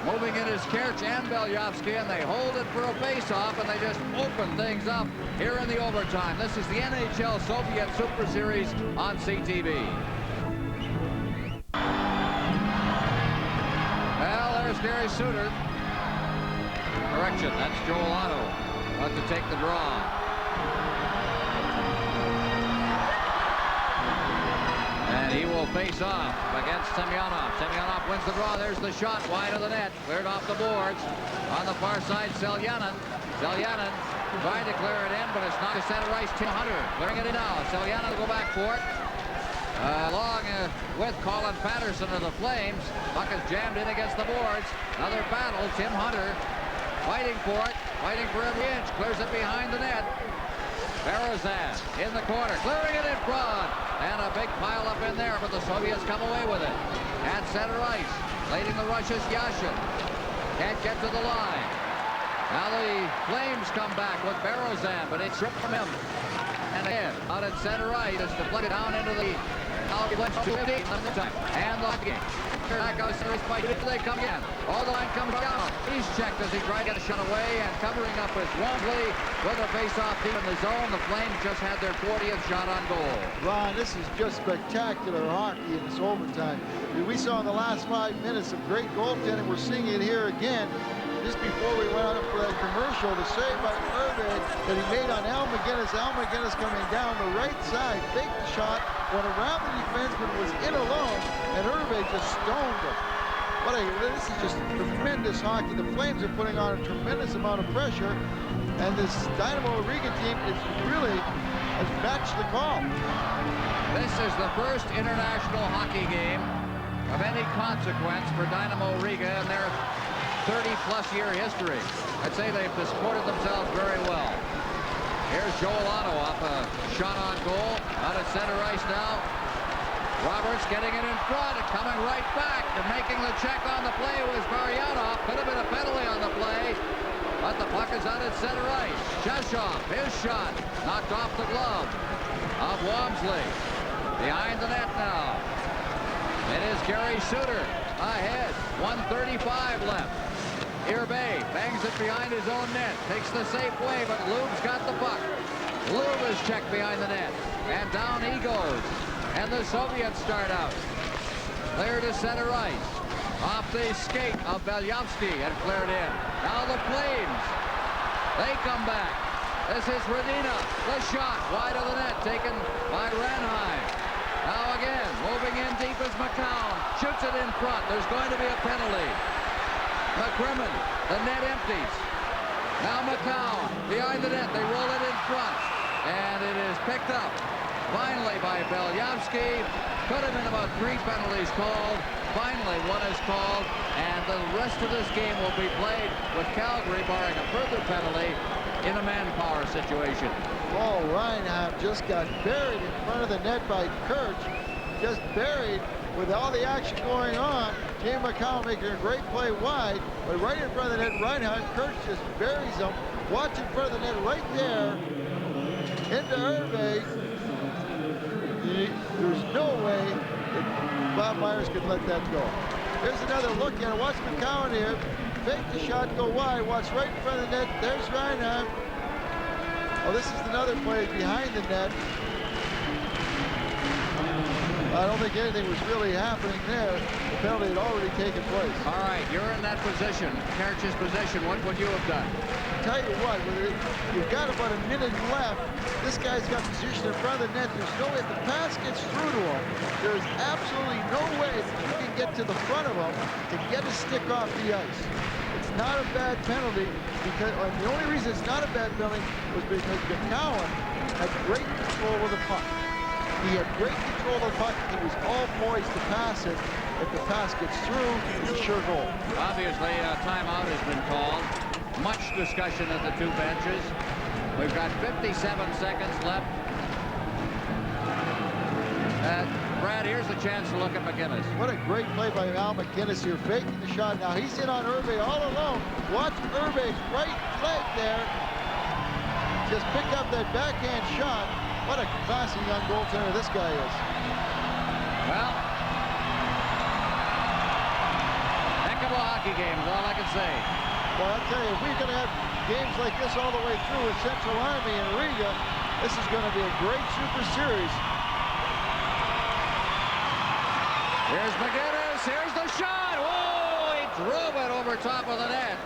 Moving it is Kirch and Belyavsky, and they hold it for a face-off, and they just open things up here in the overtime. This is the NHL Soviet Super Series on CTV. Well, there's Gary Suter. Correction, that's Joel Otto. About to take the draw. And he will face off against Semyonov. Semyonov wins the draw. There's the shot wide of the net. Cleared off the boards. On the far side, Seljanin. Seljanin trying to clear it in, but it's not to center ice. Tim Hunter clearing it in now. Seljanin will go back for it. Along with Colin Patterson of the Flames. Puck is jammed in against the boards. Another battle. Tim Hunter fighting for it. Fighting for every inch. Clears it behind the net. Berezan in the corner, clearing it in front, and a big pile up in there, but the Soviets come away with it. At center ice, leading the rush is Yashin. Can't get to the line. Now the Flames come back with Barrozan, but it's stripped from him. And again, out at center ice, it's deflected down into the and the game. Back out center ice, they come again. All the line comes down. He's checked as he tried to get a shot away, and covering up is Wamsley with a face-off deep in the zone. The Flames just had their 40th shot on goal. Ron, this is just spectacular hockey in this overtime. We saw in the last 5 minutes some great goaltending. We're seeing it here again. Just before we went out for that commercial, the save by Irving that he made on Al McGinnis. Al McGinnis coming down the right side, faked the shot, went around the defenseman, was in alone, and Irving just stoned him. This is just tremendous hockey. The Flames are putting on a tremendous amount of pressure, and this Dinamo Riga team has matched the call. This is the first international hockey game of any consequence for Dinamo Riga in their 30-plus year history. I'd say they've supported themselves very well. Here's Joel Otto off a shot on goal. Out at center ice now. Roberts getting it in front and coming right back and making the check on the play was Maryanov. Could have been a penalty on the play, but the puck is out at center ice. Cheshov, his shot, knocked off the glove of Wamsley. Behind the net now. It is Gary Suter ahead. 1:35 left. Irbe bangs it behind his own net. Takes the safe way, but Lube's got the puck. Lube is checked behind the net. And down he goes. And the Soviets start out. Clear to center ice. Off the skate of Belyavsky and cleared in. Now the Flames. They come back. This is Radina. The shot wide of the net taken by Ranheim. Now again, moving in deep is McCown. Shoots it in front. There's going to be a penalty. McCrimmon, the net empties. Now McCown, behind the net. They roll it in front. And it is picked up. Finally by Belyavsky. Could have been about 3 penalties called. Finally one is called. And the rest of this game will be played with Calgary barring a further penalty in a manpower situation. Oh, Reinhardt just got buried in front of the net by Kirch. Just buried with all the action going on. Jay McCown making a great play wide, but right in front of the net, Reinhardt, Kirch just buries him. Watch in front of the net right there. Into Irbe. There's no way that Bob Myers could let that go. Here's another look at it. Watch McCown here. Fake the shot, go wide. Watch right in front of the net. There's Reinhardt. Oh, this is another play behind the net. I don't think anything was really happening there. The penalty had already taken place. All right, you're in that position, Kirch's position. What would you have done? Tell you what, you've got about a minute left. This guy's got position in front of the net. There's no way, if the pass gets through to him, there's absolutely no way that you can get to the front of him to get a stick off the ice. It's not a bad penalty, because the only reason it's not a bad penalty was because McCowan had great control of the puck. He had great control of the puck. He was all poised to pass it. If the pass gets through, it's a sure goal. Obviously, a timeout has been called. Much discussion at the two benches. We've got 57 seconds left. Brad, here's the chance to look at McGinnis. What a great play by Al McGinnis here, faking the shot. Now he's in on Irbe all alone. Watch Irbe's right leg there. Just pick up that backhand shot. What a classy young goaltender this guy is. Well, heck of a hockey game is all I can say. Well, I'll tell you, if we're going to have games like this all the way through with Central Army and Riga, this is going to be a great Super Series. Here's McGinnis. Here's the shot. Whoa! He drove it over top of the net.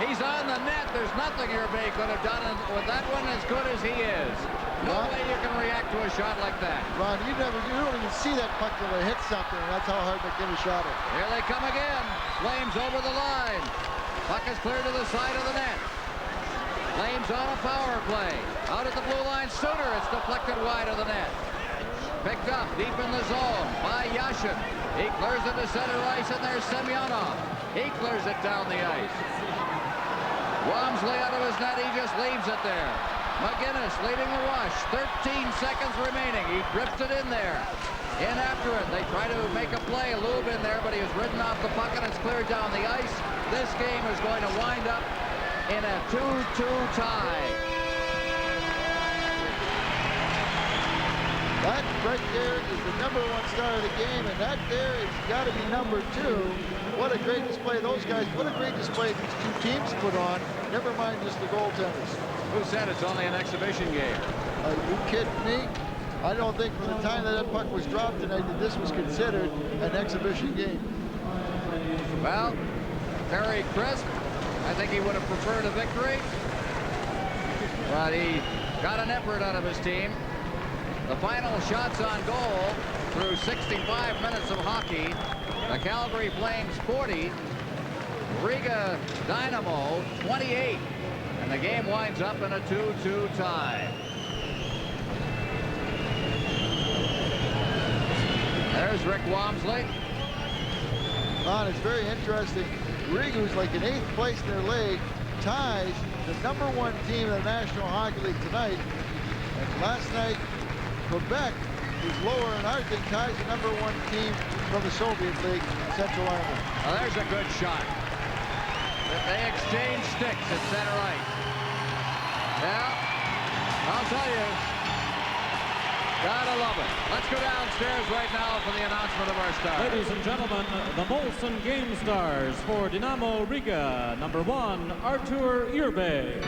He's on the net. There's nothing Irbe could have done with that one as good as he is. No way you can react to a shot like that. Ron, you don't even see that puck till it hits something, and that's how hard McGinnis shot it. Here they come again. Flames over the line. Puck is clear to the side of the net. Flames on a power play. Out at the blue line, Suter. It's deflected wide of the net. Picked up deep in the zone by Yashin. He clears it to center ice, and there's Semyonov. He clears it down the ice. Wamsley out of his net. He just leaves it there. McGinnis leading the rush. 13 seconds remaining. He drips it in there. In after it. They try to make a play. Lube in there, but he was ridden off the puck, and it's cleared down the ice. This game is going to wind up in a 2-2 tie. That right there is the #1 star of the game, and that there has got to be #2. What a great display those guys, what a great display these two teams put on, never mind just the goaltenders. Who said it's only an exhibition game? Are you kidding me? I don't think from the time that puck was dropped tonight that this was considered an exhibition game. Well, very crisp. I think he would have preferred a victory, but he got an effort out of his team. The final shots on goal through 65 minutes of hockey. The Calgary Flames 40, Riga Dinamo 28, and the game winds up in a 2-2 tie. There's Rick Wamsley. Ron, it's very interesting. Riga, who's like in 8th place in their league, ties the #1 team in the National Hockey League tonight. And last night, Quebec, who's lower in our thing, ties the #1 team from the Soviet League, Central Army. Well, there's a good shot. They exchange sticks at center ice. Yeah, I'll tell you, gotta love it. Let's go downstairs right now for the announcement of our stars. Ladies and gentlemen, the Molson Game Stars for Dinamo Riga, #1, Artur Irbay.